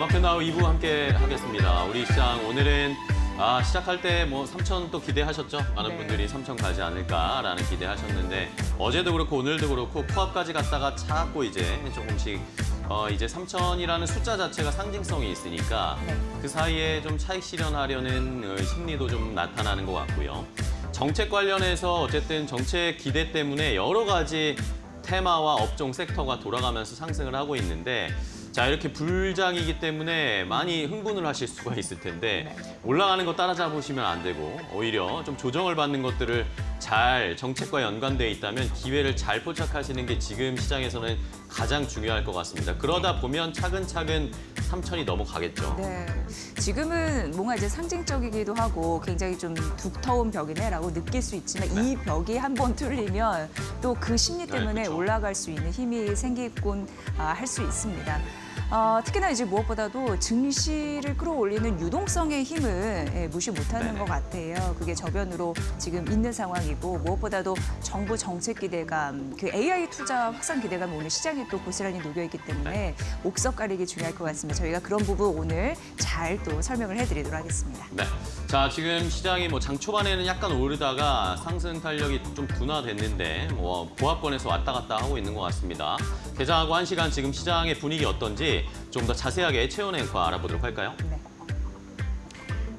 마켓나우 2부 함께 하겠습니다. 우리 시장 오늘은 시작할 때 뭐 3천 또 기대하셨죠? 많은 분들이 3천 가지 않을까라는 기대하셨는데 어제도 그렇고 오늘도 그렇고 코앞까지 갔다가 차고 이제 조금씩 이제 3천이라는 숫자 자체가 상징성이 있으니까 그 사이에 좀 차익 실현하려는 심리도 좀 나타나는 것 같고요. 정책 관련해서 어쨌든 정책 기대 때문에 여러 가지 테마와 업종 섹터가 돌아가면서 상승을 하고 있는데 자, 이렇게 불장이기 때문에 많이 흥분을 하실 수가 있을 텐데 올라가는 거 따라잡으시면 안 되고 오히려 좀 조정을 받는 것들을 잘 정책과 연관돼 있다면 기회를 잘 포착하시는 게 지금 시장에서는 가장 중요할 것 같습니다. 그러다 보면 차근차근 3천이 넘어가겠죠. 네, 지금은 뭔가 이제 상징적이기도 하고 굉장히 좀 두터운 벽이네라고 느낄 수 있지만 이 벽이 한번 뚫리면 또 그 심리 때문에 그렇죠. 올라갈 수 있는 힘이 생기곤 할 수 있습니다. 특히나 이제 무엇보다도 증시를 끌어올리는 유동성의 힘을 무시 못하는 것 같아요. 그게 저변으로 지금 있는 상황이고 무엇보다도 정부 정책 기대감, 그 AI 투자 확산 기대감이 오늘 시장에 또 고스란히 녹여 있기 때문에 옥석 가리기 중요할 것 같습니다. 저희가 그런 부분 오늘 잘 또 설명을 해드리도록 하겠습니다. 네. 자, 지금 시장이 뭐 장 초반에는 약간 오르다가 상승 탄력이 좀 둔화됐는데 보합권에서 왔다 갔다 하고 있는 것 같습니다. 개장하고 1시간 지금 시장의 분위기 어떤지 좀 더 자세하게 최원 앵커 알아보도록 할까요?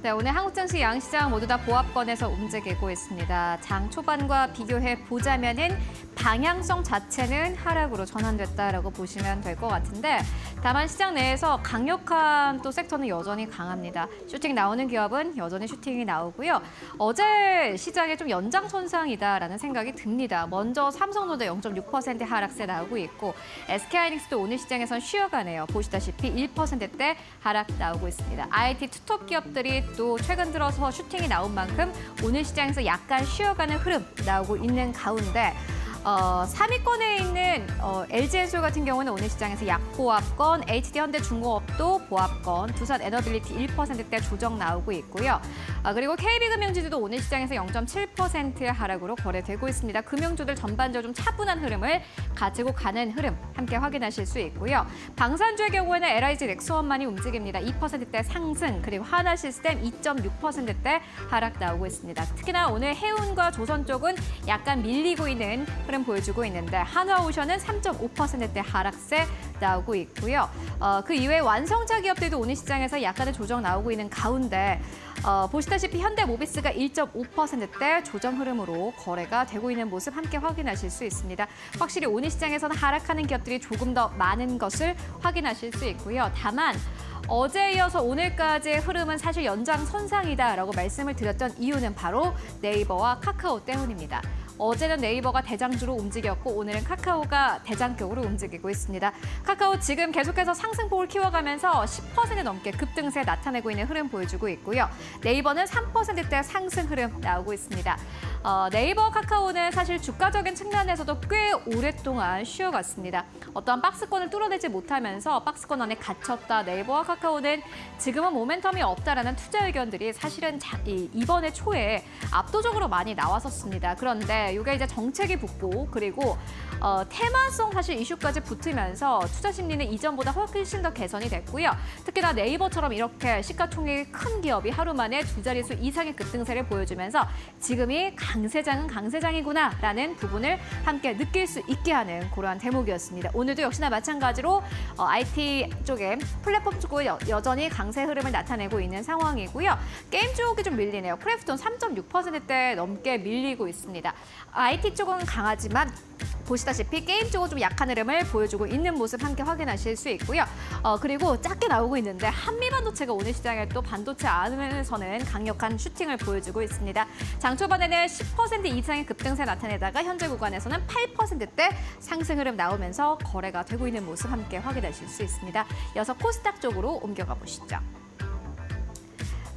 네, 오늘 한국 증시 양시장 모두 다 보합권에서 움직이고 있습니다. 장 초반과 비교해 보자면은 방향성 자체는 하락으로 전환됐다라고 보시면 될 것 같은데 다만 시장 내에서 강력한 또 섹터는 여전히 강합니다. 슈팅 나오는 기업은 여전히 슈팅이 나오고요. 어제 시장에 좀 연장선상이다라는 생각이 듭니다. 먼저 삼성전자 0.6% 하락세 나오고 있고 SK하이닉스도 오늘 시장에선 쉬어가네요. 보시다시피 1%대 하락 나오고 있습니다. IT 투톱 기업들이 또 최근 들어서 슈팅이 나온 만큼 오늘 시장에서 약간 쉬어가는 흐름 나오고 있는 가운데 3위권에 있는 LG엔솔 같은 경우는 오늘 시장에서 약보합권, HD현대중공업도 보합권, 두산에너빌리티 1%대 조정 나오고 있고요. 그리고 KB금융지주도 오늘 시장에서 0.7%의 하락으로 거래되고 있습니다. 금융주들 전반적으로 좀 차분한 흐름을 가지고 가는 흐름 함께 확인하실 수 있고요. 방산주의 경우에는 LIG 넥스원만이 움직입니다. 2%대 상승, 그리고 하나시스템 2.6%대 하락 나오고 있습니다. 특히나 오늘 해운과 조선 쪽은 약간 밀리고 있는 흐름 보여주고 있는데 한화오션은 3.5%대 하락세 나오고 있고요. 그 이외에 완성차 기업들도 오늘 시장에서 약간의 조정 나오고 있는 가운데 보시다시피 현대모비스가 1.5%대 조정 흐름으로 거래가 되고 있는 모습 함께 확인하실 수 있습니다. 확실히 오늘 시장에서는 하락하는 기업들이 조금 더 많은 것을 확인하실 수 있고요. 다만 어제에 이어서 오늘까지의 흐름은 사실 연장선상이다라고 말씀을 드렸던 이유는 바로 네이버와 카카오 때문입니다. 어제는 네이버가 대장주로 움직였고 오늘은 카카오가 대장격으로 움직이고 있습니다. 카카오 지금 계속해서 상승폭을 키워가면서 10% 넘게 급등세 나타내고 있는 흐름 보여주고 있고요. 네이버는 3%대 상승 흐름 나오고 있습니다. 네이버, 카카오는 사실 주가적인 측면에서도 꽤 오랫동안 쉬어갔습니다. 어떠한 박스권을 뚫어내지 못하면서 박스권 안에 갇혔다. 네이버와 카카오는 지금은 모멘텀이 없다라는 투자 의견들이 사실은 이번에 초에 압도적으로 많이 나왔었습니다. 그런데 이게 이제 정책이 붙고 그리고 테마성 사실 이슈까지 붙으면서 투자 심리는 이전보다 훨씬 더 개선이 됐고요. 특히나 네이버처럼 이렇게 시가총액이 큰 기업이 하루 만에 두 자릿수 이상의 급등세를 보여주면서 지금이 강세장은 강세장이구나라는 부분을 함께 느낄 수 있게 하는 그러한 대목이었습니다. 오늘도 역시나 마찬가지로 IT 쪽에 플랫폼 쪽은 여전히 강세 흐름을 나타내고 있는 상황이고요. 게임 쪽이 좀 밀리네요. 크래프톤 3.6%대 넘게 밀리고 있습니다. IT 쪽은 강하지만 보시다시피 게임 쪽은 좀 약한 흐름을 보여주고 있는 모습 함께 확인하실 수 있고요. 그리고 작게 나오고 있는데 한미반도체가 오늘 시장에 또 반도체 안에서는 강력한 슈팅을 보여주고 있습니다. 장 초반에는 10% 이상의 급등세 나타내다가 현재 구간에서는 8%대 상승 흐름 나오면서 거래가 되고 있는 모습 함께 확인하실 수 있습니다. 이어서 코스닥 쪽으로 옮겨가 보시죠.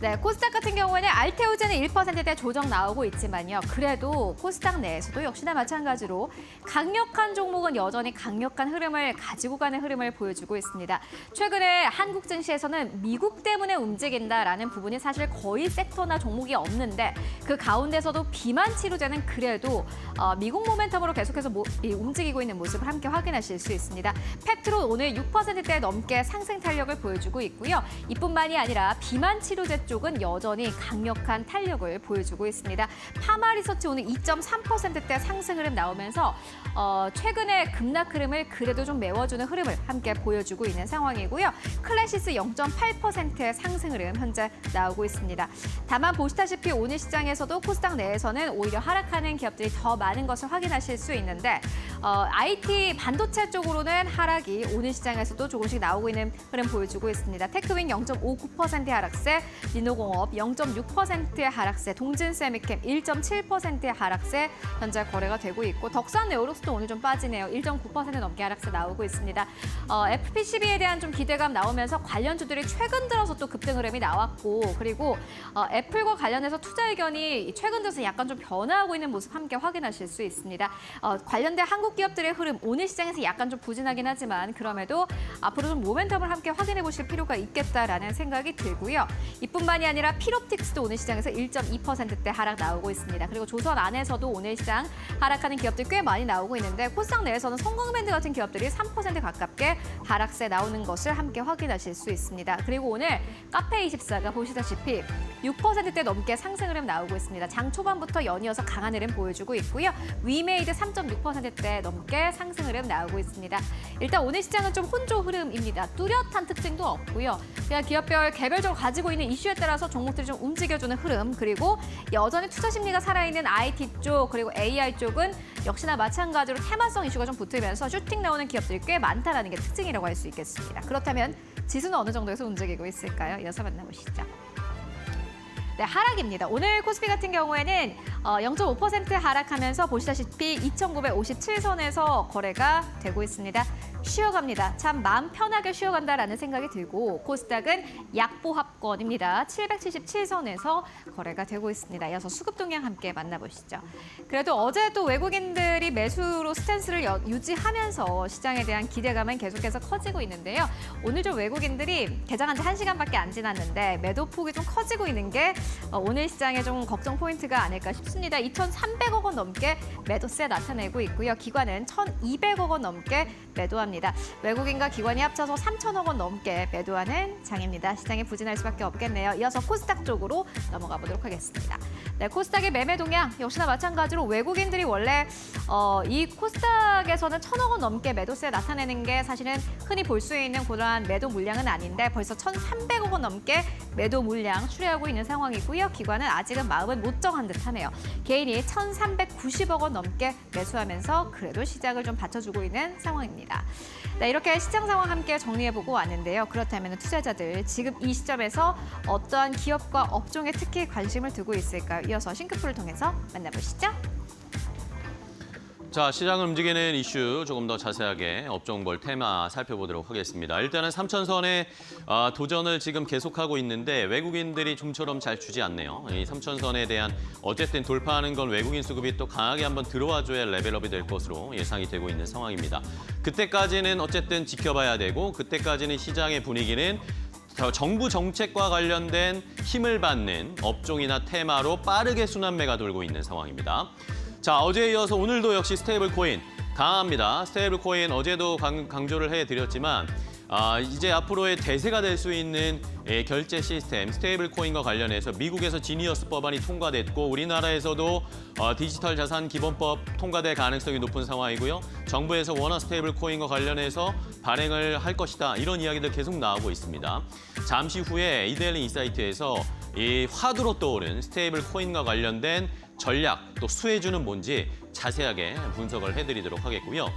네, 코스닥 같은 경우에는 알테오제는 1%대 조정 나오고 있지만요. 그래도 코스닥 내에서도 역시나 마찬가지로 강력한 종목은 여전히 강력한 흐름을 가지고 가는 흐름을 보여주고 있습니다. 최근에 한국 증시에서는 미국 때문에 움직인다라는 부분이 사실 거의 섹터나 종목이 없는데 그 가운데서도 비만 치료제는 그래도 미국 모멘텀으로 계속해서 움직이고 있는 모습을 함께 확인하실 수 있습니다. 팩트로 오늘 6%대 넘게 상승 탄력을 보여주고 있고요. 이뿐만이 아니라 비만 치료제 쪽은 여전히 강력한 탄력을 보여주고 있습니다. 파마리서치 오늘 2.3%대 상승 흐름 나오면서 최근에 급락 흐름을 그래도 좀 메워주는 흐름을 함께 보여주고 있는 상황이고요. 클래시스 0.8%의 상승 흐름 현재 나오고 있습니다. 다만 보시다시피 오늘 시장에서도 코스닥 내에서는 오히려 하락하는 기업들이 더 많은 것을 확인하실 수 있는데 IT 반도체 쪽으로는 하락이 오늘 시장에서도 조금씩 나오고 있는 흐름 보여주고 있습니다. 테크윈 0.59%의 하락세, 리노공업 0.6%의 하락세, 동진세미캠 1.7%의 하락세 현재 거래가 되고 있고 덕산 네오록스도 오늘 좀 빠지네요. 1.9% 넘게 하락세 나오고 있습니다. FPCB에 대한 좀 기대감 나오면서 관련주들이 최근 들어서 또 급등 흐름이 나왔고 그리고 애플과 관련해서 투자 의견이 최근 들어서 약간 좀 변화하고 있는 모습 함께 확인하실 수 있습니다. 관련된 한국 기업들의 흐름 오늘 시장에서 약간 좀 부진하긴 하지만 그럼에도 앞으로 좀 모멘텀을 함께 확인해 보실 필요가 있겠다라는 생각이 들고요. 이뿐만이 아니라 필옵틱스도 오늘 시장에서 1.2%대 하락 나오고 있습니다. 그리고 조선 안에서도 오늘 시장 하락하는 기업들 꽤 많이 나오고 있는데 코스닥 내에서는 성광밴드 같은 기업들이 3% 가깝게 하락세 나오는 것을 함께 확인하실 수 있습니다. 그리고 오늘 카페24가 보시다시피 6%대 넘게 상승 흐름 나오고 있습니다. 장 초반부터 연이어서 강한 흐름 보여주고 있고요. 위메이드 3.6%대 넘게 상승 흐름 나오고 있습니다. 일단 오늘 시장은 좀 혼조 흐름입니다. 뚜렷한 특징도 없고요. 그냥 기업별 개별적으로 가지고 있는 이슈에 따라서 종목들이 좀 움직여주는 흐름 그리고 여전히 투자 심리가 살아있는 IT 쪽 그리고 AI 쪽은 역시나 마찬가지로 테마성 이슈가 좀 붙으면서 슈팅 나오는 기업들이 꽤 많다는 게 특징이라고 할 수 있겠습니다. 그렇다면 지수는 어느 정도에서 움직이고 있을까요? 이어서 만나보시죠. 네, 하락입니다. 오늘 코스피 같은 경우에는 0.5% 하락하면서 보시다시피 2,957선에서 거래가 되고 있습니다. 쉬어갑니다. 참 마음 편하게 쉬어간다라는 생각이 들고 코스닥은 약보합권입니다. 777선에서 거래가 되고 있습니다. 이어서 수급 동향 함께 만나보시죠. 그래도 어제도 외국인들이 매수로 스탠스를 유지하면서 시장에 대한 기대감은 계속해서 커지고 있는데요. 오늘 좀 외국인들이 개장한 지 1시간밖에 안 지났는데 매도 폭이 좀 커지고 있는 게 오늘 시장의 좀 걱정 포인트가 아닐까 싶습니다. 2,300억 원 넘게 매도세 나타내고 있고요. 기관은 1,200억 원 넘게 매도합니다. 외국인과 기관이 합쳐서 3,000억 원 넘게 매도하는 장입니다. 시장이 부진할 수밖에 없겠네요. 이어서 코스닥 쪽으로 넘어가 보도록 하겠습니다. 네, 코스닥의 매매 동향 역시나 마찬가지로 외국인들이 원래 이 코스닥에서는 1,000억 원 넘게 매도세 나타내는 게 사실은 흔히 볼 수 있는 그러한 매도 물량은 아닌데 벌써 1,300억 원 넘게 매도 물량 추리하고 있는 상황이고요. 기관은 아직은 마음은 못 정한 듯하네요. 개인이 1,390억 원 넘게 매수하면서 그래도 시장을 좀 받쳐주고 있는 상황입니다. 네, 이렇게 시장 상황 함께 정리해보고 왔는데요. 그렇다면 투자자들 지금 이 시점에서 어떠한 기업과 업종에 특히 관심을 두고 있을까요? 이어서 싱크풀을 통해서 만나보시죠. 자, 시장을 움직이는 이슈 조금 더 자세하게 업종별 테마 살펴보도록 하겠습니다. 일단은 3천선에 도전을 지금 계속하고 있는데 외국인들이 좀처럼 잘 주지 않네요. 이 3천선에 대한 어쨌든 돌파하는 건 외국인 수급이 또 강하게 한번 들어와줘야 레벨업이 될 것으로 예상이 되고 있는 상황입니다. 그때까지는 어쨌든 지켜봐야 되고 그때까지는 시장의 분위기는 정부 정책과 관련된 힘을 받는 업종이나 테마로 빠르게 순환매가 돌고 있는 상황입니다. 자, 어제에 이어서 오늘도 역시 스테이블 코인 강합니다. 스테이블 코인 어제도 강조를 해드렸지만 이제 앞으로의 대세가 될 수 있는 결제 시스템 스테이블 코인과 관련해서 미국에서 지니어스 법안이 통과됐고 우리나라에서도 디지털 자산 기본법 통과될 가능성이 높은 상황이고요. 정부에서 원화 스테이블 코인과 관련해서 발행을 할 것이다. 이런 이야기들 계속 나오고 있습니다. 잠시 후에 이데일리 인사이트에서 이 화두로 떠오른 스테이블 코인과 관련된 전략 또 수혜주는 뭔지 자세하게 분석을 해드리도록 하겠고요.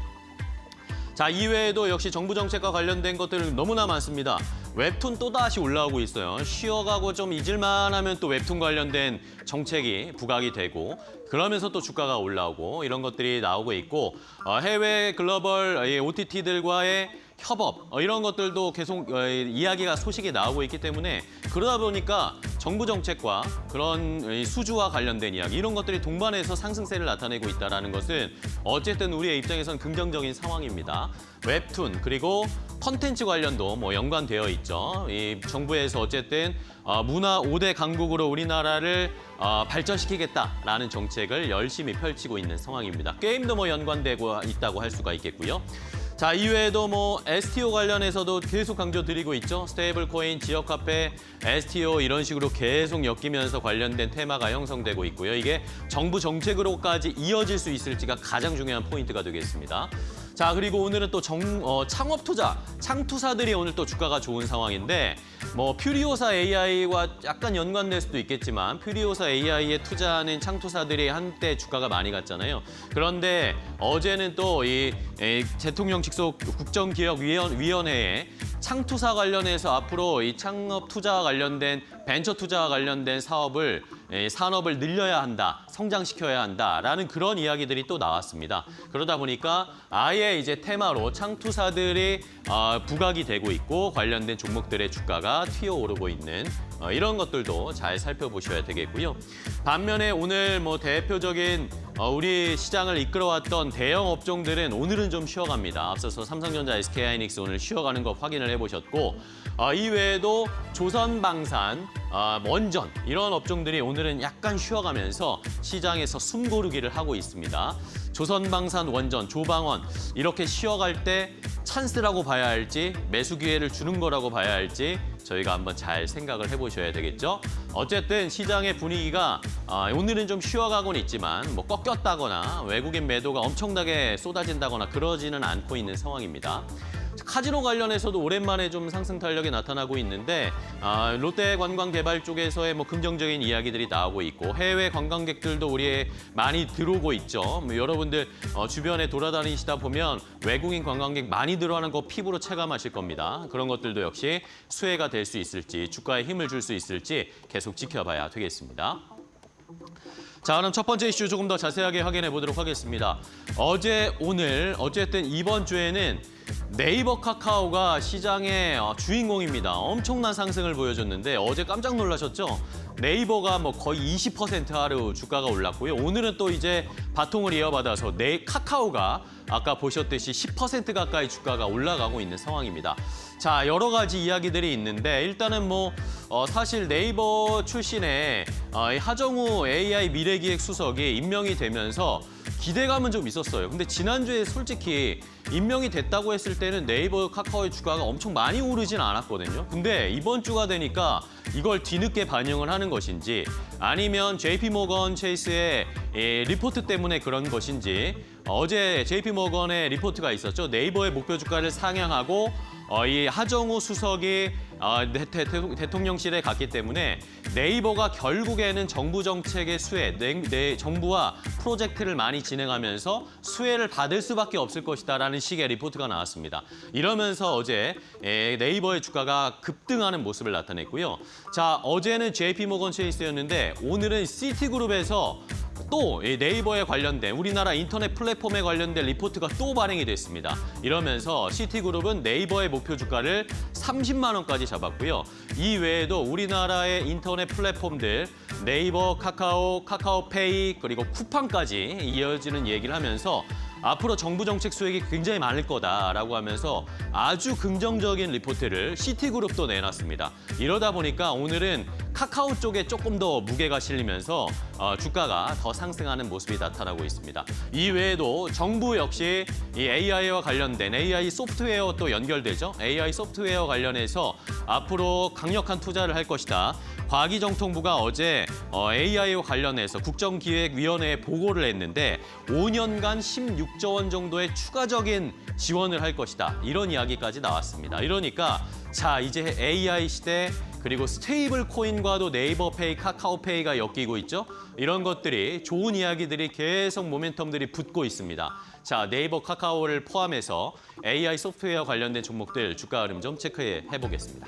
자, 이외에도 역시 정부 정책과 관련된 것들 너무나 많습니다. 웹툰 또다시 올라오고 있어요. 쉬어가고 좀 잊을만 하면 또 웹툰 관련된 정책이 부각이 되고 그러면서 또 주가가 올라오고 이런 것들이 나오고 있고 해외 글로벌 OTT들과의 협업 이런 것들도 계속 이야기가 소식이 나오고 있기 때문에 그러다 보니까 정부 정책과 그런 이 수주와 관련된 이야기 이런 것들이 동반해서 상승세를 나타내고 있다는 것은 어쨌든 우리의 입장에선 긍정적인 상황입니다. 웹툰 그리고 컨텐츠 관련도 뭐 연관되어 있죠. 이 정부에서 어쨌든 문화 5대 강국으로 우리나라를 발전시키겠다라는 정책을 열심히 펼치고 있는 상황입니다. 게임도 뭐 연관되고 있다고 할 수가 있겠고요. 자, 이외에도 뭐 STO 관련해서도 계속 강조드리고 있죠. 스테이블 코인, 지역 화폐, STO 이런 식으로 계속 엮이면서 관련된 테마가 형성되고 있고요. 이게 정부 정책으로까지 이어질 수 있을지가 가장 중요한 포인트가 되겠습니다. 자, 그리고 오늘은 또 창업 투자, 창투사들이 오늘 또 주가가 좋은 상황인데 뭐 퓨리오사 AI와 약간 연관될 수도 있겠지만 퓨리오사 AI에 투자하는 창투사들이 한때 주가가 많이 갔잖아요. 그런데 어제는 또 이 대통령 직속 국정기획위원회에 창투사 관련해서 앞으로 이 창업 투자와 관련된 벤처 투자와 관련된 산업을 늘려야 한다, 성장시켜야 한다라는 그런 이야기들이 또 나왔습니다. 그러다 보니까 아예 이제 테마로 창투사들이 부각이 되고 있고 관련된 종목들의 주가가 튀어오르고 있는 이런 것들도 잘 살펴보셔야 되겠고요. 반면에 오늘 뭐 대표적인 우리 시장을 이끌어왔던 대형 업종들은 오늘은 좀 쉬어갑니다. 앞서서 삼성전자, SK하이닉스 오늘 쉬어가는 거 확인을 해보셨고 이외에도 조선방산, 원전 이런 업종들이 오늘은 약간 쉬어가면서 시장에서 숨고르기를 하고 있습니다. 조선방산, 원전, 조방원 이렇게 쉬어갈 때 찬스라고 봐야 할지 매수 기회를 주는 거라고 봐야 할지 저희가 한번 잘 생각을 해보셔야 되겠죠. 어쨌든 시장의 분위기가 오늘은 좀 쉬어가고는 있지만 뭐 꺾였다거나 외국인 매도가 엄청나게 쏟아진다거나 그러지는 않고 있는 상황입니다. 카지노 관련해서도 오랜만에 좀 상승 탄력이 나타나고 있는데 롯데관광개발 쪽에서의 뭐 긍정적인 이야기들이 나오고 있고 해외 관광객들도 우리에 많이 들어오고 있죠. 뭐 여러분들 주변에 돌아다니시다 보면 외국인 관광객 많이 들어가는 거 피부로 체감하실 겁니다. 그런 것들도 역시 수혜가 될 수 있을지 주가에 힘을 줄 수 있을지 계속 지켜봐야 되겠습니다. 자, 그럼 첫 번째 이슈 조금 더 자세하게 확인해 보도록 하겠습니다. 어제, 오늘 어쨌든 이번 주에는 네이버 카카오가 시장의 주인공입니다. 엄청난 상승을 보여줬는데 어제 깜짝 놀라셨죠? 네이버가 뭐 거의 20% 하루 주가가 올랐고요. 오늘은 또 이제 바통을 이어받아서 카카오가 아까 보셨듯이 10% 가까이 주가가 올라가고 있는 상황입니다. 자, 여러 가지 이야기들이 있는데 일단은 뭐 사실 네이버 출신의 하정우 AI 미래기획 수석이 임명이 되면서 기대감은 좀 있었어요. 근데 지난주에 솔직히 임명이 됐다고 했을 때는 네이버 카카오의 주가가 엄청 많이 오르진 않았거든요. 근데 이번 주가 되니까 이걸 뒤늦게 반영을 하는 것인지 아니면 JP모건 체이스의 리포트 때문에 그런 것인지 어제 JP모건의 리포트가 있었죠. 네이버의 목표 주가를 상향하고 이 하정우 수석이 대통령실에 갔기 때문에 네이버가 결국에는 정부 정책의 수혜, 정부와 프로젝트를 많이 진행하면서 수혜를 받을 수밖에 없을 것이다라는 식의 리포트가 나왔습니다. 이러면서 어제 네이버의 주가가 급등하는 모습을 나타냈고요. 자, 어제는 JP모건 체이스였는데 오늘은 시티그룹에서 또 네이버에 관련된 우리나라 인터넷 플랫폼에 관련된 리포트가 또 발행이 됐습니다. 이러면서 시티그룹은 네이버의 목표 주가를 30만 원까지 잡았고요. 이 외에도 우리나라의 인터넷 플랫폼들 네이버, 카카오, 카카오페이 그리고 쿠팡까지 이어지는 얘기를 하면서 앞으로 정부 정책 수익이 굉장히 많을 거다라고 하면서 아주 긍정적인 리포트를 시티그룹도 내놨습니다. 이러다 보니까 오늘은 카카오 쪽에 조금 더 무게가 실리면서 주가가 더 상승하는 모습이 나타나고 있습니다. 이 외에도 정부 역시 이 AI와 관련된 AI 소프트웨어 또 연결되죠. AI 소프트웨어 관련해서 앞으로 강력한 투자를 할 것이다. 과기정통부가 어제 AI와 관련해서 국정기획위원회에 보고를 했는데 5년간 16조 원 정도의 추가적인 지원을 할 것이다. 이런 이야기까지 나왔습니다. 이러니까 자, 이제 AI 시대 그리고 스테이블 코인과도 네이버페이, 카카오페이가 엮이고 있죠. 이런 것들이 좋은 이야기들이 계속 모멘텀들이 붙고 있습니다. 자, 네이버, 카카오를 포함해서 AI 소프트웨어 관련된 종목들 주가 흐름 좀 체크해 보겠습니다.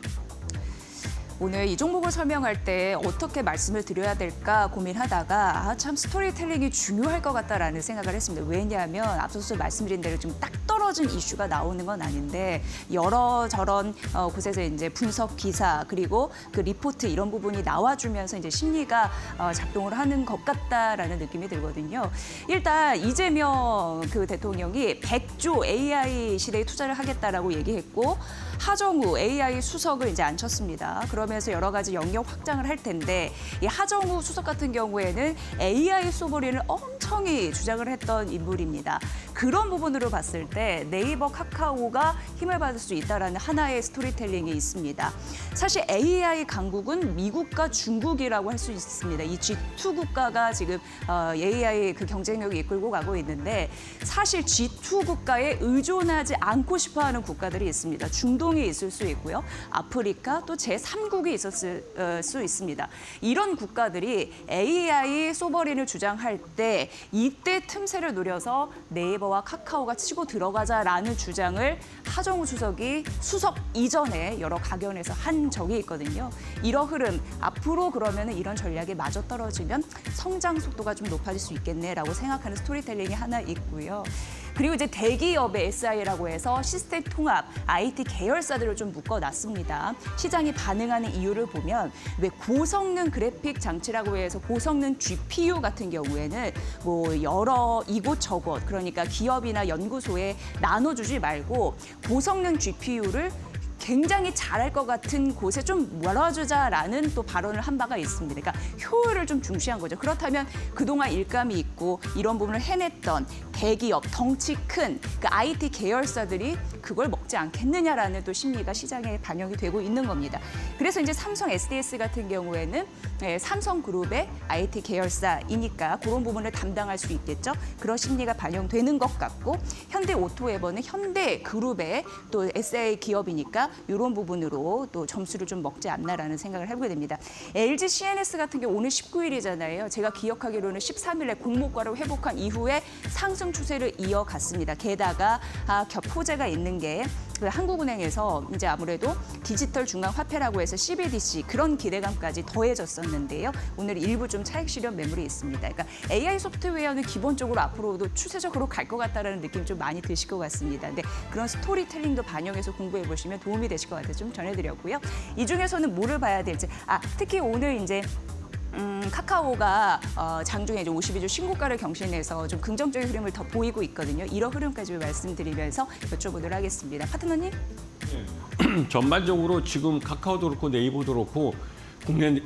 오늘 이 종목을 설명할 때 어떻게 말씀을 드려야 될까 고민하다가 참 스토리텔링이 중요할 것 같다라는 생각을 했습니다. 왜냐하면 앞서서 말씀드린 대로 좀 딱 떨어져 틀어진 이슈가 나오는 건 아닌데 여러 저런 곳에서 이제 분석 기사 그리고 그 리포트 이런 부분이 나와주면서 이제 심리가 작동을 하는 것 같다라는 느낌이 들거든요. 일단 이재명 그 대통령이 100조 AI 시대에 투자를 하겠다라고 얘기했고 하정우 AI 수석을 이제 앉혔습니다. 그러면서 여러 가지 영역 확장을 할 텐데 이 하정우 수석 같은 경우에는 AI 소버린을 엄청히 주장을 했던 인물입니다. 그런 부분으로 봤을 때 네이버, 카카오가 힘을 받을 수 있다라는 하나의 스토리텔링이 있습니다. 사실 AI 강국은 미국과 중국이라고 할 수 있습니다. 이 G2 국가가 지금 AI 그 경쟁력을 이끌고 가고 있는데 사실 G2 국가에 의존하지 않고 싶어하는 국가들이 있습니다. 중동이 있을 수 있고요. 아프리카 또 제3국이 있었을 수 있습니다. 이런 국가들이 AI 소버린을 주장할 때 이때 틈새를 노려서 네이버와 카카오가 치고 들어가자라는 주장을 하정우 수석이 수석 이전에 여러 각연에서 한 적이 있거든요. 이런 흐름 앞으로 그러면 이런 전략이 마저 떨어지면 성장 속도가 좀 높아질 수 있겠네라고 생각하는 스토리텔링이 하나 있고요. 그리고 이제 대기업의 SI라고 해서 시스템 통합, IT 계열사들을 좀 묶어놨습니다. 시장이 반응하는 이유를 보면 왜 고성능 그래픽 장치라고 해서 고성능 GPU 같은 경우에는 뭐 여러 이곳저곳 그러니까 기업이나 연구소에 나눠주지 말고 고성능 GPU를 굉장히 잘할 것 같은 곳에 좀 몰아주자라는 또 발언을 한 바가 있습니다. 그러니까 효율을 좀 중시한 거죠. 그렇다면 그동안 일감이 있고 이런 부분을 해냈던 대기업, 덩치 큰 그 IT 계열사들이 그걸 먹지 않겠느냐라는 또 심리가 시장에 반영이 되고 있는 겁니다. 그래서 이제 삼성 SDS 같은 경우에는 삼성그룹의 IT 계열사이니까 그런 부분을 담당할 수 있겠죠. 그런 심리가 반영되는 것 같고 현대오토에버는 현대그룹의 또 SA 기업이니까 이런 부분으로 또 점수를 좀 먹지 않나라는 생각을 해보게 됩니다. LG CNS 같은 경우 오늘 19일이잖아요. 제가 기억하기로는 13일에 공모가를 회복한 이후에 상승 추세를 이어갔습니다. 게다가 호재가 있는 게 그 한국은행에서 이제 아무래도 디지털 중앙화폐라고 해서 CBDC 그런 기대감까지 더해졌었는데요. 오늘 일부 좀 차익 실현 매물이 있습니다. 그러니까 AI 소프트웨어는 기본적으로 앞으로도 추세적으로 갈 것 같다라는 느낌 좀 많이 드실 것 같습니다. 근데 그런 스토리텔링도 반영해서 공부해 보시면 도움이 되실 것 같아서 좀 전해드렸고요. 이 중에서는 뭐를 봐야 될지 특히 오늘 이제 카카오가 장중에 이제 52주 신고가를 경신해서 좀 긍정적인 흐름을 더 보이고 있거든요. 이런 흐름까지 말씀드리면서 여쭤보도록 하겠습니다. 파트너님? 전반적으로 지금 카카오도 그렇고 네이버도 그렇고 국내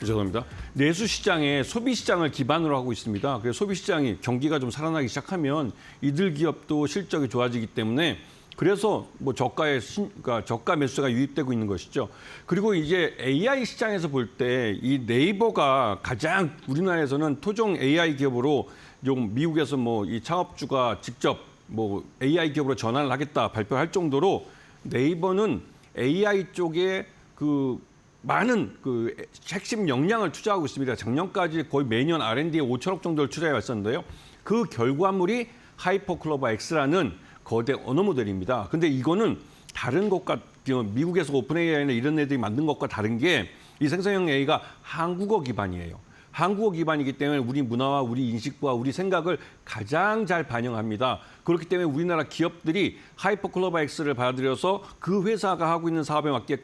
죄송합니다. 내수 시장에 소비 시장을 기반으로 하고 있습니다. 그래서 소비 시장이 경기가 좀 살아나기 시작하면 이들 기업도 실적이 좋아지기 때문에 그래서 뭐 그러니까 저가 매수가 유입되고 있는 것이죠. 그리고 이제 AI 시장에서 볼 때 이 네이버가 가장 우리나라에서는 토종 AI 기업으로 좀 미국에서 뭐 이 창업주가 직접 뭐 AI 기업으로 전환을 하겠다 발표할 정도로 네이버는 AI 쪽에 그 많은 그 핵심 역량을 투자하고 있습니다. 작년까지 거의 매년 R&D에 5천억 정도를 투자해 왔었는데요. 그 결과물이 하이퍼클로버 X라는 거대 언어 모델입니다. 근데 이거는 다른 것과 미국에서 오픈 AI나 이런 애들이 만든 것과 다른 게 이 생성형 AI가 한국어 기반이에요. 한국어 기반이기 때문에 우리 문화와 우리 인식과 우리 생각을 가장 잘 반영합니다. 그렇기 때문에 우리나라 기업들이 하이퍼클로버 X를 받아들여서 그 회사가 하고 있는 사업에 맞게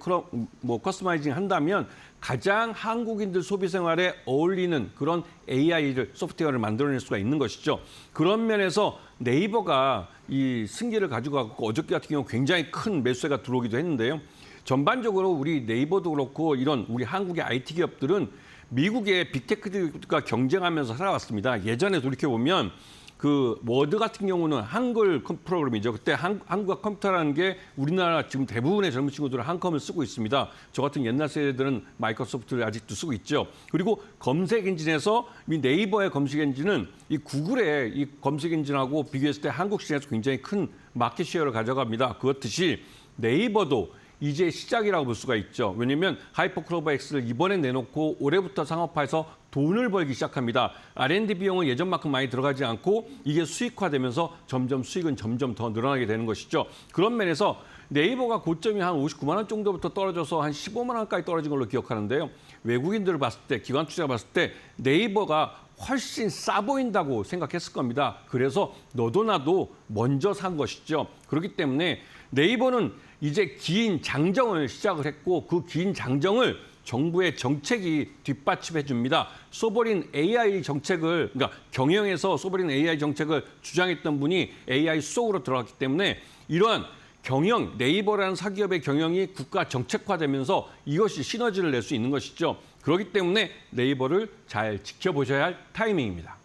커스터마이징 한다면 가장 한국인들 소비 생활에 어울리는 그런 AI를 소프트웨어를 만들어낼 수가 있는 것이죠. 그런 면에서 네이버가 이 승기를 가지고 갔고 어저께 같은 경우 굉장히 큰 매수세가 들어오기도 했는데요. 전반적으로 우리 네이버도 그렇고 이런 우리 한국의 IT 기업들은 미국의 빅테크들과 경쟁하면서 살아왔습니다. 예전에 돌이켜보면 그 워드 같은 경우는 한글 프로그램이죠. 그때 한국어 컴퓨터라는 게 우리나라 지금 대부분의 젊은 친구들은 한컴을 쓰고 있습니다. 저 같은 옛날 세대들은 마이크로소프트를 아직도 쓰고 있죠. 그리고 검색 엔진에서 이 네이버의 검색 엔진은 이 구글의 이 검색 엔진하고 비교했을 때 한국 시장에서 굉장히 큰 마켓 쉐어를 가져갑니다. 그렇듯이 네이버도 이제 시작이라고 볼 수가 있죠. 왜냐하면 하이퍼클로버 X를 이번에 내놓고 올해부터 상업화해서 돈을 벌기 시작합니다. R&D 비용은 예전만큼 많이 들어가지 않고 이게 수익화되면서 점점 수익은 점점 더 늘어나게 되는 것이죠. 그런 면에서 네이버가 고점이 한 59만 원 정도부터 떨어져서 한 15만 원까지 떨어진 걸로 기억하는데요. 외국인들을 봤을 때, 기관 투자가 봤을 때 네이버가 훨씬 싸 보인다고 생각했을 겁니다. 그래서 너도 나도 먼저 산 것이죠. 그렇기 때문에 네이버는 이제 긴 장정을 시작을 했고 그 긴 장정을 정부의 정책이 뒷받침해 줍니다. 소버린 AI 정책을, 그러니까 경영에서 소버린 AI 정책을 주장했던 분이 AI 속으로 들어갔기 때문에 이러한 경영, 네이버라는 사기업의 경영이 국가 정책화되면서 이것이 시너지를 낼 수 있는 것이죠. 그렇기 때문에 네이버를 잘 지켜보셔야 할 타이밍입니다.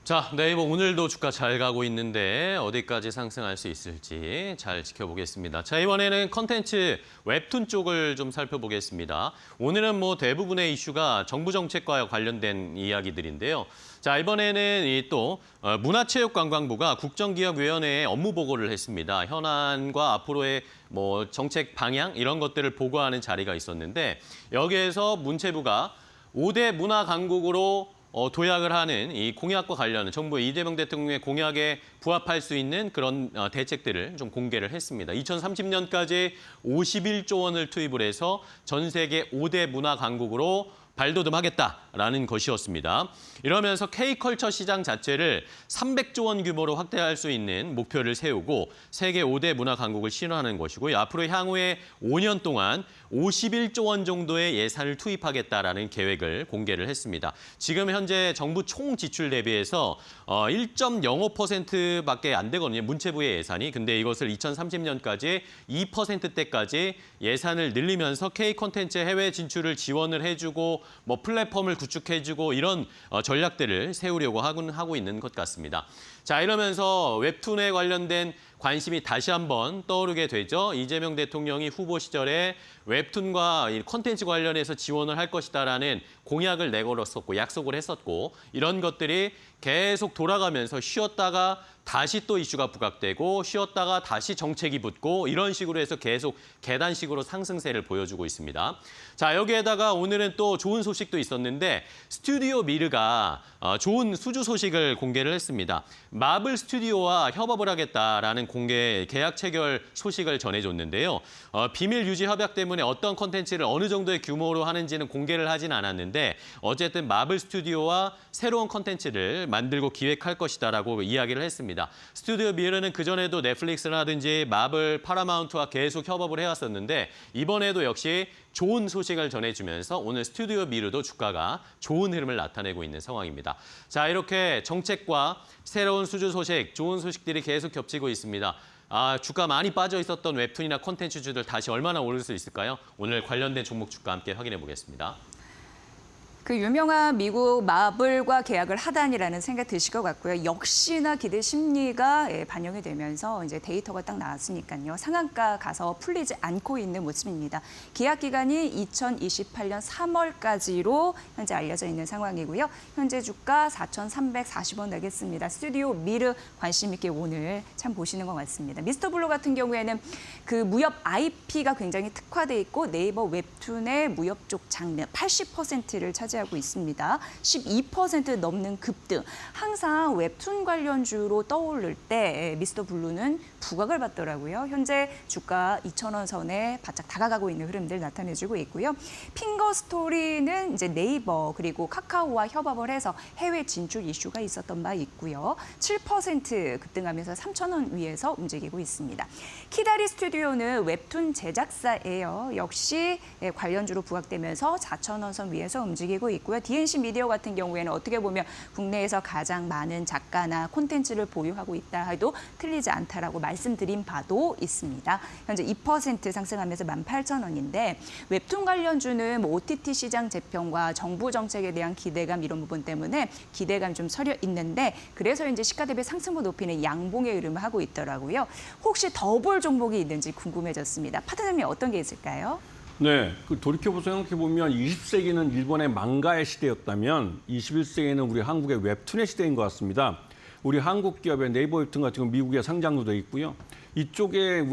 자, 네이버 오늘도 주가 잘 가고 있는데 어디까지 상승할 수 있을지 잘 지켜보겠습니다. 자, 이번에는 컨텐츠 웹툰 쪽을 좀 살펴보겠습니다. 오늘은 뭐 대부분의 이슈가 정부 정책과 관련된 이야기들인데요. 자, 이번에는 또 문화체육관광부가 국정기획위원회에 업무 보고를 했습니다. 현안과 앞으로의 뭐 정책 방향 이런 것들을 보고하는 자리가 있었는데 여기에서 문체부가 5대 문화 강국으로 도약을 하는 이 공약과 관련한 정부의 이재명 대통령의 공약에 부합할 수 있는 그런 대책들을 좀 공개를 했습니다. 2030년까지 51조 원을 투입을 해서 전 세계 5대 문화 강국으로 발돋움하겠다라는 것이었습니다. 이러면서 K컬처 시장 자체를 300조 원 규모로 확대할 수 있는 목표를 세우고 세계 5대 문화 강국을 실현하는 것이고요. 앞으로 향후에 5년 동안 51조 원 정도의 예산을 투입하겠다라는 계획을 공개를 했습니다. 지금 현재 정부 총 지출 대비해서 1.05%밖에 안 되거든요. 문체부의 예산이. 근데 이것을 2030년까지 2%대까지 예산을 늘리면서 K 콘텐츠 해외 진출을 지원을 해주고 뭐 플랫폼을 구축해주고 이런 전략들을 세우려고 하고 있는 것 같습니다. 자, 이러면서 웹툰에 관련된 관심이 다시 한번 떠오르게 되죠. 이재명 대통령이 후보 시절에 웹툰과 콘텐츠 관련해서 지원을 할 것이다라는 공약을 내걸었었고 약속을 했었고 이런 것들이 계속 돌아가면서 쉬었다가 다시 또 이슈가 부각되고 쉬었다가 다시 정책이 붙고 이런 식으로 해서 계속 계단식으로 상승세를 보여주고 있습니다. 자, 여기에다가 오늘은 또 좋은 소식도 있었는데 스튜디오 미르가 좋은 수주 소식을 공개를 했습니다. 마블 스튜디오와 협업을 하겠다라는 공개 계약 체결 소식을 전해줬는데요. 비밀 유지 협약 때문에 어떤 콘텐츠를 어느 정도의 규모로 하는지는 공개를 하진 않았는데 어쨌든 마블 스튜디오와 새로운 콘텐츠를 만들고 기획할 것이다라고 이야기를 했습니다. 스튜디오 미르는 그전에도 넷플릭스라든지 마블, 파라마운트와 계속 협업을 해왔었는데 이번에도 역시 좋은 소식을 전해주면서 오늘 스튜디오 미르도 주가가 좋은 흐름을 나타내고 있는 상황입니다. 자, 이렇게 정책과 새로운 수주 소식, 좋은 소식들이 계속 겹치고 있습니다. 주가 많이 빠져 있었던 웹툰이나 콘텐츠주들 다시 얼마나 오를 수 있을까요? 오늘 관련된 종목 주가 함께 확인해 보겠습니다. 그 유명한 미국 마블과 계약을 하다니라는 생각 드실 것 같고요. 역시나 기대 심리가 반영이 되면서 이제 데이터가 딱 나왔으니까요. 상한가 가서 풀리지 않고 있는 모습입니다. 계약 기간이 2028년 3월까지로 현재 알려져 있는 상황이고요. 현재 주가 4,340원 되겠습니다. 스튜디오 미르 관심 있게 오늘 참 보시는 것 같습니다. 미스터 블루 같은 경우에는 그 무협 IP가 굉장히 특화돼 있고 네이버 웹툰의 무협 쪽 장르 80%를 차지하고 있습니다. 12% 넘는 급등. 항상 웹툰 관련주로 떠오를 때 미스터 블루는 부각을 받더라고요. 현재 주가 2,000원 선에 바짝 다가가고 있는 흐름들 나타내주고 있고요. 핑거 스토리는 이제 네이버 그리고 카카오와 협업을 해서 해외 진출 이슈가 있었던 바 있고요. 7% 급등하면서 3,000원 위에서 움직이고 있습니다. 키다리 스튜디오는 웹툰 제작사예요. 역시 관련주로 부각되면서 4,000원 선 위에서 움직이고 있고요. DNC 미디어 같은 경우에는 어떻게 보면 국내에서 가장 많은 작가나 콘텐츠를 보유하고 있다 해도 틀리지 않다라고 말씀드린 바도 있습니다. 현재 2% 상승하면서 18,000원인데 웹툰 관련주는 뭐 OTT 시장 재편과 정부 정책에 대한 기대감 이런 부분 때문에 기대감이 좀 서려 있는데 그래서 이제 시가 대비 상승부 높이는 양봉의 흐름을 하고 있더라고요. 혹시 더 볼 종목이 있는지 궁금해졌습니다. 파트너님 어떤 게 있을까요? 네, 돌이켜보서 생각해보면 20세기는 일본의 망가의 시대였다면 21세기는 우리 한국의 웹툰의 시대인 것 같습니다. 우리 한국 기업의 네이버 웹툰 같은 경우 미국에 상장도 돼 있고요. 이쪽에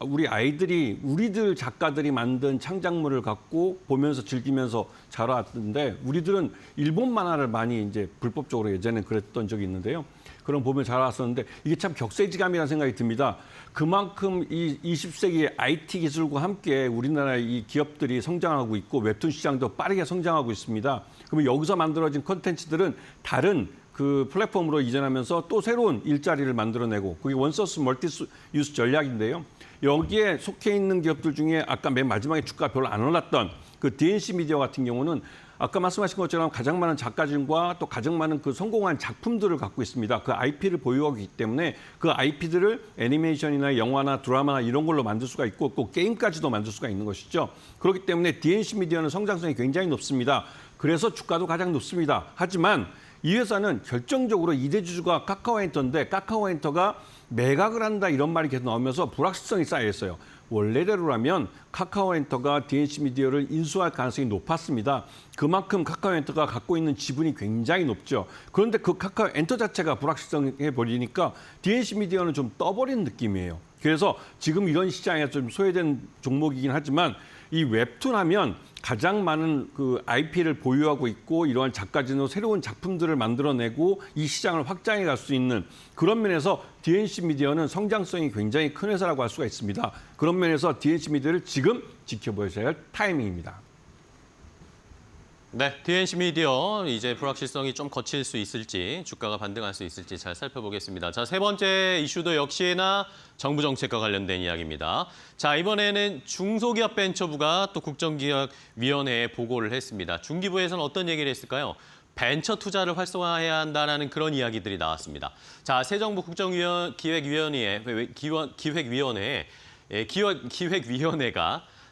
우리 아이들이 우리들 작가들이 만든 창작물을 갖고 보면서 즐기면서 자라왔는데 우리들은 일본 만화를 많이 이제 불법적으로 예전에 그랬던 적이 있는데요. 그런 봄을 자라왔었는데 이게 참 격세지감이라는 생각이 듭니다. 그만큼 이 20세기 IT 기술과 함께 우리나라의 이 기업들이 성장하고 있고 웹툰 시장도 빠르게 성장하고 있습니다. 그러면 여기서 만들어진 콘텐츠들은 다른 그 플랫폼으로 이전하면서 또 새로운 일자리를 만들어내고 그게 원소스 멀티유스 전략인데요. 여기에 속해 있는 기업들 중에 아까 맨 마지막에 주가 별로 안 올랐던 그 DNC 미디어 같은 경우는 아까 말씀하신 것처럼 가장 많은 작가진과 또 가장 많은 그 성공한 작품들을 갖고 있습니다. 그 IP를 보유하기 때문에 그 IP들을 애니메이션이나 영화나 드라마나 이런 걸로 만들 수가 있고 또 게임까지도 만들 수가 있는 것이죠. 그렇기 때문에 DNC 미디어는 성장성이 굉장히 높습니다. 그래서 주가도 가장 높습니다. 하지만 이 회사는 결정적으로 2대 주주가 카카오엔터인데 카카오엔터가 매각을 한다 이런 말이 계속 나오면서 불확실성이 쌓여 있어요. 원래대로라면 카카오엔터가 DNC 미디어를 인수할 가능성이 높았습니다. 그만큼 카카오엔터가 갖고 있는 지분이 굉장히 높죠. 그런데 그 카카오엔터 자체가 불확실성해 버리니까 DNC 미디어는 좀 떠버린 느낌이에요. 그래서 지금 이런 시장에 좀 소외된 종목이긴 하지만 이 웹툰 하면 가장 많은 그 IP를 보유하고 있고 이러한 작가진으로 새로운 작품들을 만들어내고 이 시장을 확장해 갈 수 있는 그런 면에서 DNC 미디어는 성장성이 굉장히 큰 회사라고 할 수가 있습니다. 그런 면에서 DNC 미디어를 지금 지켜보셔야 할 타이밍입니다. 네, DNC 미디어 이제 불확실성이 좀 거칠 수 있을지 주가가 반등할 수 있을지 잘 살펴보겠습니다. 자, 세 번째 이슈도 역시나 정부 정책과 관련된 이야기입니다. 자, 이번에는 중소기업 벤처부가 또 국정기획위원회에 보고를 했습니다. 중기부에서는 어떤 얘기를 했을까요? 벤처 투자를 활성화해야 한다는 그런 이야기들이 나왔습니다. 자, 새 정부 기획위원회가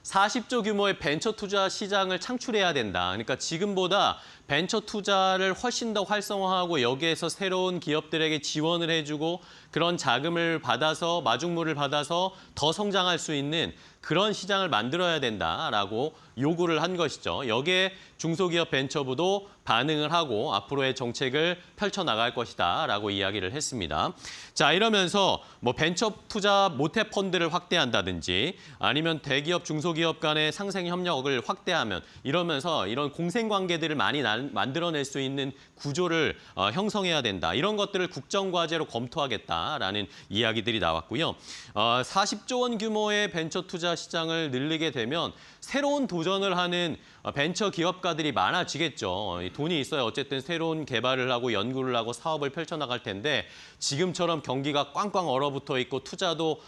40조 규모의 벤처 투자 시장을 창출해야 된다. 그러니까 지금보다 벤처 투자를 훨씬 더 활성화하고 여기에서 새로운 기업들에게 지원을 해주고 그런 자금을 받아서 마중물을 받아서 더 성장할 수 있는 그런 시장을 만들어야 된다라고 요구를 한 것이죠. 여기에 중소기업 벤처부도 반응을 하고 앞으로의 정책을 펼쳐나갈 것이다라고 이야기를 했습니다. 자, 이러면서 뭐 벤처 투자 모태 펀드를 확대한다든지 아니면 대기업, 중소기업 간의 상생 협력을 확대하면 이러면서 이런 공생관계들을 많이 만들어낼 수 있는 구조를 형성해야 된다. 이런 것들을 국정과제로 검토하겠다라는 이야기들이 나왔고요. 40조 원 규모의 벤처 투자 시장을 늘리게 되면 새로운 도전을 하는 벤처 기업가들이 많아지겠죠. 돈이 있어야 어쨌든 새로운 개발을 하고 연구를 하고 사업을 펼쳐나갈 텐데 지금처럼 경기가 꽝꽝 얼어붙어 있고 투자도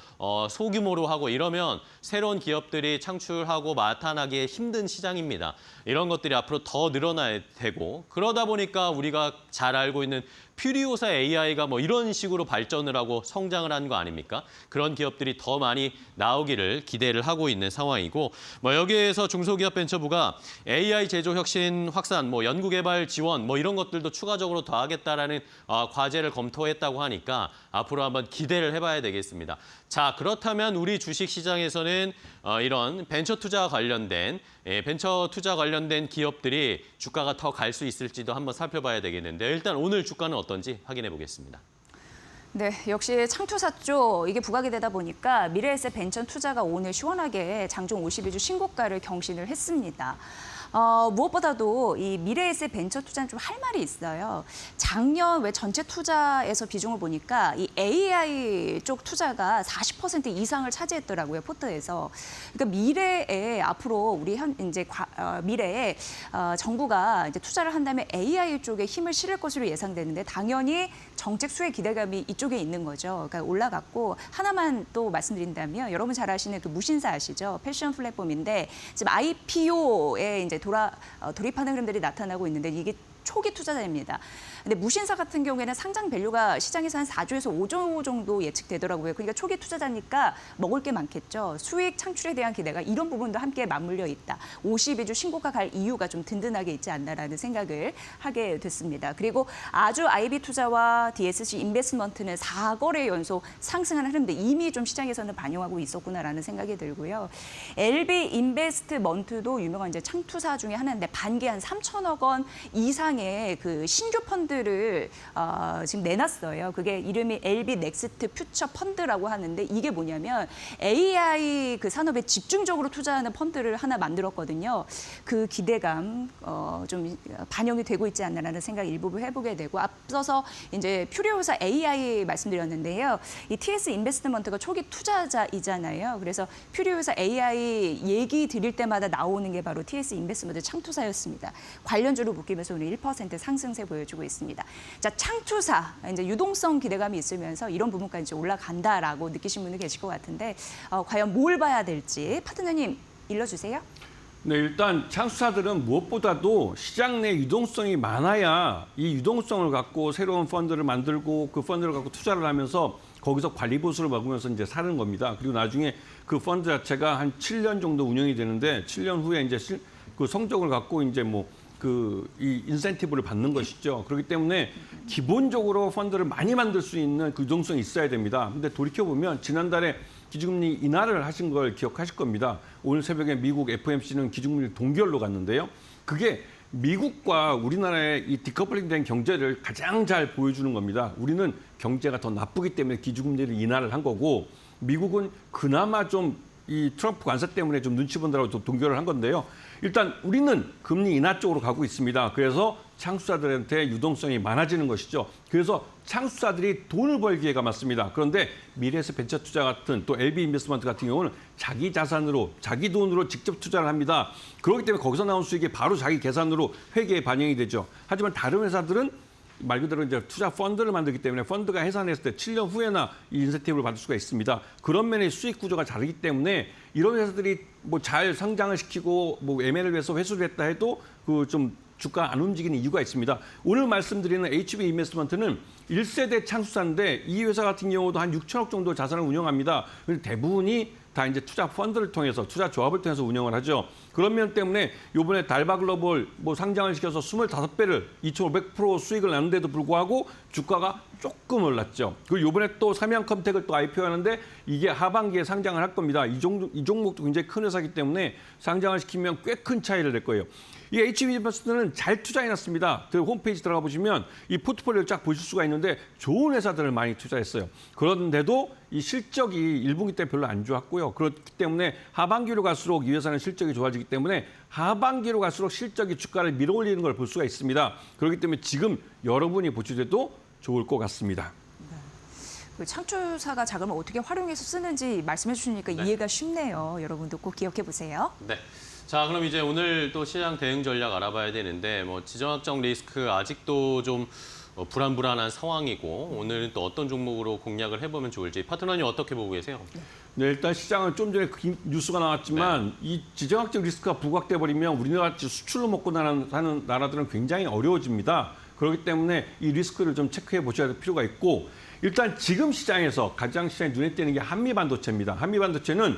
소규모로 하고 이러면 새로운 기업들이 창출하고 나타나기 힘든 시장입니다. 이런 것들이 앞으로 더 늘어나야 되고 그러다 보니까 우리가 잘 알고 있는 퓨리오사 AI가 뭐 이런 식으로 발전을 하고 성장을 한 거 아닙니까? 그런 기업들이 더 많이 나오기를 기대를 하고 있는 상황이고 뭐 여기에서 중소기업 벤처부가 AI 제조 혁신 확산, 뭐 연구개발 지원 뭐 이런 것들도 추가적으로 더하겠다라는 과제를 검토했다고 하니까 앞으로 한번 기대를 해봐야 되겠습니다. 자, 그렇다면 우리 주식시장에서는 이런 벤처 투자 관련된 기업들이 주가가 더 갈 수 있을지도 한번 살펴봐야 되겠는데 일단 오늘 주가는 어떤지 확인해 보겠습니다. 네, 역시 창투사죠. 이게 부각이 되다 보니까 미래에셋 벤처 투자가 오늘 시원하게 장중 52주 신고가를 경신을 했습니다. 무엇보다도 이 미래에셋 벤처 투자는 좀 할 말이 있어요. 작년 왜 전체 투자에서 비중을 보니까 이 AI 쪽 투자가 40% 이상을 차지했더라고요, 포트에서. 그러니까 미래에 앞으로 우리 미래에 정부가 이제 투자를 한다면 AI 쪽에 힘을 실을 것으로 예상되는데 당연히 정책 수혜 기대감이 이쪽에 있는 거죠. 그러니까 올라갔고 하나만 또 말씀드린다면 여러분 잘 아시는 그 무신사 아시죠? 패션 플랫폼인데 지금 IPO에 이제 돌입하는 흐름들이 나타나고 있는데 이게 초기 투자자입니다. 근데 무신사 같은 경우에는 상장 밸류가 시장에서 한 4조에서 5조 정도 예측되더라고요. 그러니까 초기 투자자니까 먹을 게 많겠죠. 수익 창출에 대한 기대가 이런 부분도 함께 맞물려 있다. 52주 신고가 갈 이유가 좀 든든하게 있지 않나라는 생각을 하게 됐습니다. 그리고 아주 IB 투자와 DSC 인베스트먼트는 4거래 연속 상승하는 흐름인데 이미 좀 시장에서는 반영하고 있었구나라는 생각이 들고요. LB 인베스트먼트도 유명한 이제 창투사 중에 하나인데 반기 한 3천억 원 이상이 시장에 그 신규 펀드를 지금 내놨어요. 그게 이름이 LB 넥스트 퓨처 펀드라고 하는데 이게 뭐냐면 AI 그 산업에 집중적으로 투자하는 펀드를 하나 만들었거든요. 그 기대감 좀 반영이 되고 있지 않나라는 생각 일부분 해보게 되고 앞서서 이제 퓨리오사 AI 말씀드렸는데요. 이 TS 인베스트먼트가 초기 투자자이잖아요. 그래서 퓨리오사 AI 얘기 드릴 때마다 나오는 게 바로 TS 인베스트먼트 창투사였습니다. 관련주로 묶이면서 오늘 1% 상승세 보여주고 있습니다. 자, 창투사 이제 유동성 기대감이 있으면서 이런 부분까지 이제 올라간다라고 느끼신 분이 계실 것 같은데 과연 뭘 봐야 될지 파트너님 일러주세요. 네, 일단 창수사들은 무엇보다도 시장 내 유동성이 많아야 이 유동성을 갖고 새로운 펀드를 만들고 그 펀드를 갖고 투자를 하면서 거기서 관리 보수를 먹으면서 이제 사는 겁니다. 그리고 나중에 그 펀드 자체가 한 7년 정도 운영이 되는데 7년 후에 이제 그 성적을 갖고 이제 이 인센티브를 받는 것이죠. 그렇기 때문에 기본적으로 펀드를 많이 만들 수 있는 그 유동성이 있어야 됩니다. 근데 돌이켜보면 지난달에 기준금리 인하를 하신 걸 기억하실 겁니다. 오늘 새벽에 미국 FOMC는 기준금리를 동결로 갔는데요. 그게 미국과 우리나라의 이 디커플링된 경제를 가장 잘 보여주는 겁니다. 우리는 경제가 더 나쁘기 때문에 기준금리를 인하를 한 거고 미국은 그나마 좀 이 트럼프 관세 때문에 좀 눈치 본다고 좀 동결을 한 건데요. 일단 우리는 금리 인하 쪽으로 가고 있습니다. 그래서 창수사들한테 유동성이 많아지는 것이죠. 그래서 창수사들이 돈을 벌 기회가 많습니다. 그런데 미래에셋 벤처 투자 같은 또 LB 인베스트먼트 같은 경우는 자기 자산으로 자기 돈으로 직접 투자를 합니다. 그렇기 때문에 거기서 나온 수익이 바로 자기 계산으로 회계에 반영이 되죠. 하지만 다른 회사들은 말 그대로 이제 투자 펀드를 만들기 때문에 펀드가 해산했을 때 7년 후에나 이 인센티브를 받을 수가 있습니다. 그런 면의 수익 구조가 다르기 때문에 이런 회사들이 잘 성장을 시키고 M&A를 위해서 회수를 했다 해도 그 좀 주가 안 움직이는 이유가 있습니다. 오늘 말씀드리는 HB 인베스트먼트는 1세대 창수사인데 이 회사 같은 경우도 한 6천억 정도 자산을 운영합니다. 대부분이 다 이제 투자 펀드를 통해서 투자 조합을 통해서 운영을 하죠. 그런 면 때문에 이번에 달바글로벌 상장을 시켜서 25배를 2,500% 수익을 내는데도 불구하고 주가가 조금 올랐죠. 그리고 이번에 또 삼양컴텍을 또 IPO하는데 이게 하반기에 상장을 할 겁니다. 이 종목도 굉장히 큰 회사이기 때문에 상장을 시키면 꽤 큰 차이를 낼 거예요. 이 HB인베스트는 잘 투자해놨습니다. 그 홈페이지 들어가 보시면 이 포트폴리오를 쫙 보실 수가 있는데 좋은 회사들을 많이 투자했어요. 그런데도 이 실적이 1분기 때 별로 안 좋았고요. 그렇기 때문에 하반기로 갈수록 이 회사는 실적이 좋아지기 때문에 하반기로 갈수록 실적이 주가를 밀어올리는 걸 볼 수가 있습니다. 그렇기 때문에 지금 여러분이 보시더라도 좋을 것 같습니다. 그 창조사가 자금을 어떻게 활용해서 쓰는지 말씀해 주시니까 네. 이해가 쉽네요. 여러분도 꼭 기억해 보세요. 네. 자, 그럼 이제 오늘 또 시장 대응 전략 알아봐야 되는데 지정학적 리스크 아직도 좀 불안한 상황이고 오늘은 또 어떤 종목으로 공략을 해보면 좋을지 파트너님 어떻게 보고 계세요? 네, 일단 시장은 좀 전에 뉴스가 나왔지만 이 지정학적 리스크가 부각돼 버리면 우리나라 같이 수출로 먹고 사는 나라들은 굉장히 어려워집니다. 그렇기 때문에 이 리스크를 좀 체크해 보셔야 될 필요가 있고 일단 지금 시장에서 가장 시장에 눈에 띄는 게 한미반도체입니다. 한미반도체는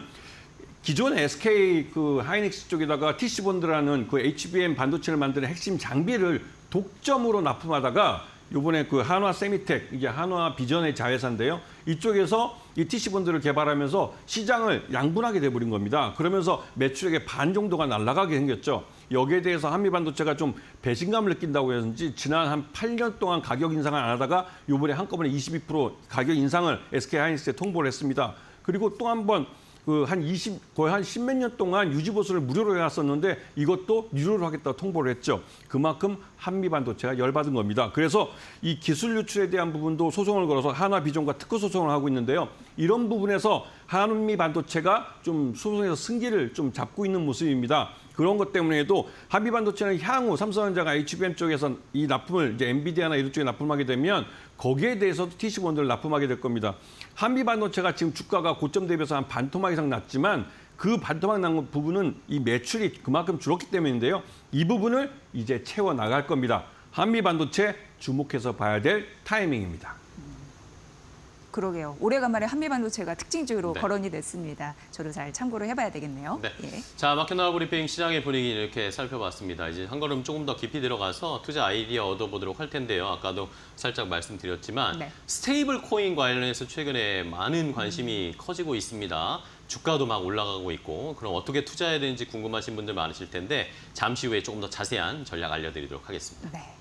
기존의 SK 그 하이닉스 쪽에다가 TC본드라는 그 HBM 반도체를 만드는 핵심 장비를 독점으로 납품하다가 이번에 그 한화 세미텍, 이게 한화 비전의 자회사인데요. 이쪽에서 이 TC본드를 개발하면서 시장을 양분하게 돼버린 겁니다. 그러면서 매출액의 반 정도가 날아가게 생겼죠. 여기에 대해서 한미반도체가 좀 배신감을 느낀다고 해서인지 지난 한 8년 동안 가격 인상을 안 하다가 이번에 한꺼번에 22% 가격 인상을 SK 하이닉스에 통보를 했습니다. 그리고 또 한 번 거의 한 10몇 년 동안 유지보수를 무료로 해왔었는데 이것도 유료로 하겠다고 통보를 했죠. 그만큼 한미반도체가 열받은 겁니다. 그래서 이 기술 유출에 대한 부분도 소송을 걸어서 한화비전과 특허 소송을 하고 있는데요. 이런 부분에서 한미반도체가 좀 소송에서 승기를 좀 잡고 있는 모습입니다. 그런 것 때문에도 한미반도체는 향후 삼성전자가 HBM 쪽에서 이 납품을 이제 엔비디아나 이런 쪽에 납품하게 되면 거기에 대해서도 TC본드를 납품하게 될 겁니다. 한미반도체가 지금 주가가 고점 대비해서 한 반토막 이상 났지만 그 반토막 난 부분은 이 매출이 그만큼 줄었기 때문인데요. 이 부분을 이제 채워 나갈 겁니다. 한미반도체 주목해서 봐야 될 타이밍입니다. 그러게요. 오래간만에 한미반도체가 특징적으로 네. 거론이 됐습니다. 저도 잘 참고를 해봐야 되겠네요. 네. 예. 자, 마켓나와 브리핑 시장의 분위기 이렇게 살펴봤습니다. 이제 한 걸음 조금 더 깊이 들어가서 투자 아이디어 얻어보도록 할 텐데요. 아까도 살짝 말씀드렸지만 네. 스테이블 코인 관련해서 최근에 많은 관심이 커지고 있습니다. 주가도 막 올라가고 있고 그럼 어떻게 투자해야 되는지 궁금하신 분들 많으실 텐데 잠시 후에 조금 더 자세한 전략 알려드리도록 하겠습니다. 네.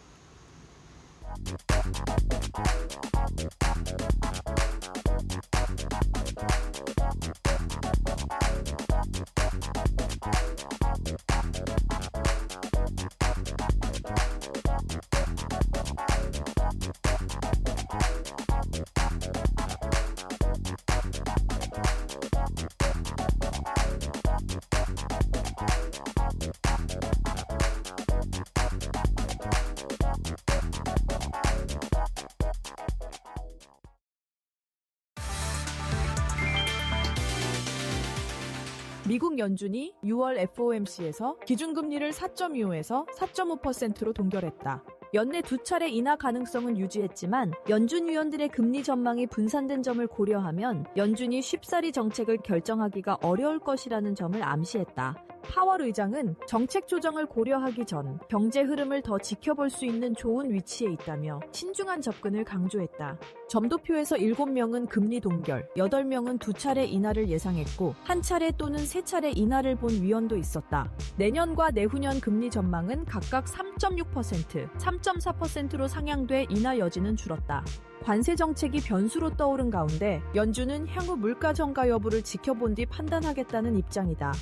미국 연준이 6월 FOMC에서 기준금리를 4.25에서 4.5%로 동결했다. 연내 두 차례 인하 가능성은 유지했지만 연준 위원들의 금리 전망이 분산된 점을 고려하면 연준이 쉽사리 정책을 결정하기가 어려울 것이라는 점을 암시했다. 파월 의장은 정책 조정을 고려하기 전 경제 흐름을 더 지켜볼 수 있는 좋은 위치에 있다며 신중한 접근을 강조했다. 점도표에서 7명은 금리 동결, 8명은 두 차례 인하를 예상했고 한 차례 또는 세 차례 인하를 본 위원도 있었다. 내년과 내후년 금리 전망은 각각 3.6%, 3.4%로 상향돼 인하 여지는 줄었다. 관세 정책이 변수로 떠오른 가운데 연준은 향후 물가 정가 여부를 지켜본 뒤 판단하겠다는 입장이다.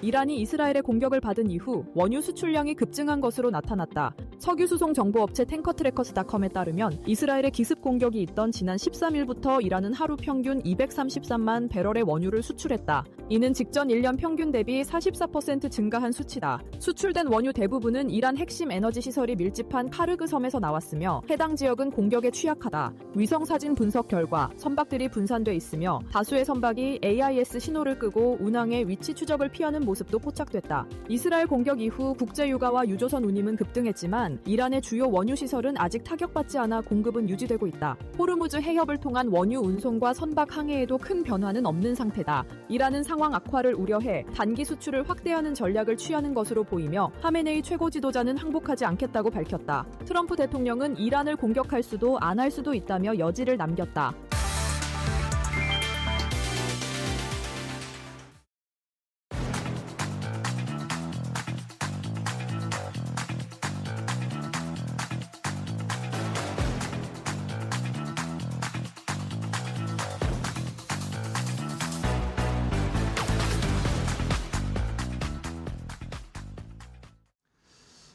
이란이 이스라엘의 공격을 받은 이후 원유 수출량이 급증한 것으로 나타났다. 석유 수송 정보업체 탱커트래커스닷컴에 따르면 이스라엘의 기습 공격이 있던 지난 13일부터 이란은 하루 평균 233만 배럴의 원유를 수출했다. 이는 직전 1년 평균 대비 44% 증가한 수치다. 수출된 원유 대부분은 이란 핵심 에너지 시설이 밀집한 카르그 섬에서 나왔으며 해당 지역은 공격에 취약하다. 위성 사진 분석 결과 선박들이 분산돼 있으며 다수의 선박이 AIS 신호를 끄고 운항에 위치 추적을 피하는 모습도 포착됐다. 이스라엘 공격 이후 국제 유가와 유조선 운임은 급등했지만 이란의 주요 원유 시설은 아직 타격받지 않아 공급은 유지되고 있다. 호르무즈 해협을 통한 원유 운송과 선박 항해에도 큰 변화는 없는 상태다. 이란은 상황 악화를 우려해 단기 수출을 확대하는 전략을 취하는 것으로 보이며 하메네이 최고 지도자는 항복하지 않겠다고 밝혔다. 트럼프 대통령은 이란을 공격할 수도 안 할 수도 있다며 여지를 남겼다.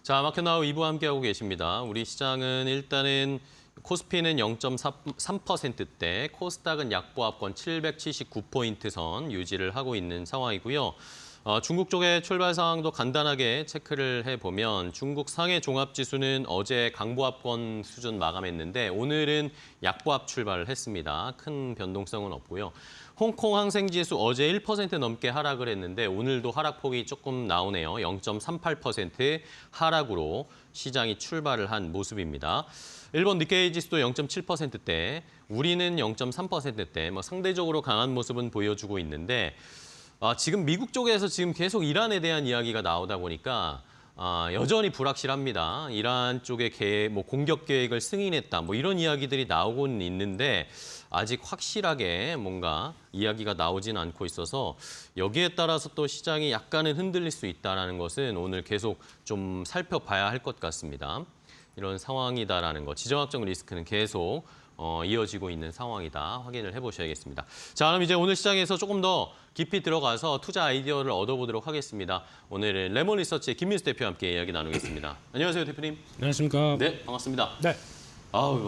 자, 마켓나우 2부 함께하고 계십니다. 우리 시장은 일단은 코스피는 0.3%대, 코스닥은 약보합권 779포인트 선 유지를 하고 있는 상황이고요. 중국 쪽의 출발 상황도 간단하게 체크를 해보면 중국 상해 종합지수는 어제 강보합권 수준 마감했는데 오늘은 약보합 출발을 했습니다. 큰 변동성은 없고요. 홍콩 항생지수 어제 1% 넘게 하락을 했는데 오늘도 하락폭이 조금 나오네요. 0.38% 하락으로 시장이 출발을 한 모습입니다. 일본 니케이 지수도 0.7%대, 우리는 0.3%대, 상대적으로 강한 모습은 보여주고 있는데 지금 미국 쪽에서 지금 계속 이란에 대한 이야기가 나오다 보니까 여전히 불확실합니다. 이란 쪽의 공격 계획을 승인했다, 이런 이야기들이 나오고는 있는데 아직 확실하게 뭔가 이야기가 나오진 않고 있어서 여기에 따라서 또 시장이 약간은 흔들릴 수 있다는 것은 오늘 계속 좀 살펴봐야 할 것 같습니다. 이런 상황이다라는 거, 지정학적 리스크는 계속 이어지고 있는 상황이다. 확인을 해보셔야겠습니다. 자, 그럼 이제 오늘 시장에서 조금 더 깊이 들어가서 투자 아이디어를 얻어보도록 하겠습니다. 오늘은 레몬 리서치의 김민수 대표와 함께 이야기 나누겠습니다. 안녕하세요, 대표님. 안녕하십니까. 네, 반갑습니다. 네.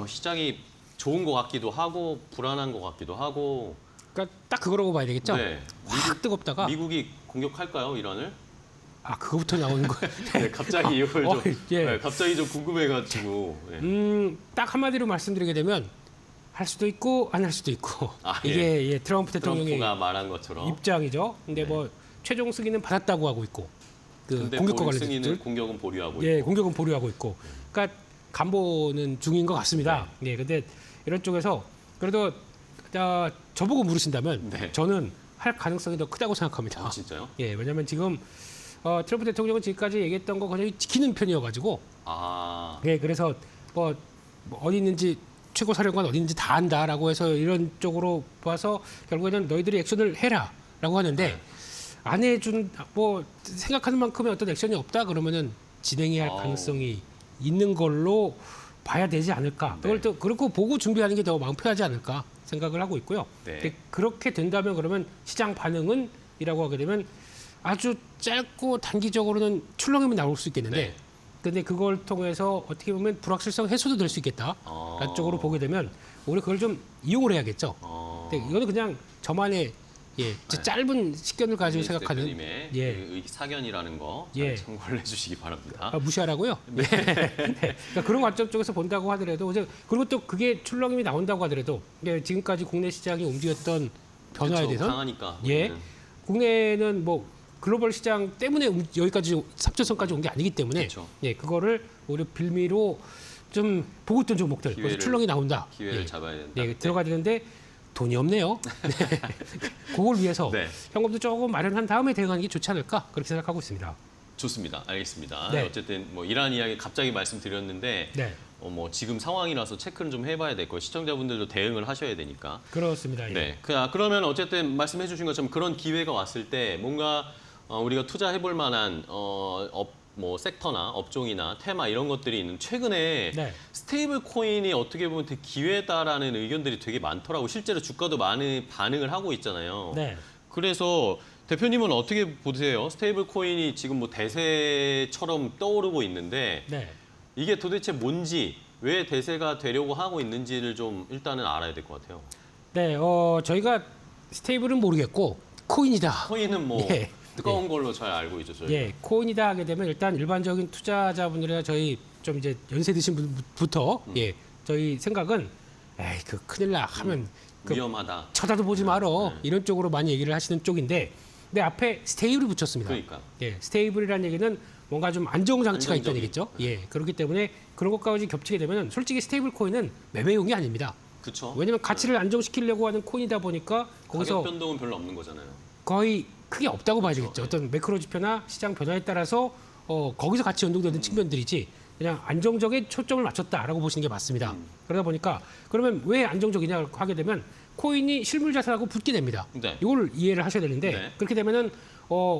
시장이 좋은 것 같기도 하고 불안한 것 같기도 하고. 그러니까 딱 그거라고 봐야 되겠죠? 네. 확 뜨겁다가 미국이 공격할까요, 이란을? 그거부터 나오는 거예요. 네, 갑자기 이걸 좀 예. 네, 갑자기 좀 궁금해가지고. 네. 딱 한마디로 말씀드리게 되면 할 수도 있고 안 할 수도 있고 예. 이게 트럼프 대통령의 트럼프가 말한 것처럼. 입장이죠. 근데 네. 최종 승인은 받았다고 하고 있고 근데 공격과 관련된 승인은 공격은 보류하고 예, 있고. 공격은 보류하고 있고. 그러니까 간보는 중인 것 같습니다. 예, 근데 이런 쪽에서 그래도 저보고 물으신다면 네. 저는 할 가능성이 더 크다고 생각합니다. 진짜요? 예, 왜냐하면 지금 트럼프 대통령은 지금까지 얘기했던 거 거의 지키는 편이어가지고, 예, 그래서 어디 있는지 최고 사령관 어디 있는지 다 안다라고 해서 이런 쪽으로 봐서 결국에는 너희들이 액션을 해라라고 하는데 안 해준 생각하는 만큼의 어떤 액션이 없다 그러면은 진행해야 할 가능성이 있는 걸로 봐야 되지 않을까. 그걸 또 그렇고 보고 준비하는 게 더 마음 편하지 않을까 생각을 하고 있고요. 네. 근데 그렇게 된다면 그러면 시장 반응은 이라고 하게 되면 아주 짧고 단기적으로는 출렁임이 나올 수 있겠는데 네. 근데 그걸 통해서 어떻게 보면 불확실성 해소도 될 수 있겠다. 라는 쪽으로 보게 되면 오히려 그걸 좀 이용을 해야겠죠. 근데 이거는 그냥 저만의 짧은 식견을 가지고 생각하는 대표님의 그 사견이라는 거 예. 참고를 해주시기 바랍니다. 무시하라고요? 네. 그러니까 그런 관점 쪽에서 본다고 하더라도 그리고 또 그게 출렁임이 나온다고 하더라도 지금까지 국내 시장이 움직였던 변화에 그쵸, 대해서 강하니까. 예, 국내는 뭐 글로벌 시장 때문에 여기까지 3천선까지 온 게 아니기 때문에 그쵸. 예, 그거를 오히려 빌미로 좀 보고 있던 종목들 거기서 출렁이 나온다. 기회를 잡아야 된다. 예, 들어가야 되는데 돈이 없네요. 네. 그걸 위해서 네. 현금도 조금 마련한 다음에 대응하는 게 좋지 않을까 그렇게 생각하고 있습니다. 좋습니다. 알겠습니다. 네. 어쨌든 뭐 이러한 이야기 갑자기 말씀드렸는데 네, 뭐 지금 상황이라서 체크는 좀 해봐야 될 거예요. 시청자분들도 대응을 하셔야 되니까. 그렇습니다. 예. 네. 그러면 어쨌든 말씀해 주신 것처럼 그런 기회가 왔을 때 뭔가 우리가 투자해 볼 만한 뭐 섹터나 업종이나 테마 이런 것들이 있는 최근에 네. 스테이블 코인이 어떻게 보면 되게 기회다라는 의견들이 되게 많더라고. 실제로 주가도 많은 반응을 하고 있잖아요. 네. 그래서 대표님은 어떻게 보세요? 스테이블 코인이 지금 뭐 대세처럼 떠오르고 있는데 네. 이게 도대체 뭔지 왜 대세가 되려고 하고 있는지를 좀 일단은 알아야 될 것 같아요. 네, 저희가 스테이블은 모르겠고 코인이다. 코인은 뭐 예. 뜨거운 걸로 잘 알고 있죠. 저희. 예, 코인이다 하게 되면 일단 일반적인 투자자분들이나 저희 좀 이제 연세 드신 분부터 예, 저희 생각은 에이 그 큰일 나 하면 그 위험하다. 쳐다도 보지 말어 이런 쪽으로 많이 얘기를 하시는 쪽인데 근데 앞에 스테이블을 붙였습니다. 그러니까. 예, 스테이블이라는 얘기는 뭔가 좀 안정 장치가 있다는 안정적인. 얘기죠. 예, 그렇기 때문에 그런 것까지 겹치게 되면 솔직히 스테이블 코인은 매매용이 아닙니다. 그렇죠. 왜냐하면 가치를 안정시키려고 하는 코인이다 보니까 거기서 가격 변동은 별로 없는 거잖아요. 거의 크게 없다고 봐야 되겠죠. 그렇죠. 어떤 매크로 지표나 시장 변화에 따라서 거기서 같이 연동되는 측면들이지 그냥 안정적인 초점을 맞췄다라고 보시는 게 맞습니다. 그러다 보니까 그러면 왜 안정적이냐 하게 되면 코인이 실물 자산하고 붙게 됩니다. 네. 이걸 이해를 하셔야 되는데 네. 그렇게 되면은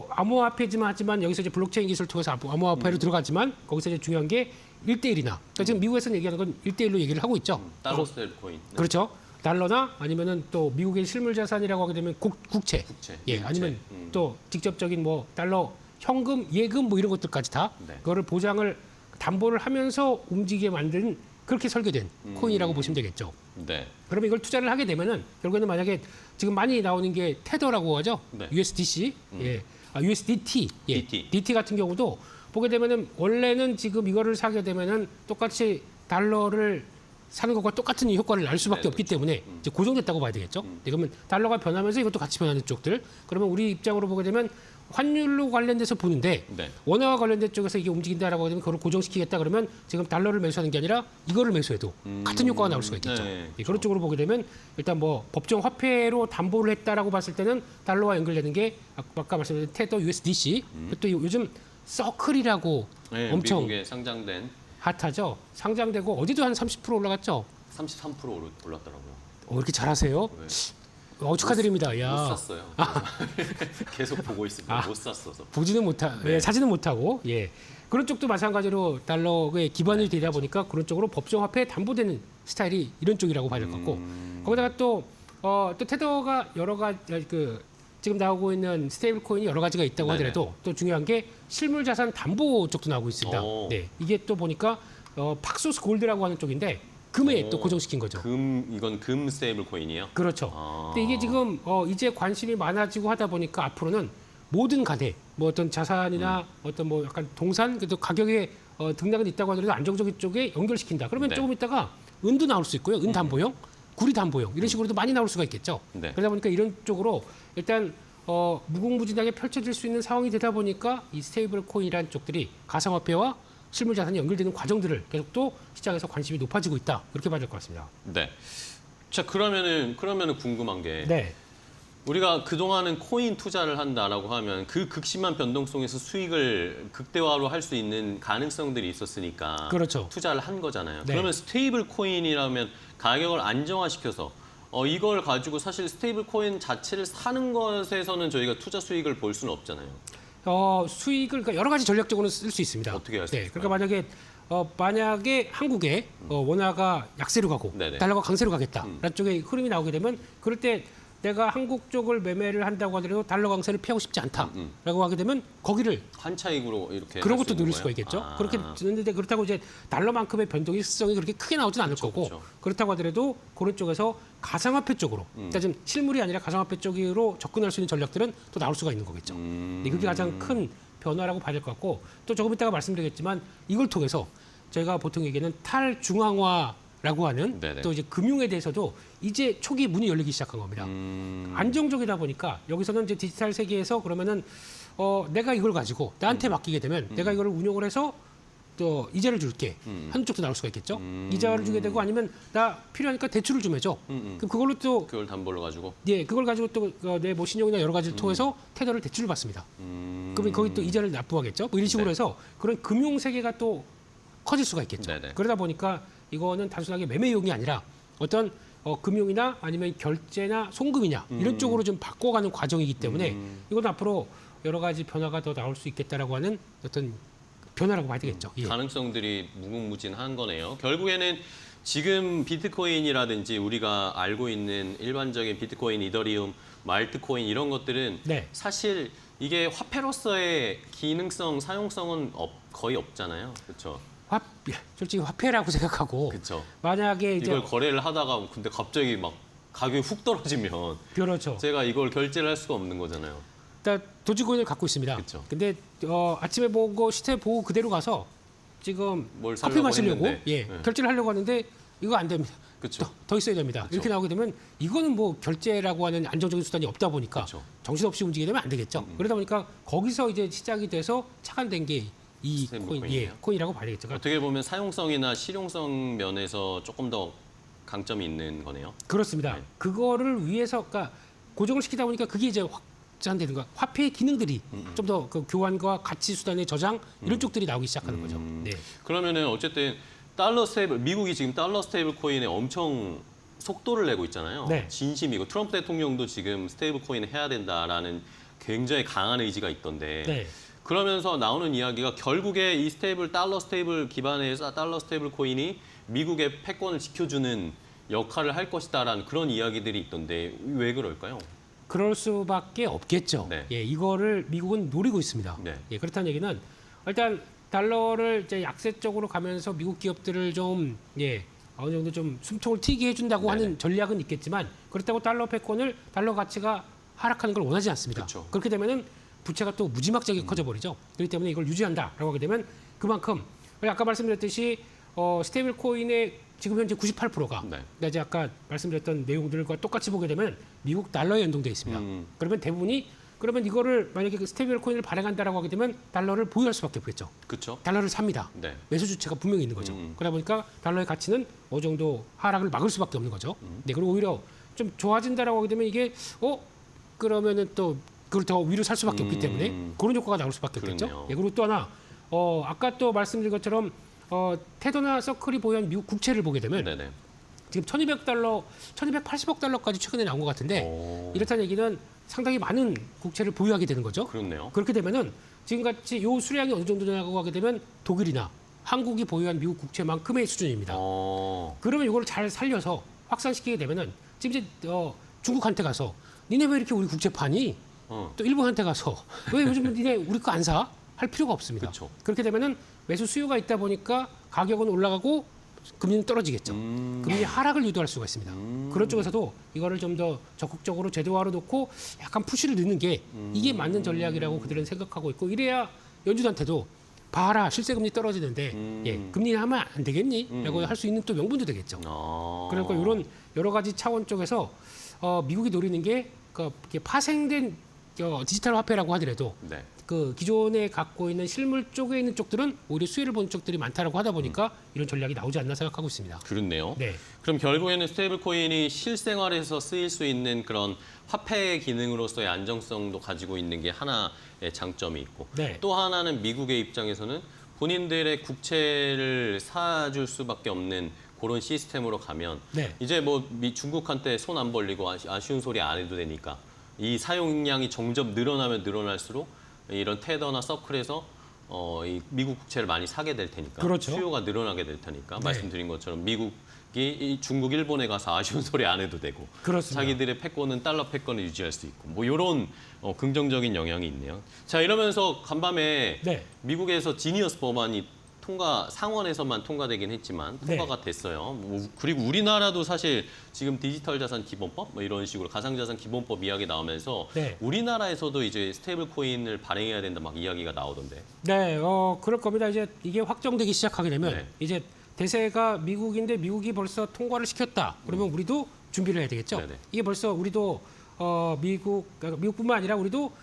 암호화폐지만 하지만 여기서 이제 블록체인 기술을 통해서 암호화폐로 들어가지만 거기서 이제 중요한 게 1대1이나 그러니까 지금 미국에서는 얘기하는 건 1대1로 얘기를 하고 있죠. 달러 스테이블 코인. 네. 그렇죠. 달러나 아니면은 또 미국의 실물 자산이라고 하게 되면 국채, 국채, 예, 국채. 아니면 또 직접적인 뭐 달러 현금, 예금 뭐 이런 것들까지 다 네. 그거를 보장을 담보를 하면서 움직이게 만든 그렇게 설계된 코인이라고 보시면 되겠죠. 네. 그러면 이걸 투자를 하게 되면은 결국에는 만약에 지금 많이 나오는 게 테더라고 하죠. 네. USDC, 예, USDT, 예, DT. DT 같은 경우도 보게 되면은 원래는 지금 이거를 사게 되면은 똑같이 달러를 사는 것과 똑같은 효과를 날 수밖에 네, 없기 그렇죠. 때문에 이제 고정됐다고 봐야 되겠죠. 그러면 달러가 변하면서 이것도 같이 변하는 쪽들. 그러면 우리 입장으로 보게 되면 환율로 관련돼서 보는데 네. 원화와 관련된 쪽에서 이게 움직인다라고 하면 그걸 고정시키겠다 그러면 지금 달러를 매수하는 게 아니라 이거를 매수해도 같은 효과가 나올 수가 있겠죠. 네, 예, 그런 쪽으로 보게 되면 일단 뭐 법정 화폐로 담보를 했다라고 봤을 때는 달러와 연결되는 게 아까 말씀드린 테더 USDC 또 요즘 서클이라고 네, 엄청 미국에 상장된 핫하죠. 상장되고 어디도 한 30% 올라갔죠. 33% 올랐더라고요. 이렇게 잘하세요. 축하드립니다. 야. 못 샀어요. 계속 보고 있습니다. 못 샀어서. 보지는 못하, 네. 예, 사지는 못하고, 예. 그런 쪽도 마찬가지로 달러의 기반이 되다 보니까 그런 쪽으로 법정 화폐에 담보되는 스타일이 이런 쪽이라고 봐야 될 것 같고, 거기다가 또 테더가 여러 가지 지금 나오고 있는 스테이블 코인이 여러 가지가 있다고 네네. 하더라도 또 중요한 게 실물 자산 담보 쪽도 나오고 있습니다. 오. 네, 이게 또 보니까 팍소스 골드라고 하는 쪽인데 금에 오. 또 고정시킨 거죠. 이건 금 스테이블 코인이에요? 그렇죠. 아. 근데 이게 지금 이제 관심이 많아지고 하다 보니까 앞으로는 모든 간에 뭐 어떤 자산이나 어떤 뭐 약간 동산 그래도 가격에 등락은 있다고 하더라도 안정적인 쪽에 연결시킨다. 그러면 네. 조금 있다가 은도 나올 수 있고요. 은 담보형, 구리 담보형 이런 식으로도 많이 나올 수가 있겠죠. 네. 그러다 보니까 이런 쪽으로 일단 무궁무진하게 펼쳐질 수 있는 상황이 되다 보니까 이 스테이블 코인이라는 쪽들이 가상화폐와 실물 자산이 연결되는 과정들을 계속 또 시장에서 관심이 높아지고 있다. 그렇게 봐야 될 것 같습니다. 네. 자, 그러면은 궁금한 게 네. 우리가 그동안은 코인 투자를 한다라고 하면 그 극심한 변동성에서 수익을 극대화로 할 수 있는 가능성들이 있었으니까 그렇죠. 투자를 한 거잖아요. 네. 그러면 스테이블 코인이라면 가격을 안정화시켜서 이걸 가지고 사실 스테이블 코인 자체를 사는 것에서는 저희가 투자 수익을 볼 수는 없잖아요. 수익을 그러니까 여러 가지 전략적으로는 쓸 수 있습니다. 어떻게 할수 네, 있을까요? 그러니까 만약에 만약에 한국에 원화가 약세로 가고 네네. 달러가 강세로 가겠다라는 쪽에 흐름이 나오게 되면 그럴 때 내가 한국 쪽을 매매를 한다고 하더라도 달러 강세를 피하고 싶지 않다라고 하게 되면 거기를 환차익으로 이렇게 그런 할수 것도 있는 누릴 거예요? 수가 있겠죠. 아. 그렇게 되는데 그렇다고 이제 달러만큼의 변동의 수성이 그렇게 크게 나오진 않을 거고 그렇죠. 그렇다고 하더라도 그런 쪽에서 가상화폐 쪽으로 그러니까 지금 실물이 아니라 가상화폐 쪽으로 접근할 수 있는 전략들은 또 나올 수가 있는 거겠죠. 네, 그게 가장 큰 변화라고 봐야 될 것 같고 또 조금 이따가 말씀드리겠지만 이걸 통해서 저희가 보통 얘기하는 탈중앙화라고 하는 네네. 또 이제 금융에 대해서도 이제 초기 문이 열리기 시작한 겁니다. 안정적이다 보니까 여기서는 이제 디지털 세계에서 그러면은 내가 이걸 가지고 나한테 맡기게 되면 내가 이걸 운용을 해서 또 이자를 줄게 하는 쪽도 나올 수가 있겠죠. 이자를 주게 되고 아니면 나 필요하니까 대출을 좀 해줘. 그럼 그걸로 또 그걸 담보로 가지고. 예, 그걸 가지고 또 내 뭐 신용이나 여러 가지를 통해서 테더를 대출을 받습니다. 그러면 거기 또 이자를 납부하겠죠. 뭐 이런 식으로 네. 해서 그런 금융 세계가 또 커질 수가 있겠죠. 네네. 그러다 보니까 이거는 단순하게 매매용이 아니라 어떤 금융이나 아니면 결제나 송금이냐 이런 쪽으로 좀 바꿔가는 과정이기 때문에 이건 앞으로 여러 가지 변화가 더 나올 수 있겠다라고 하는 어떤 변화라고 봐야 되겠죠. 예. 가능성들이 무궁무진한 거네요. 결국에는 지금 비트코인이라든지 우리가 알고 있는 일반적인 비트코인, 이더리움, 말트코인 이런 것들은 네. 사실 이게 화폐로서의 기능성, 사용성은 거의 없잖아요. 그렇죠? 솔직히 화폐라고 생각하고 그렇죠. 만약에 이제 이걸 거래를 하다가 근데 갑자기 막 가격이 훅 떨어지면 그렇죠. 제가 이걸 결제를 할 수가 없는 거잖아요. 일단 도지코인을 갖고 있습니다. 그쵸. 근데 아침에 보고 시태 보고 그대로 가서 지금 뭘 커피 사려고 마시려고 했는데. 예, 네. 결제를 하려고 하는데 이거 안 됩니다. 그렇죠. 더 있어야 됩니다. 그쵸. 이렇게 나오게 되면 이거는 뭐 결제라고 하는 안정적인 수단이 없다 보니까 그쵸. 정신없이 움직이게 되면 안 되겠죠. 그러다 보니까 거기서 이제 시작이 돼서 착안된 게 이 스테이블 코인, 코인이에요? 코인이라고 봐야 되겠죠. 그러니까 어떻게 보면 사용성이나 실용성 면에서 조금 더 강점이 있는 거네요. 그렇습니다. 네. 그거를 위해서 그러니까 고정을 시키다 보니까 그게 이제 확장되는 거야. 화폐의 기능들이 좀 더 그 교환과 가치 수단의 저장 이런 쪽들이 나오기 시작하는 거죠. 네. 그러면은 어쨌든 달러 스테이블 미국이 지금 달러 스테이블 코인에 엄청 속도를 내고 있잖아요. 네. 진심이고 트럼프 대통령도 지금 스테이블 코인을 해야 된다라는 굉장히 강한 의지가 있던데. 네. 그러면서 나오는 이야기가 결국에 이 달러 스테이블 기반의 달러 스테이블 코인이 미국의 패권을 지켜주는 역할을 할 것이다라는 그런 이야기들이 있던데 왜 그럴까요? 그럴 수밖에 없겠죠. 네. 예, 이거를 미국은 노리고 있습니다. 네. 예, 그렇다는 얘기는 일단 달러를 이제 약세 쪽으로 가면서 미국 기업들을 좀 어느 정도 좀 숨통을 튀게 해준다고 네네. 하는 전략은 있겠지만 그렇다고 달러 패권을 달러 가치가 하락하는 걸 원하지 않습니다. 그쵸. 그렇게 되면은 부채가 또 무지막지하게 커져버리죠. 그렇기 때문에 이걸 유지한다라고 하게 되면 그만큼 아까 말씀드렸듯이 스테이블 코인의 지금 현재 98%가 네. 이제 아까 말씀드렸던 내용들과 똑같이 보게 되면 미국 달러에 연동돼 있습니다. 그러면 대부분이 그러면 이거를 만약에 그 스테이블 코인을 발행한다라고 하게 되면 달러를 보유할 수밖에 없겠죠. 그렇죠? 달러를 삽니다. 네. 매수 주체가 분명히 있는 거죠. 그러다 보니까 달러의 가치는 어느 정도 하락을 막을 수밖에 없는 거죠. 네, 그리고 오히려 좀 좋아진다라고 하게 되면 이게 그러면은 또 그걸 더 위로 살 수밖에 없기 때문에 그런 효과가 나올 수밖에 없겠죠. 그렇네요. 예, 그리고 또 하나 아까 또 말씀드린 것처럼 테더나 서클이 보유한 미국 국채를 보게 되면 네네. 지금 1,200달러, 1,280억 달러까지 최근에 나온 것 같은데 오. 이렇다는 얘기는 상당히 많은 국채를 보유하게 되는 거죠. 그렇네요. 그렇게 되면은 지금같이 요 수량이 어느 정도 되냐고 하게 되면 독일이나 한국이 보유한 미국 국채만큼의 수준입니다. 그러면 이걸 잘 살려서 확산시키게 되면은 지금 이제 중국한테 가서 니네 왜 이렇게 우리 국채 파니? 또 일본한테 가서 왜 요즘 니네 우리 거 안 사? 할 필요가 없습니다. 그쵸. 그렇게 되면은 매수 수요가 있다 보니까 가격은 올라가고 금리는 떨어지겠죠. 금리 하락을 유도할 수가 있습니다. 그런 쪽에서도 이거를 좀 더 적극적으로 제도화로 놓고 약간 푸시를 넣는 게 이게 맞는 전략이라고 그들은 생각하고 있고 이래야 연준한테도 봐라 실세금리 떨어지는데 금리 하면 안 되겠니? 라고 할 수 있는 또 명분도 되겠죠. 그러니까 이런 여러 가지 차원 쪽에서 미국이 노리는 게 이렇게 파생된 디지털 화폐라고 하더라도 네. 그 기존에 갖고 있는 실물 쪽에 있는 쪽들은 오히려 수혜를 보는 쪽들이 많다라고 하다 보니까 이런 전략이 나오지 않나 생각하고 있습니다. 그렇네요. 네. 그럼 결국에는 스테이블 코인이 실생활에서 쓰일 수 있는 그런 화폐의 기능으로서의 안정성도 가지고 있는 게 하나의 장점이 있고 네. 또 하나는 미국의 입장에서는 본인들의 국채를 사줄 수밖에 없는 그런 시스템으로 가면 네. 이제 뭐 중국한테 손 안 벌리고 아쉬운 소리 안 해도 되니까 이 사용량이 점점 늘어나면 늘어날수록 이런 테더나 서클에서 이 미국 국채를 많이 사게 될 테니까 그렇죠. 수요가 늘어나게 될 테니까 네. 말씀드린 것처럼 미국이 이 중국, 일본에 가서 아쉬운 소리 안 해도 되고 그렇습니다. 자기들의 패권은 달러 패권을 유지할 수 있고 뭐 이런 긍정적인 영향이 있네요. 자 이러면서 간밤에 네. 미국에서 지니어스 법안이 상원에서만 통과되긴 했지만 통과가 됐어요. 그리고 우리나라도 사실 지금 디지털 자산 기본법 뭐 이런 식으로 가상자산 기본법 이야기 나오면서 네. 우리나라에서도 이제 스테이블 코인을 발행해야 된다 막 이야기가 나오던데. 네, 그럴 겁니다. 이제 이게 확정되기 시작하게 되면 네. 이제 대세가 미국인데 미국이 벌써 통과를 시켰다. 그러면 우리도 준비를 해야 되겠죠. 네네. 이게 벌써 우리도 미국뿐만 아니라 우리도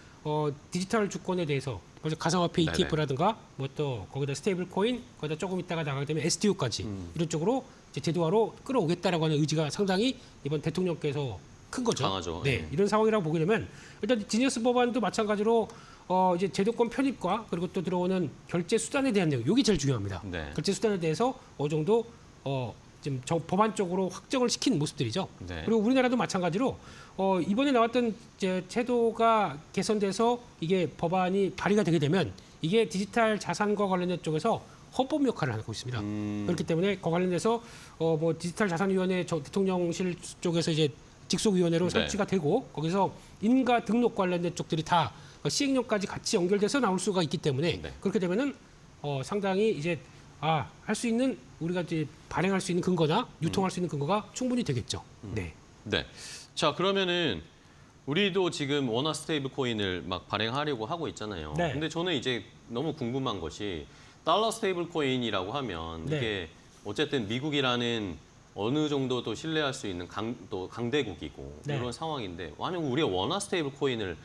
디지털 주권에 대해서 벌써 가상화폐 네네. ETF라든가 뭐 또 거기다 스테이블 코인 거기다 조금 있다가 나가게 되면 STO까지 이런 쪽으로 이제 제도화로 끌어오겠다라고 하는 의지가 상당히 이번 대통령께서 큰 거죠. 강하죠. 네, 네. 이런 상황이라고 보게 되면 일단 지니어스 법안도 마찬가지로 이제 제도권 편입과 그리고 또 들어오는 결제 수단에 대한 내용, 이게 제일 중요합니다. 네. 결제 수단에 대해서 어느 정도 지금 법안 쪽으로 확정을 시킨 모습들이죠. 네. 그리고 우리나라도 마찬가지로 이번에 나왔던 이제 제도가 개선돼서 이게 법안이 발의가 되게 되면 이게 디지털 자산과 관련된 쪽에서 헌법 역할을 하고 있습니다. 그렇기 때문에 그 관련돼서 뭐 디지털 자산위원회 대통령실 쪽에서 이제 직속위원회로 네. 설치가 되고 거기서 인가 등록 관련된 쪽들이 다 시행령까지 같이 연결돼서 나올 수가 있기 때문에 네. 그렇게 되면은 상당히 이제 할 수 있는 우리가 이제 발행할 수 있는 근거나 유통할 수 있는 근거가 충분히 되겠죠. 네. 네. 자 그러면은 우리도 지금 원화 스테이블 코인을 막 발행하려고 하고 있잖아요. 네. 근데 저는 이제 너무 궁금한 것이 달러 스테이블 코인이라고 하면 네. 이게 어쨌든 미국이라는 어느 정도 또 신뢰할 수 있는 또 강대국이고 네. 이런 상황인데 만약 우리가 원화 스테이블 코인을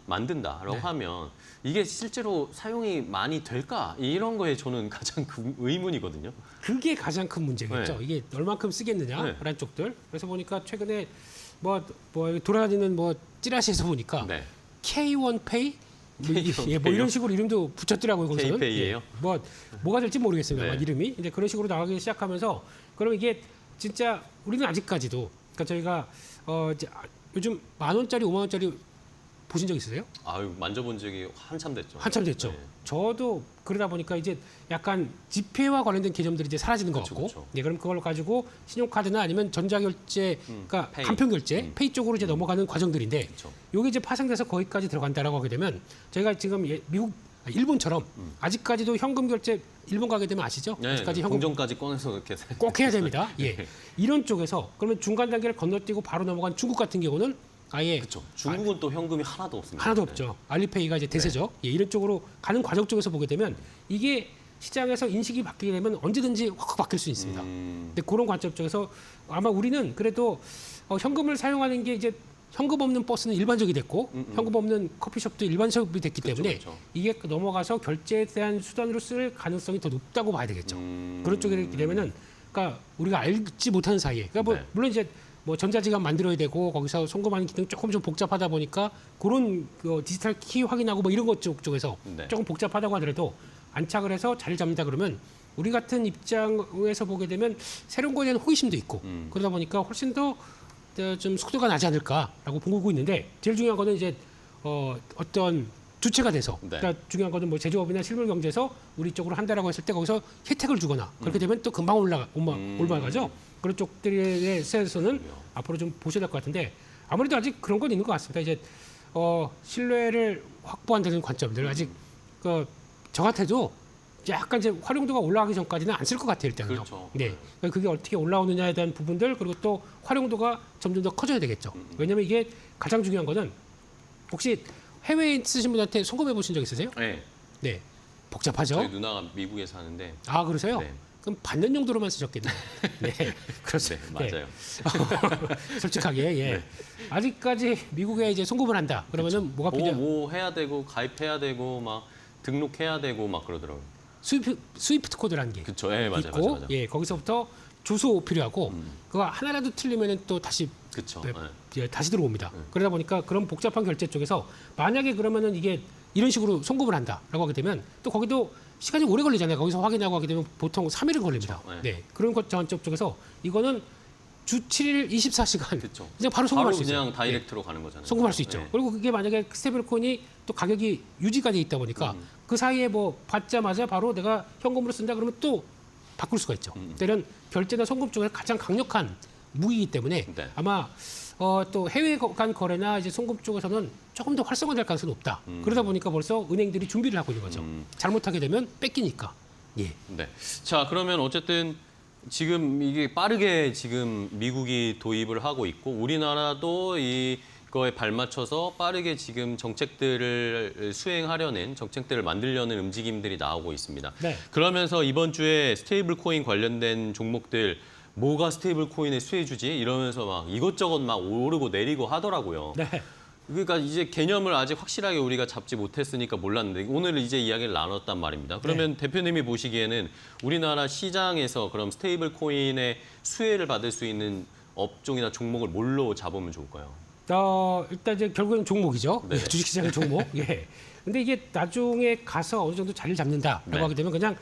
만든다라고 하면 이게 실제로 사용이 많이 될까? 이런 거에 저는 가장 의문이거든요. 그게 가장 큰 문제겠죠. 네. 이게 얼만큼 쓰겠느냐라는 네. 쪽들. 그래서 보니까 최근에 뭐 돌아다니는 뭐 찌라시에서 보니까 네. K1페이 K1 뭐 이런 식으로 이름도 붙였더라고요. 거기서는. K페이예요? 예, 뭐가 될지 모르겠습니다. 네. 이름이. 이제 그런 식으로 나가기 시작하면서 그럼 이게 진짜 우리는 아직까지도 그러니까 저희가 이제 요즘 10,000원짜리, 50,000원짜리 보신 적 있으세요? 아유 만져본 적이 한참 됐죠. 한참 됐죠. 네. 저도 그러다 보니까 이제 약간 지폐와 관련된 개념들이 이제 사라지는 것 그쵸, 같고, 그쵸. 네, 그럼 그걸 가지고 신용카드나 아니면 전자결제, 그러니까 페이. 간편결제, 페이 쪽으로 이제 넘어가는 과정들인데, 그쵸. 요게 이제 파생돼서 거기까지 들어간다라고 하게 되면 저희가 지금 일본처럼 아직까지도 현금 결제 일본 가게 되면 아시죠? 네, 아직까지 현금 동전까지 꺼내서 이렇게 꼭 해야 됩니다. 예, 이런 쪽에서 그러면 중간 단계를 건너뛰고 바로 넘어간 중국 같은 경우는 아예 그렇죠. 중국은 또 현금이 하나도 없습니다. 하나도 없죠. 알리페이가 이제 대세죠. 예, 이런 쪽으로 가는 과정 쪽에서 보게 되면 이게 시장에서 인식이 바뀌게 되면 언제든지 확 바뀔 수 있습니다. 근데 그런 관점 쪽에서 아마 우리는 그래도 현금을 사용하는 게 이제 현금 없는 버스는 일반적이 됐고 현금 없는 커피숍도 일반적이 됐기 때문에 그쵸. 이게 넘어가서 결제에 대한 수단으로 쓸 가능성이 더 높다고 봐야 되겠죠. 그런 쪽이 이렇게 되면은 그러니까 우리가 알지 못하는 사이에 그러니까 뭐 네. 물론 이제 뭐 전자지갑 만들어야 되고 거기서 송금하는 기능 조금 좀 복잡하다 보니까 그런 디지털 키 확인하고 뭐 이런 것 쪽에서 네. 조금 복잡하다고 하더라도 안착을 해서 자리를 잡는다 그러면 우리 같은 입장에서 보게 되면 새로운 거에 대한 호기심도 있고 그러다 보니까 훨씬 더 좀 속도가 나지 않을까라고 보고 있는데 제일 중요한 거는 이제 어떤 주체가 돼서 네. 그러니까 중요한 거는 뭐 제조업이나 실물 경제에서 우리 쪽으로 한다라고 했을 때 거기서 혜택을 주거나 그렇게 되면 또 금방 올라가죠. 그런 쪽들에 대해서는 앞으로 좀 보셔야 될 것 같은데 아무래도 아직 그런 건 있는 것 같습니다. 이제 신뢰를 확보한다는 관점들 아직 저 같아도 약간 이제 활용도가 올라가기 전까지는 안 쓸 것 같아요 일단은요. 그렇죠. 네, 그러니까 그게 어떻게 올라오느냐에 대한 부분들 그리고 또 활용도가 점점 더 커져야 되겠죠. 왜냐하면 이게 가장 중요한 거는 혹시 해외에 있으신 분한테 송금해 보신 적 있으세요? 네. 네, 복잡하죠. 저희 누나가 미국에 사는데 아 그러세요? 네. 그럼 받는 용도로만 쓰셨겠네요. 네, 그렇습니다. 네, 맞아요. 솔직하게 예. 아직까지 미국에 이제 송금을 한다. 그러면은 뭐가 필요? 뭐 해야 되고 가입해야 되고 막 등록해야 되고 막 그러더라고요. 스위프트 코드라는 게 그렇죠. 네, 맞아요. 있고, 맞아요. 예, 거기서부터 주소 필요하고 그거 하나라도 틀리면은 또 다시 그렇죠. 다시 들어옵니다. 그러다 보니까 그런 복잡한 결제 쪽에서 만약에 그러면은 이게 이런 식으로 송금을 한다라고 하게 되면 또 거기도 시간이 오래 걸리잖아요. 거기서 확인하고 하게 되면 보통 3일은 걸립니다. 그렇죠. 네, 그런 것 쪽에서 이거는 주 7일 24시간 그렇죠. 그냥 바로 송금할 바로 수 있어요. 그냥 다이렉트로 가는 거잖아요. 송금할 수 있죠. 네. 그리고 그게 만약에 스테이블 코인이 또 가격이 유지가 돼 있다 보니까 그 사이에 뭐 받자마자 바로 내가 현금으로 쓴다 그러면 또 바꿀 수가 있죠. 때는 결제나 송금 쪽에 가장 강력한 무기이기 때문에 네. 아마 또 해외 간 거래나 이제 송금 쪽에서는 조금 더 활성화될 가능성이 높다. 그러다 보니까 벌써 은행들이 준비를 하고 있는 거죠. 잘못하게 되면 뺏기니까. 예. 네. 자, 그러면 어쨌든 지금 이게 빠르게 지금 미국이 도입을 하고 있고 우리나라도 이거에 발맞춰서 빠르게 지금 정책들을 수행하려는 정책들을 만들려는 움직임들이 나오고 있습니다. 네. 그러면서 이번 주에 스테이블 코인 관련된 종목들 뭐가 스테이블 코인의 수혜주지 이러면서 막 이것저것 막 오르고 내리고 하더라고요. 네. 그러니까 이제 개념을 아직 확실하게 우리가 잡지 못했으니까 몰랐는데 오늘 이제 이야기를 나눴단 말입니다. 그러면 대표님이 보시기에는 우리나라 시장에서 그럼 스테이블 코인의 수혜를 받을 수 있는 업종이나 종목을 뭘로 잡으면 좋을까요? 일단 이제 결국에는 종목이죠. 네. 예, 주식시장의 종목. 예. 근데 이게 나중에 가서 어느 정도 자리를 잡는다라고 네. 하게 되면 그냥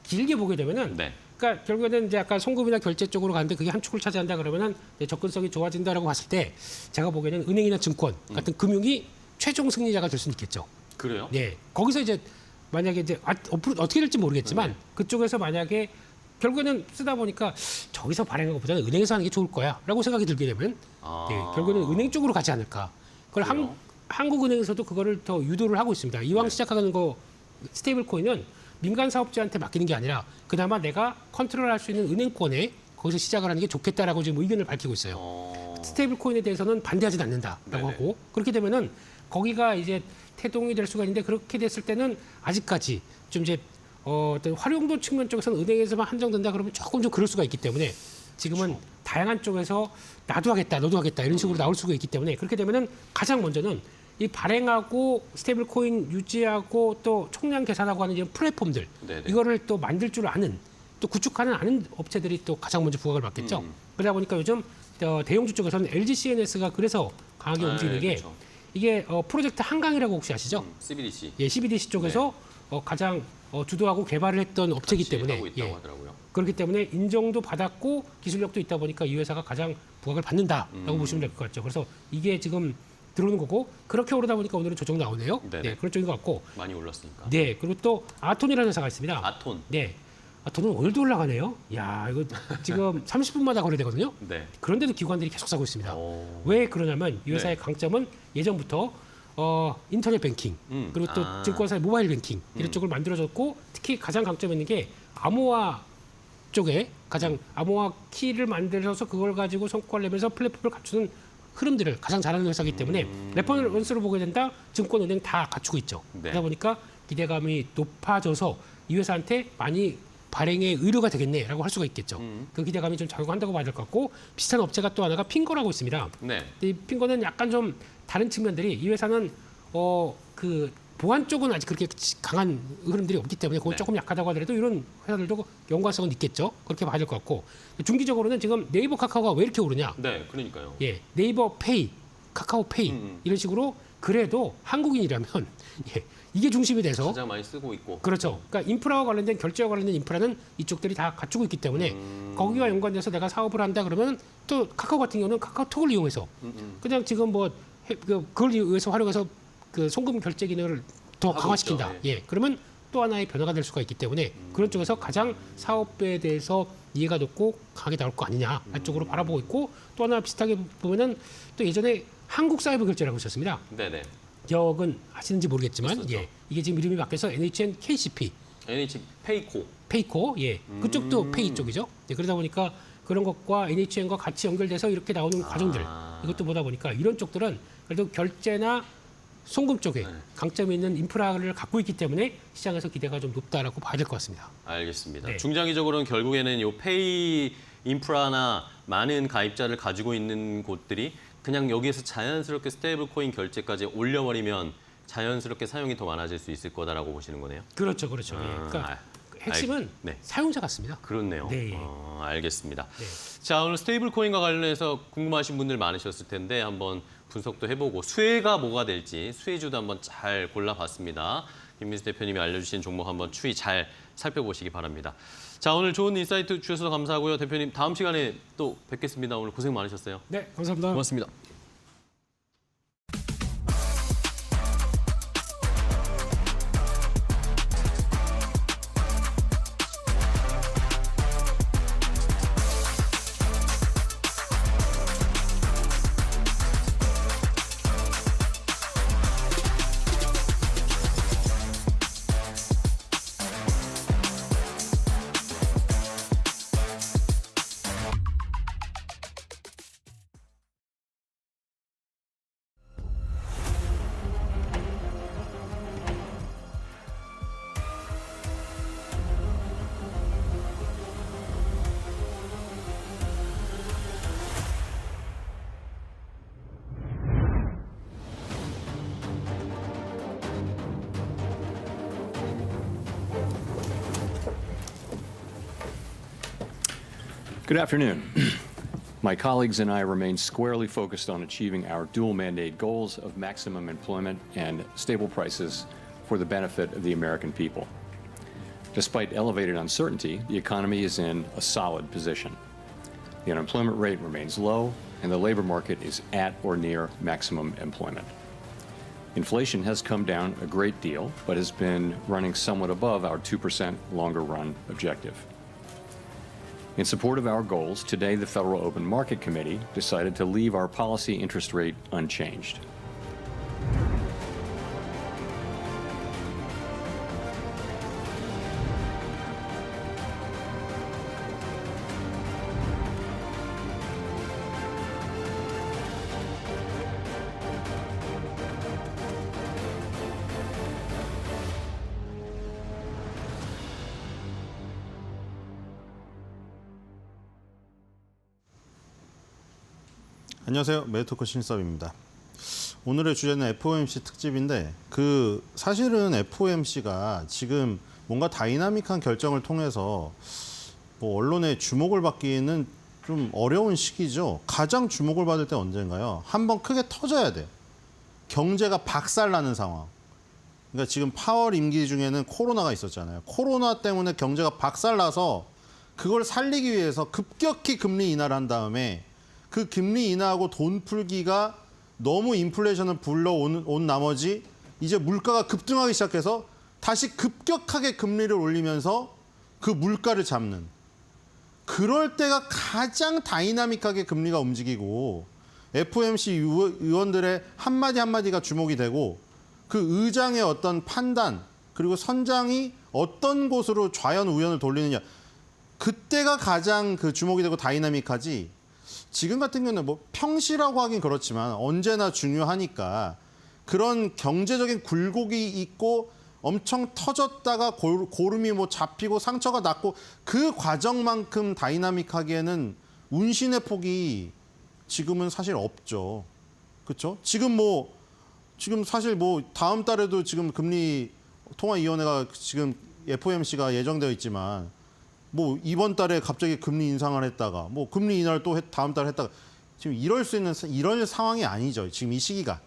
길게 보게 되면은 네. 그러니까 결국에는 이제 아까 송금이나 결제 쪽으로 가는데 그게 한 축을 차지한다 그러면은 이제 접근성이 좋아진다라고 봤을 때 제가 보기에는 은행이나 증권 같은 금융이 최종 승리자가 될 수는 있겠죠. 그래요? 네. 거기서 이제 만약에 이제 앞으로 어떻게 될지 모르겠지만 그쪽에서 만약에 결국에는 쓰다 보니까 저기서 발행한 것보다는 은행에서 하는 게 좋을 거야라고 생각이 들게 되면 아. 네, 결국에는 은행 쪽으로 가지 않을까. 그걸 그래요? 한국은행에서도 그거를 더 유도를 하고 있습니다. 이왕 네. 시작하는 거 스테이블 코인은 민간 사업자한테 맡기는 게 아니라 그나마 내가 컨트롤할 수 있는 은행권에 거기서 시작을 하는 게 좋겠다라고 지금 의견을 밝히고 있어요. 스테이블 코인에 대해서는 반대하지는 않는다라고 네네. 하고 그렇게 되면은 거기가 이제 태동이 될 수가 있는데 그렇게 됐을 때는 아직까지 좀 이제 어떤 활용도 측면 쪽에서는 은행에서만 한정된다 그러면 조금 좀 그럴 수가 있기 때문에 지금은 그렇죠. 다양한 쪽에서 나도 하겠다, 너도 하겠다 이런 식으로 나올 수가 있기 때문에 그렇게 되면은 가장 먼저는 이 발행하고 스테이블 코인 유지하고 또 총량 계산하고 하는 이런 플랫폼들 네네. 이거를 또 만들 줄 아는 또 구축하는 아는 업체들이 또 가장 먼저 부각을 받겠죠. 그러다 보니까 요즘 대형주 쪽에서는 LG CNS가 그래서 강하게 움직이는 게 그렇죠. 이게 프로젝트 한강이라고 혹시 아시죠? CBDC. 예, CBDC 쪽에서 가장 주도하고 개발을 했던 업체이기 같이 때문에 하고 있다고 예, 하더라고요. 그렇기 때문에 인정도 받았고 기술력도 있다 보니까 이 회사가 가장 부각을 받는다라고 보시면 될 것 같죠. 그래서 이게 지금 들어오는 거고 그렇게 오르다 보니까 오늘은 조정 나오네요. 네네. 네, 그런 쪽인 것 같고. 많이 올랐으니까. 네, 그리고 또 아톤이라는 회사가 있습니다. 아톤. 네, 아톤은 오늘도 올라가네요. 야, 이거 지금 30분마다 거래되거든요. 네. 그런데도 기관들이 계속 사고 있습니다. 오. 왜 그러냐면 이 회사의 네. 강점은 예전부터 인터넷 뱅킹 그리고 또 증권사의 모바일 뱅킹 이런 쪽을 만들어줬고 특히 가장 강점 있는 게 암호화 쪽에 가장 암호화 키를 만들어서 그걸 가지고 성과를 내면서 플랫폼을 갖추는 흐름들을 가장 잘하는 회사이기 때문에 레퍼런스로 보게 된다 증권은행 다 갖추고 있죠. 네. 그러다 보니까 기대감이 높아져서 이 회사한테 많이 발행의 의료가 되겠네라고 할 수가 있겠죠. 그 기대감이 좀 작용한다고 봐야 될 것 같고 비슷한 업체가 또 하나가 핑거라고 있습니다. 네. 이 핑거는 약간 좀 다른 측면들이 이 회사는 그 보안 쪽은 아직 그렇게 강한 흐름들이 없기 때문에 그건 네. 조금 약하다고 하더라도 이런 회사들도 연관성은 있겠죠. 그렇게 봐야 될 것 같고 중기적으로는 지금 네이버 카카오가 왜 이렇게 오르냐? 네, 그러니까요. 예, 네이버 페이, 카카오 페이 이런 식으로 그래도 한국인이라면 예, 이게 중심이 돼서 가장 많이 쓰고 있고. 그렇죠. 그러니까 인프라와 관련된 결제와 관련된 인프라는 이쪽들이 다 갖추고 있기 때문에 거기와 연관돼서 내가 사업을 한다 그러면 또 카카오 같은 경우는 카카오톡을 이용해서 그냥 지금 뭐 그걸 위해서 활용해서 그 송금 결제 기능을 더 하고 강화시킨다. 있죠. 예, 그러면 또 하나의 변화가 될 수가 있기 때문에 그런 쪽에서 가장 사업에 대해서 이해가 높고 강하게 나올 거 아니냐 쪽으로 바라보고 있고 또 하나 비슷하게 보면은 또 예전에 한국 사이버 결제라고 있었습니다. 네네. 기억은 하시는지 모르겠지만 있었죠. 예, 이게 지금 이름이 바뀌어서 NHN KCP NH 페이코. 페이코 예 그쪽도 페이 쪽이죠. 예, 그러다 보니까 그런 것과 NHN과 같이 연결돼서 이렇게 나오는 과정들 이것도 보다 보니까 이런 쪽들은 그래도 결제나 송금 쪽에 강점이 있는 인프라를 갖고 있기 때문에 시장에서 기대가 좀 높다라고 봐야 될 것 같습니다. 알겠습니다. 네. 중장기적으로는 결국에는 요 페이 인프라나 많은 가입자를 가지고 있는 곳들이 그냥 여기에서 자연스럽게 스테이블 코인 결제까지 올려버리면 자연스럽게 사용이 더 많아질 수 있을 거다라고 보시는 거네요. 그렇죠, 그렇죠. 예. 그러니까 핵심은 네. 사용자 같습니다. 그렇네요. 네, 예. 알겠습니다. 네. 자, 오늘 스테이블 코인과 관련해서 궁금하신 분들 많으셨을 텐데 한번 분석도 해보고 수혜가 뭐가 될지 수혜주도 한번 잘 골라봤습니다. 김민수 대표님이 알려주신 종목 한번 추이 잘 살펴보시기 바랍니다. 자, 오늘 좋은 인사이트 주셔서 감사하고요. 대표님 다음 시간에 또 뵙겠습니다. 오늘 고생 많으셨어요. 네, 감사합니다. 고맙습니다. Good afternoon. My colleagues and I remain squarely focused on achieving our dual mandate goals of maximum employment and stable prices for the benefit of the American people. Despite elevated uncertainty, the economy is in a solid position. The unemployment rate remains low, and the labor market is at or near maximum employment. Inflation has come down a great deal, but has been running somewhat above our 2% longer run objective. In support of our goals, today the Federal Open Market Committee decided to leave our policy interest rate unchanged. 안녕하세요. 메디토크 신섭입니다. 오늘의 주제는 FOMC 특집인데 사실은 FOMC가 지금 뭔가 다이나믹한 결정을 통해서 뭐 언론의 주목을 받기는 좀 어려운 시기죠. 가장 주목을 받을 때 언젠가요? 한번 크게 터져야 돼요. 경제가 박살나는 상황. 그러니까 지금 파월 임기 중에는 코로나가 있었잖아요. 코로나 때문에 경제가 박살나서 그걸 살리기 위해서 급격히 금리 인하를 한 다음에 그 금리 인하하고 돈 풀기가 너무 인플레이션을 불러온 나머지 이제 물가가 급등하기 시작해서 다시 급격하게 금리를 올리면서 그 물가를 잡는, 그럴 때가 가장 다이나믹하게 금리가 움직이고 FOMC 의원들의 한마디 한마디가 주목이 되고 그 의장의 어떤 판단 그리고 선장이 어떤 곳으로 좌연 우연을 돌리느냐, 그때가 가장 주목이 되고 다이나믹하지. 지금 같은 경우는 뭐 평시라고 하긴 그렇지만 언제나 중요하니까 그런 경제적인 굴곡이 있고 엄청 터졌다가 고름이 뭐 잡히고 상처가 났고 그 과정만큼 다이나믹하기에는 운신의 폭이 지금은 사실 없죠. 그렇죠? 지금 사실 다음 달에도 지금 금리 통화위원회가 지금 FOMC가 예정되어 있지만 뭐 이번 달에 갑자기 금리 인상을 했다가 뭐 금리 인하를 또 다음 달에 했다가 지금 이럴 상황이 아니죠. 지금 이 시기가.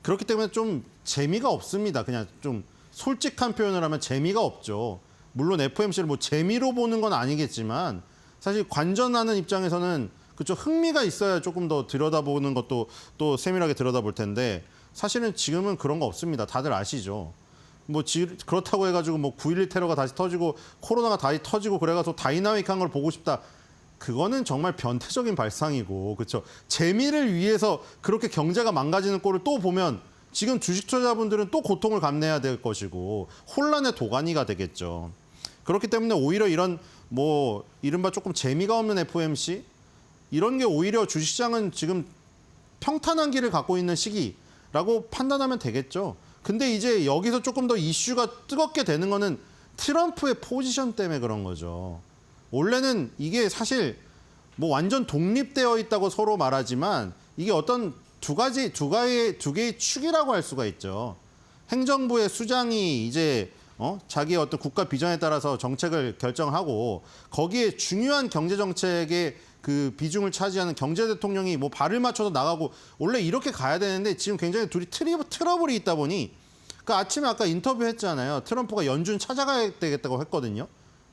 그렇기 때문에 좀 재미가 없습니다. 그냥 좀 솔직한 표현을 하면 재미가 없죠. 물론 FOMC를 뭐 재미로 보는 건 아니겠지만 사실 관전하는 입장에서는 그쪽 흥미가 있어야 조금 더 들여다보는 것도 또 세밀하게 들여다볼 텐데 사실은 지금은 그런 거 없습니다. 다들 아시죠. 그렇다고 해가지고 9.11 테러가 다시 터지고 코로나가 다시 터지고 그래가지고 다이나믹한 걸 보고 싶다. 그거는 정말 변태적인 발상이고, 그렇죠. 재미를 위해서 그렇게 경제가 망가지는 꼴을 또 보면 지금 주식 투자자분들은 또 고통을 감내해야 될 것이고 혼란의 도가니가 되겠죠. 그렇기 때문에 오히려 이런 이른바 조금 재미가 없는 FOMC 이런 게 오히려 주식시장은 지금 평탄한 길을 갖고 있는 시기라고 판단하면 되겠죠. 근데 이제 여기서 조금 더 이슈가 뜨겁게 되는 거는 트럼프의 포지션 때문에 그런 거죠. 원래는 이게 사실 완전 독립되어 있다고 서로 말하지만 이게 어떤 두 개의 축이라고 할 수가 있죠. 행정부의 수장이 이제 자기의 어떤 국가 비전에 따라서 정책을 결정하고 거기에 중요한 경제 정책의 그 비중을 차지하는 경제 대통령이 발을 맞춰서 나가고 원래 이렇게 가야 되는데 지금 굉장히 둘이 트러블이 있다 보니 아침에 아까 인터뷰했잖아요. 트럼프가 연준 찾아가야 되겠다고 했거든요.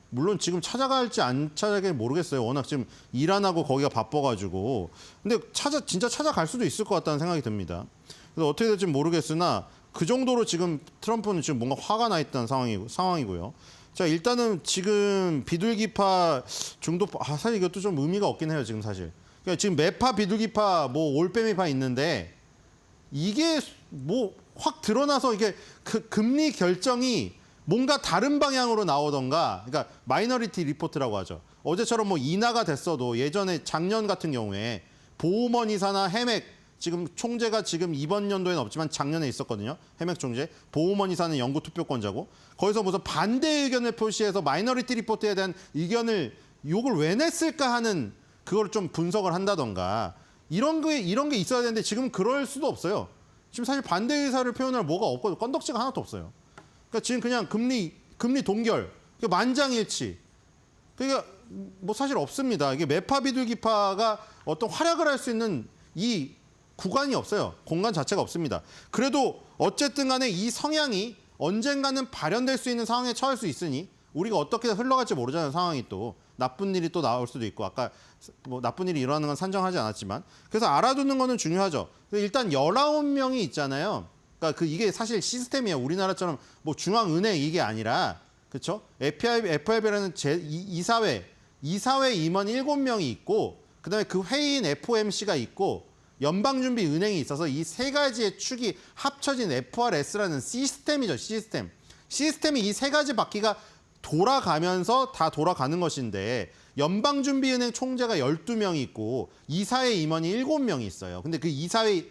물론 지금 찾아갈지 안 찾아갈지 모르겠어요. 워낙 지금 일 안 하고 거기가 바빠가지고. 근데 진짜 찾아갈 수도 있을 것 같다는 생각이 듭니다. 그래서 어떻게 될지 모르겠으나 그 정도로 지금 트럼프는 지금 뭔가 화가 나 있다는 상황이고요. 자, 일단은 지금 비둘기파 중도파, 사실 이것도 좀 의미가 없긴 해요, 지금 사실. 그러니까 지금 매파, 비둘기파, 올빼미파 있는데 이게 확 드러나서 이게 금리 결정이 뭔가 다른 방향으로 나오던가, 그러니까 마이너리티 리포트라고 하죠. 어제처럼 인하가 됐어도 예전에 작년 같은 경우에 보호머니사나 해맥, 지금 총재가 지금 이번 연도에는 없지만 작년에 있었거든요. 해맥 총재. 보호머니사는 영구 투표권자고. 거기서 무슨 반대 의견을 표시해서 마이너리티 리포트에 대한 욕을 왜 냈을까 하는 그걸 좀 분석을 한다던가. 이런 게 있어야 되는데 지금 그럴 수도 없어요. 지금 사실 반대 의사를 표현할 뭐가 없거든요. 건덕지가 하나도 없어요. 그러니까 지금 그냥 금리 동결, 만장일치. 그러니까 뭐 사실 없습니다. 이게 매파 비둘기파가 어떤 활약을 할 수 있는 이 구간이 없어요. 공간 자체가 없습니다. 그래도 어쨌든 간에 이 성향이 언젠가는 발현될 수 있는 상황에 처할 수 있으니 우리가 어떻게 흘러갈지 모르잖아요. 상황이 또 나쁜 일이 또 나올 수도 있고 아까 뭐 나쁜 일이 일어나는 건 산정하지 않았지만 그래서 알아두는 거는 중요하죠. 일단 19명이 있잖아요. 그러니까 이게 사실 시스템이에요. 우리나라처럼 뭐 중앙은행 이게 아니라 그렇죠? FRB라는 이사회 임원 7명이 있고 그다음에 그 회의인 FOMC가 있고 연방준비은행이 있어서 이 세 가지의 축이 합쳐진 FRS라는 시스템이죠. 시스템이 이 세 가지 바퀴가 돌아가면서 다 돌아가는 것인데 연방준비은행 총재가 12명이 있고 이사회 임원이 7명이 있어요. 근데 그 이사회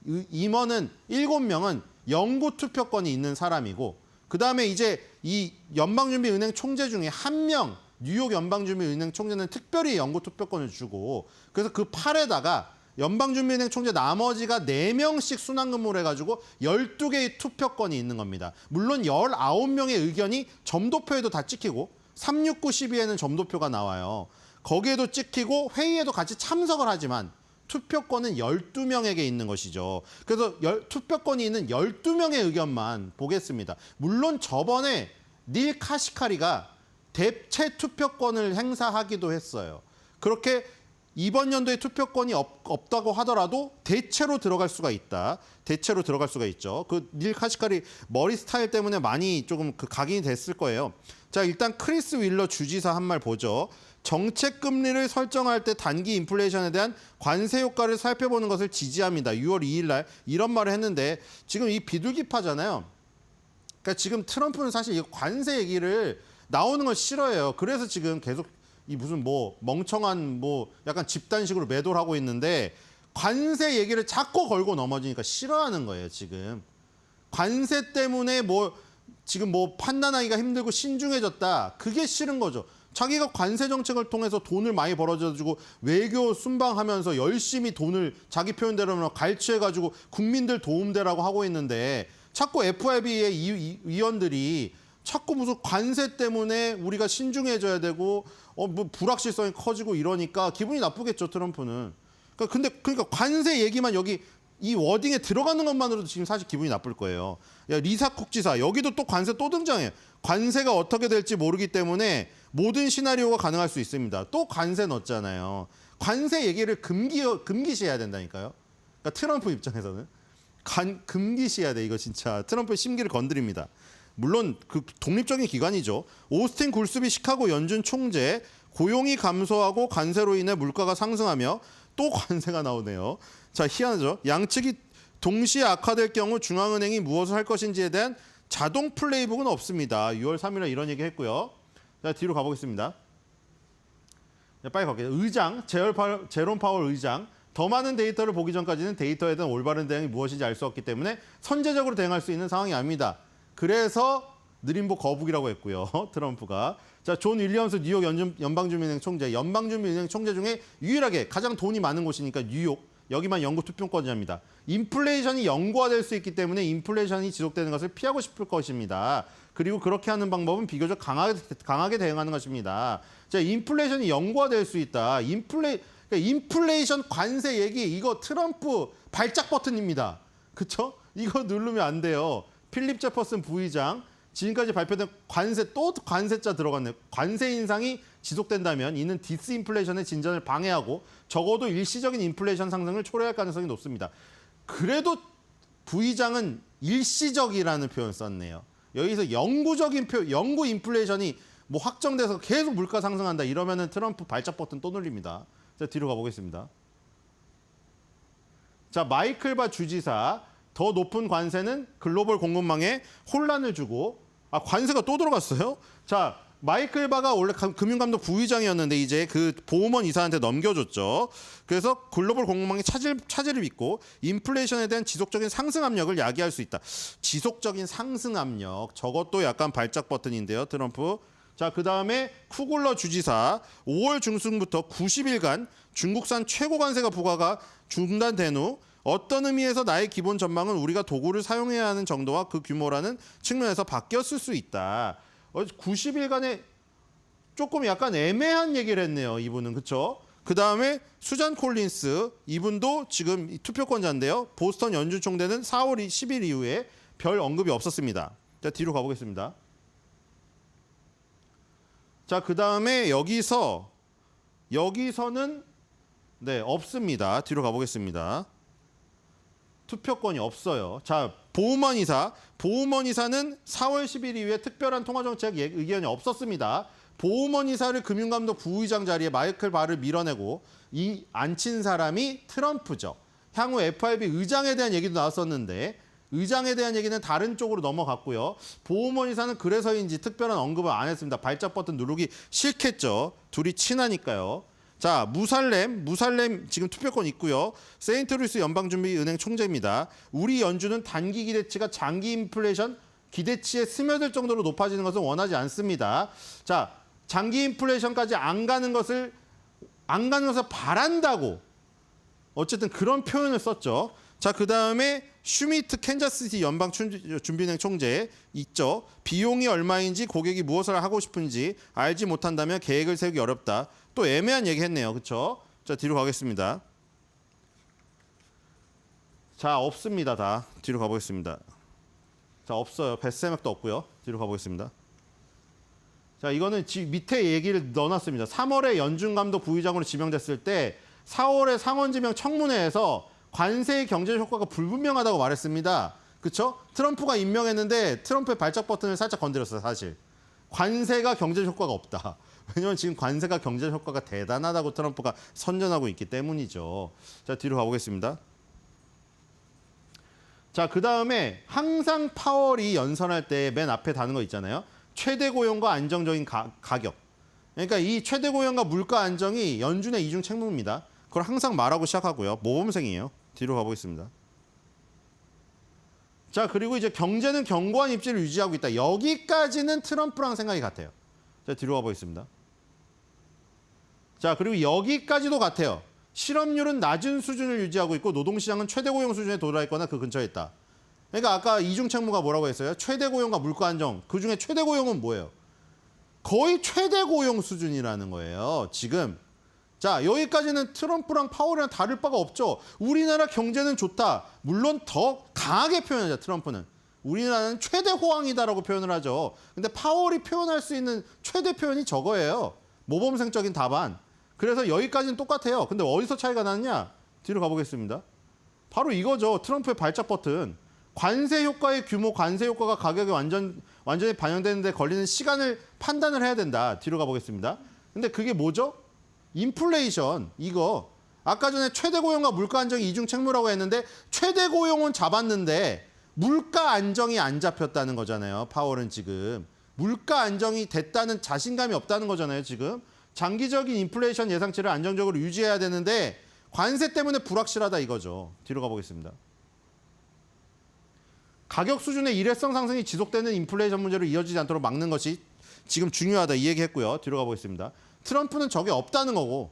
임원은 7명은 영구 투표권이 있는 사람이고 그다음에 이제 이 연방준비은행 총재 중에 1명 뉴욕 연방준비은행 총재는 특별히 영구 투표권을 주고 그래서 그 팔에다가 연방준비은행 총재 나머지가 4명씩 순환근무를 해가지고 12개의 투표권이 있는 겁니다. 물론 19명의 의견이 점도표에도 다 찍히고 369, 12에는 점도표가 나와요. 거기에도 찍히고 회의에도 같이 참석을 하지만 투표권은 12명에게 있는 것이죠. 그래서 투표권이 있는 12명의 의견만 보겠습니다. 물론 저번에 닐 카시카리가 대체 투표권을 행사하기도 했어요. 그렇게 이번 연도에 투표권이 없다고 하더라도 대체로 들어갈 수가 있다. 대체로 들어갈 수가 있죠. 그 닐 카시카리 머리 스타일 때문에 많이 조금 각인이 됐을 거예요. 자, 일단 크리스 윌러 주지사 한 말 보죠. 정책 금리를 설정할 때 단기 인플레이션에 대한 관세 효과를 살펴보는 것을 지지합니다. 6월 2일 날 이런 말을 했는데 지금 이 비둘기파잖아요. 그러니까 지금 트럼프는 사실 이 관세 얘기를 나오는 걸 싫어해요. 그래서 지금 계속 이 무슨 뭐 멍청한 뭐 약간 집단식으로 매도를 하고 있는데 관세 얘기를 자꾸 걸고 넘어지니까 싫어하는 거예요, 지금. 관세 때문에 뭐 지금 뭐 판단하기가 힘들고 신중해졌다. 그게 싫은 거죠. 자기가 관세 정책을 통해서 돈을 많이 벌어가지고 외교 순방하면서 열심히 돈을 자기 표현대로 갈취해가지고 국민들 도움되라고 하고 있는데 자꾸 FRB의 위원들이 자꾸 무슨 관세 때문에 우리가 신중해져야 되고 뭐 불확실성이 커지고 이러니까 기분이 나쁘겠죠, 트럼프는. 그러니까 관세 얘기만 여기 이 워딩에 들어가는 것만으로도 지금 사실 기분이 나쁠 거예요. 야, 리사 쿡 지사 여기도 또 관세 또 등장해요. 관세가 어떻게 될지 모르기 때문에 모든 시나리오가 가능할 수 있습니다. 또 관세 넣었잖아요. 관세 얘기를 금기시해야 된다니까요. 그러니까 트럼프 입장에서는 금기시해야 돼. 이거 진짜 트럼프의 심기를 건드립니다. 물론 그 독립적인 기관이죠. 오스틴 굴스비 시카고 연준 총재 고용이 감소하고 관세로 인해 물가가 상승하며 또 관세가 나오네요. 자, 희한하죠. 양측이 동시에 악화될 경우 중앙은행이 무엇을 할 것인지에 대한 자동 플레이북은 없습니다. 6월 3일에 이런 얘기 했고요. 자, 뒤로 가보겠습니다. 자, 빨리 갈게요. 의장, 제롬 파월 의장. 더 많은 데이터를 보기 전까지는 데이터에 대한 올바른 대응이 무엇인지 알 수 없기 때문에 선제적으로 대응할 수 있는 상황이 아닙니다. 그래서 느림보 거북이라고 했고요. 트럼프가. 자, 존 윌리엄스 뉴욕 연방준비은행 총재. 연방준비은행 총재 중에 유일하게 가장 돈이 많은 곳이니까 뉴욕. 여기만 영구 투표권자입니다. 인플레이션이 영구화될 수 있기 때문에 인플레이션이 지속되는 것을 피하고 싶을 것입니다. 그리고 그렇게 하는 방법은 비교적 강하게 대응하는 것입니다. 자, 인플레이션이 영구화될 수 있다. 인플레이션 관세 얘기 이거 트럼프 발작 버튼입니다. 그렇죠? 이거 누르면 안 돼요. 필립 제퍼슨 부의장 지금까지 발표된 관세 또 관세자 들어갔네요. 관세 인상이 지속된다면 이는 디스인플레이션의 진전을 방해하고 적어도 일시적인 인플레이션 상승을 초래할 가능성이 높습니다. 그래도 부의장은 일시적이라는 표현을 썼네요. 여기서 영구 인플레이션이 뭐 확정돼서 계속 물가 상승한다 이러면은 트럼프 발작 버튼 또 눌립니다. 자, 뒤로 가보겠습니다. 자, 마이클 바 주지사 더 높은 관세는 글로벌 공급망에 혼란을 주고 관세가 또 들어갔어요. 자, 마이클 바가 원래 금융감독 부의장이었는데 이제 그 보험원 이사한테 넘겨줬죠. 그래서 글로벌 공급망이 차질을 빚고 인플레이션에 대한 지속적인 상승 압력을 야기할 수 있다. 지속적인 상승 압력 저것도 약간 발작 버튼인데요, 트럼프. 자, 그다음에 쿠글러 주지사 5월 중순부터 90일간 중국산 최고 관세가 부과가 중단된 후 어떤 의미에서 나의 기본 전망은 우리가 도구를 사용해야 하는 정도와 그 규모라는 측면에서 바뀌었을 수 있다. 90일간의 조금 약간 애매한 얘기를 했네요. 이분은. 그렇죠? 그다음에 수잔 콜린스 이분도 지금 투표권자인데요. 보스턴 연준 총대는 4월 10일 이후에 별 언급이 없었습니다. 자, 뒤로 가보겠습니다. 자, 그다음에 여기서는 네, 없습니다. 뒤로 가보겠습니다. 투표권이 없어요. 자, 보우먼 이사는 4월 10일 이후에 특별한 통화정책 의견이 없었습니다. 보우먼 이사를 금융감독 부의장 자리에 마이클 바를 밀어내고 이 앉힌 사람이 트럼프죠. 향후 FRB 의장에 대한 얘기도 나왔었는데 의장에 대한 얘기는 다른 쪽으로 넘어갔고요. 보우먼 이사는 그래서인지 특별한 언급을 안 했습니다. 발작 버튼 누르기 싫겠죠. 둘이 친하니까요. 자, 무살렘 지금 투표권 있고요. 세인트루이스 연방준비은행 총재입니다. 우리 연준은 단기 기대치가 장기 인플레이션 기대치에 스며들 정도로 높아지는 것은 원하지 않습니다. 자, 장기 인플레이션까지 안 가는 것을 바란다고 어쨌든 그런 표현을 썼죠. 자, 그다음에 슈미트 캔자스시티 연방준비은행 총재 있죠. 비용이 얼마인지 고객이 무엇을 하고 싶은지 알지 못한다면 계획을 세우기 어렵다. 또 애매한 얘기 했네요. 그렇죠? 자, 뒤로 가겠습니다. 자, 없습니다. 다. 뒤로 가보겠습니다. 자, 없어요. 베스맥도 없고요. 뒤로 가보겠습니다. 자, 이거는 밑에 얘기를 넣어놨습니다. 3월에 연준감독 부의장으로 지명됐을 때 4월에 상원지명 청문회에서 관세의 경제 효과가 불분명하다고 말했습니다. 그렇죠? 트럼프가 임명했는데 트럼프의 발작 버튼을 살짝 건드렸어요. 사실. 관세가 경제 효과가 없다. 왜냐하면 지금 관세가 경제 효과가 대단하다고 트럼프가 선전하고 있기 때문이죠. 자, 뒤로 가보겠습니다. 자, 그다음에 항상 파월이 연설할 때 맨 앞에 다는 거 있잖아요. 최대 고용과 안정적인 가격. 그러니까 이 최대 고용과 물가 안정이 연준의 이중 책무입니다. 그걸 항상 말하고 시작하고요. 모범생이에요. 뒤로 가보겠습니다. 자, 그리고 이제 경제는 견고한 입지를 유지하고 있다. 여기까지는 트럼프랑 생각이 같아요. 자, 뒤로 가보겠습니다. 자, 그리고 여기까지도 같아요. 실업률은 낮은 수준을 유지하고 있고 노동시장은 최대 고용 수준에 도달했거나 그 근처에 있다. 그러니까 아까 이중 책무가 뭐라고 했어요? 최대 고용과 물가 안정. 그중에 최대 고용은 뭐예요? 거의 최대 고용 수준이라는 거예요. 지금. 자, 여기까지는 트럼프랑 파월이랑 다를 바가 없죠. 우리나라 경제는 좋다. 물론 더 강하게 표현하죠, 트럼프는. 우리나라는 최대 호황이다라고 표현을 하죠. 근데 파월이 표현할 수 있는 최대 표현이 저거예요. 모범생적인 답안. 그래서 여기까지는 똑같아요. 근데 어디서 차이가 나느냐? 뒤로 가보겠습니다. 바로 이거죠. 트럼프의 발작 버튼. 관세 효과의 규모, 관세 효과가 가격에 완전히 반영되는데 걸리는 시간을 판단을 해야 된다. 뒤로 가보겠습니다. 근데 그게 뭐죠? 인플레이션. 이거. 아까 전에 최대 고용과 물가 안정이 이중 책무라고 했는데 최대 고용은 잡았는데 물가 안정이 안 잡혔다는 거잖아요. 파월은 지금. 물가 안정이 됐다는 자신감이 없다는 거잖아요. 지금. 장기적인 인플레이션 예상치를 안정적으로 유지해야 되는데 관세 때문에 불확실하다 이거죠. 뒤로 가보겠습니다. 가격 수준의 일회성 상승이 지속되는 인플레이션 문제로 이어지지 않도록 막는 것이 지금 중요하다 이 얘기했고요. 뒤로 가보겠습니다. 트럼프는 저게 없다는 거고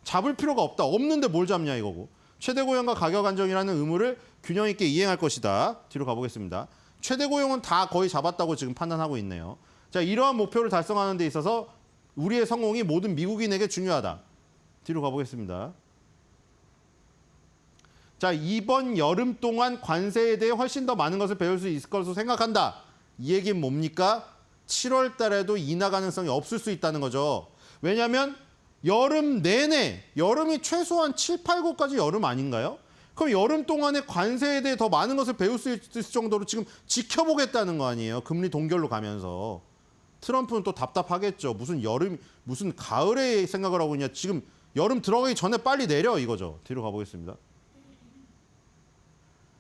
잡을 필요가 없다. 없는데 뭘 잡냐 이거고. 최대 고용과 가격 안정이라는 의무를 균형 있게 이행할 것이다. 뒤로 가보겠습니다. 최대 고용은 다 거의 잡았다고 지금 판단하고 있네요. 자, 이러한 목표를 달성하는 데 있어서 우리의 성공이 모든 미국인에게 중요하다. 뒤로 가보겠습니다. 자, 이번 여름 동안 관세에 대해 훨씬 더 많은 것을 배울 수 있을 것으로 생각한다. 이 얘기는 뭡니까? 7월 달에도 인하 가능성이 없을 수 있다는 거죠. 왜냐하면 여름 내내, 여름이 최소한 7, 8, 9까지 여름 아닌가요? 그럼 여름 동안에 관세에 대해 더 많은 것을 배울 수 있을 정도로 지금 지켜보겠다는 거 아니에요. 금리 동결로 가면서. 트럼프는 또 답답하겠죠. 무슨 가을에 생각을 하고 있냐. 지금 여름 들어가기 전에 빨리 내려 이거죠. 뒤로 가보겠습니다.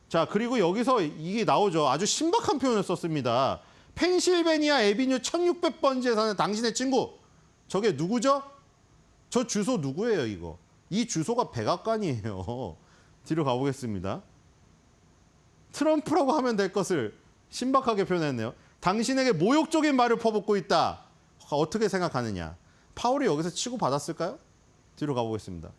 자, 그리고 여기서 이게 나오죠. 아주 신박한 표현을 썼습니다. 펜실베니아 애비뉴 1600번지에 사는 당신의 친구. 저게 누구죠? 저 주소 누구예요, 이거? 이 주소가 백악관이에요. 뒤로 가보겠습니다. 트럼프라고 하면 될 것을 신박하게 표현했네요. 당신에게 모욕적인 말을 퍼붓고 있다. 어떻게 생각하느냐? 파월이 여기서 치고받았을까요? 뒤로 가보겠습니다.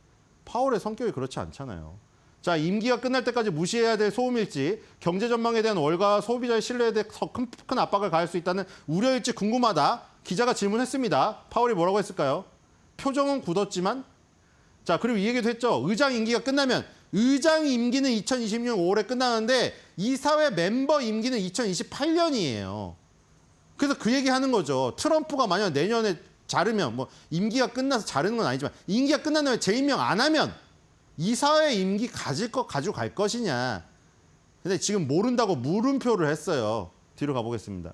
파월의 성격이 그렇지 않잖아요. 자, 임기가 끝날 때까지 무시해야 될 소음일지, 경제 전망에 대한 월가와 소비자의 신뢰에 대해 더 큰 압박을 가할 수 있다는 우려일지 궁금하다. 기자가 질문했습니다. 파월이 뭐라고 했을까요? 표정은 굳었지만. 자, 그리고 이 얘기도 했죠. 의장 임기가 끝나면 의장 임기는 2026년 5월에 끝나는데 이사회 멤버 임기는 2028년이에요. 그래서 그 얘기 하는 거죠. 트럼프가 만약 내년에 자르면, 뭐 임기가 끝나서 자르는 건 아니지만 임기가 끝난 다음에 재임명 안 하면 이사회 임기 가지고 갈 것이냐. 근데 지금 모른다고 물음표를 했어요. 뒤로 가보겠습니다.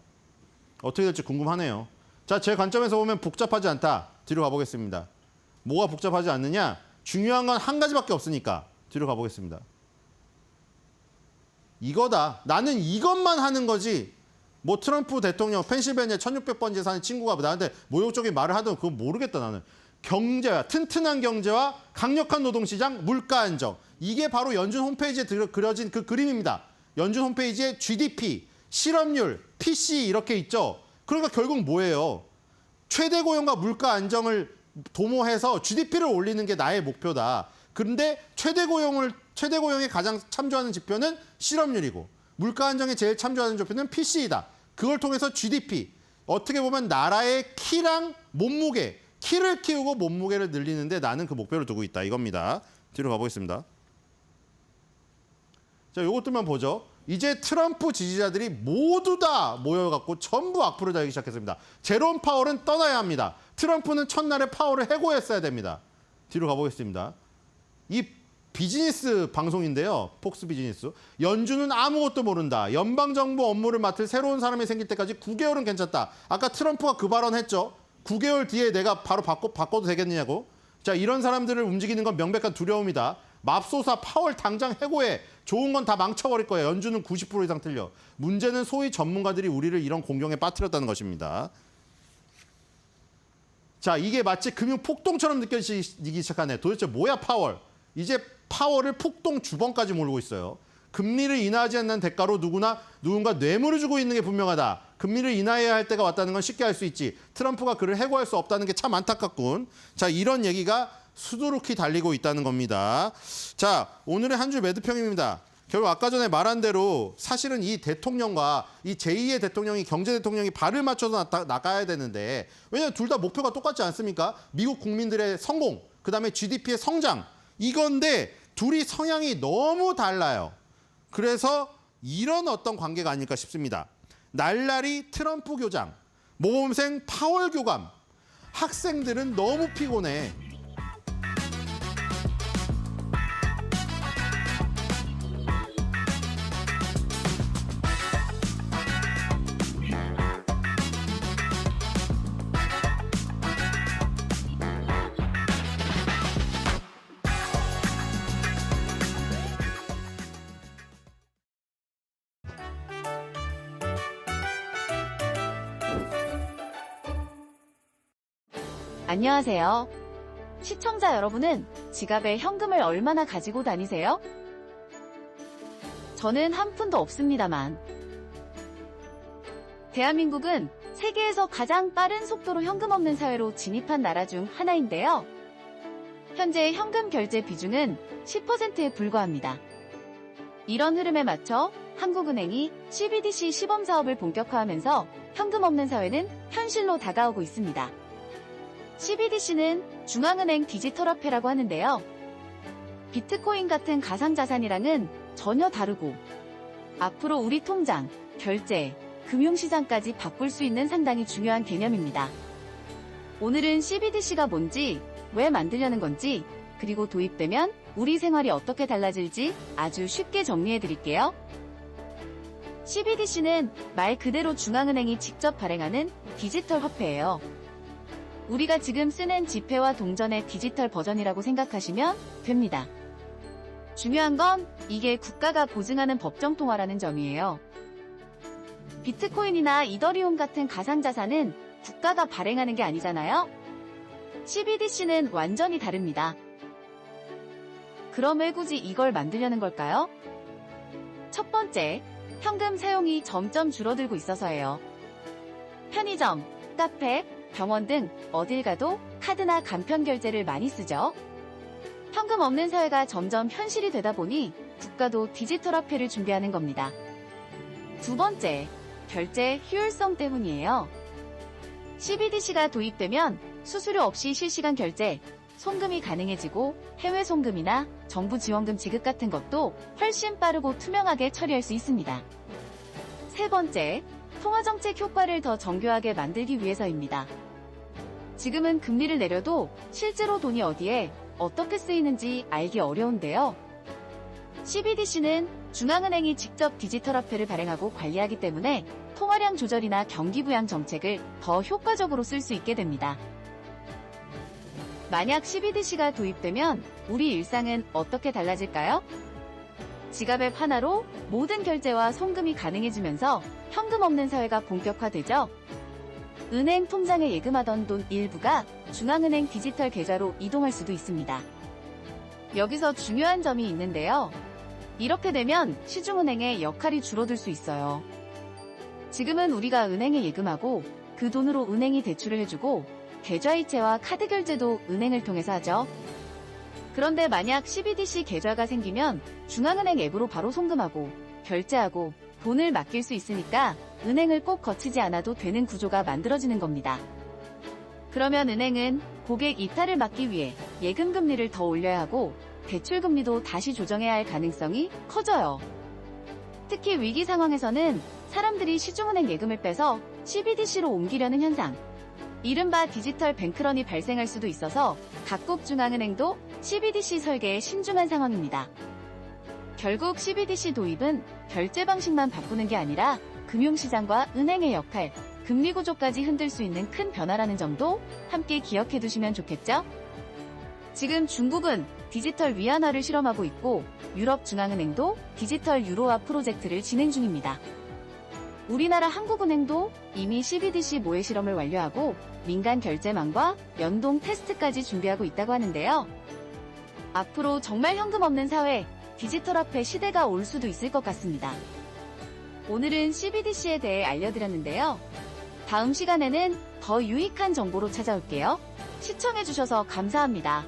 어떻게 될지 궁금하네요. 자, 제 관점에서 보면 복잡하지 않다. 뒤로 가보겠습니다. 뭐가 복잡하지 않느냐? 중요한 건 한 가지밖에 없으니까. 뒤로 가보겠습니다. 이거다. 나는 이것만 하는 거지. 뭐 트럼프 대통령 펜실베니아 1600번지에 사는 친구가 나한테 모욕적인 말을 하든 그건 모르겠다 나는. 경제와 튼튼한 경제와 강력한 노동시장, 물가 안정. 이게 바로 연준 홈페이지에 그려진 그 그림입니다. 연준 홈페이지에 GDP, 실업률, PC 이렇게 있죠. 그러니까 결국 뭐예요? 최대 고용과 물가 안정을 도모해서 GDP를 올리는 게 나의 목표다. 그런데 최대 고용에 가장 참조하는 지표는 실업률이고 물가 안정에 제일 참조하는 지표는 PC이다. 그걸 통해서 GDP, 어떻게 보면 나라의 키랑 몸무게, 키를 키우고 몸무게를 늘리는데 나는 그 목표를 두고 있다. 이겁니다. 뒤로 가보겠습니다. 자, 요것들만 보죠. 이제 트럼프 지지자들이 모두 다 모여갖고 전부 악플을 달기 시작했습니다. 제롬 파월은 떠나야 합니다. 트럼프는 첫날에 파월을 해고했어야 됩니다. 뒤로 가보겠습니다. 이 비즈니스 방송인데요. 폭스 비즈니스. 연준은 아무것도 모른다. 연방정부 업무를 맡을 새로운 사람이 생길 때까지 9개월은 괜찮다. 아까 트럼프가 그 발언했죠. 9개월 뒤에 내가 바로 바꿔도 되겠느냐고. 자, 이런 사람들을 움직이는 건 명백한 두려움이다. 맙소사 파월 당장 해고해. 좋은 건 다 망쳐버릴 거예요. 연준은 90% 이상 틀려. 문제는 소위 전문가들이 우리를 이런 공경에 빠뜨렸다는 것입니다. 자, 이게 마치 금융 폭동처럼 느껴지기 시작하네. 도대체 뭐야 파월. 이제 파월을 폭동 주범까지 몰고 있어요. 금리를 인하하지 않는 대가로 누군가 뇌물을 주고 있는 게 분명하다. 금리를 인하해야 할 때가 왔다는 건 쉽게 알 수 있지. 트럼프가 그를 해고할 수 없다는 게 참 안타깝군. 자, 이런 얘기가 수두룩히 달리고 있다는 겁니다. 자, 오늘의 한 줄 매드평입니다. 결국 아까 전에 말한 대로 사실은 이 대통령과 이 제2의 대통령이 경제 대통령이 발을 맞춰서 나가야 되는데 왜냐하면 둘 다 목표가 똑같지 않습니까? 미국 국민들의 성공, 그다음에 GDP의 성장 이건데 둘이 성향이 너무 달라요. 그래서 이런 어떤 관계가 아닐까 싶습니다. 날라리 트럼프 교장, 모범생 파월 교감, 학생들은 너무 피곤해. 안녕하세요. 시청자 여러분은 지갑에 현금을 얼마나 가지고 다니세요? 저는 한 푼도 없습니다만. 대한민국은 세계에서 가장 빠른 속도로 현금 없는 사회로 진입한 나라 중 하나인데요. 현재 현금 결제 비중은 10%에 불과합니다. 이런 흐름에 맞춰 한국은행이 CBDC 시범 사업을 본격화하면서 현금 없는 사회는 현실로 다가오고 있습니다. CBDC는 중앙은행 디지털화폐라고 하는데요. 비트코인 같은 가상자산이랑은 전혀 다르고 앞으로 우리 통장, 결제, 금융시장까지 바꿀 수 있는 상당히 중요한 개념입니다. 오늘은 CBDC가 뭔지, 왜 만들려는 건지, 그리고 도입되면 우리 생활이 어떻게 달라질지 아주 쉽게 정리해 드릴게요. CBDC는 말 그대로 중앙은행이 직접 발행하는 디지털 화폐예요. 우리가 지금 쓰는 지폐와 동전의 디지털 버전이라고 생각하시면 됩니다. 중요한 건 이게 국가가 보증하는 법정 통화라는 점이에요. 비트코인이나 이더리움 같은 가상자산은 국가가 발행하는 게 아니잖아요. CBDC는 완전히 다릅니다. 그럼 왜 굳이 이걸 만들려는 걸까요? 첫 번째, 현금 사용이 점점 줄어들고 있어서예요. 편의점, 카페, 병원 등 어딜 가도 카드나 간편 결제를 많이 쓰죠. 현금 없는 사회가 점점 현실이 되다 보니 국가도 디지털 화폐를 준비하는 겁니다. 두 번째, 결제 효율성 때문이에요. CBDC가 도입되면 수수료 없이 실시간 결제, 송금이 가능해지고 해외 송금이나 정부 지원금 지급 같은 것도 훨씬 빠르고 투명하게 처리할 수 있습니다. 세 번째, 통화정책 효과를 더 정교하게 만들기 위해서입니다. 지금은 금리를 내려도 실제로 돈이 어디에 어떻게 쓰이는지 알기 어려운데요. CBDC는 중앙은행이 직접 디지털 화폐를 발행하고 관리하기 때문에 통화량 조절이나 경기 부양 정책을 더 효과적으로 쓸 수 있게 됩니다. 만약 CBDC가 도입되면 우리 일상은 어떻게 달라질까요? 지갑 앱 하나로 모든 결제와 송금이 가능해지면서 현금 없는 사회가 본격화되죠. 은행 통장에 예금하던 돈 일부가 중앙은행 디지털 계좌로 이동할 수도 있습니다. 여기서 중요한 점이 있는데요. 이렇게 되면 시중은행의 역할이 줄어들 수 있어요. 지금은 우리가 은행에 예금하고 그 돈으로 은행이 대출을 해주고 계좌이체와 카드 결제도 은행을 통해서 하죠. 그런데 만약 CBDC 계좌가 생기면 중앙은행 앱으로 바로 송금하고 결제하고 돈을 맡길 수 있으니까 은행을 꼭 거치지 않아도 되는 구조가 만들어지는 겁니다. 그러면 은행은 고객 이탈을 막기 위해 예금 금리를 더 올려야 하고 대출 금리도 다시 조정해야 할 가능성이 커져요. 특히 위기 상황에서는 사람들이 시중은행 예금을 빼서 CBDC로 옮기려는 현상, 이른바 디지털 뱅크런이 발생할 수도 있어서 각국 중앙은행도 CBDC 설계에 신중한 상황입니다. 결국 CBDC 도입은 결제 방식만 바꾸는 게 아니라 금융시장과 은행의 역할, 금리 구조까지 흔들 수 있는 큰 변화라는 점도 함께 기억해 두시면 좋겠죠? 지금 중국은 디지털 위안화를 실험하고 있고 유럽 중앙은행도 디지털 유로화 프로젝트를 진행 중입니다. 우리나라 한국은행도 이미 CBDC 모의 실험을 완료하고 민간 결제망과 연동 테스트까지 준비하고 있다고 하는데요. 앞으로 정말 현금 없는 사회, 디지털 화폐 시대가 올 수도 있을 것 같습니다. 오늘은 CBDC에 대해 알려드렸는데요. 다음 시간에는 더 유익한 정보로 찾아올게요. 시청해주셔서 감사합니다.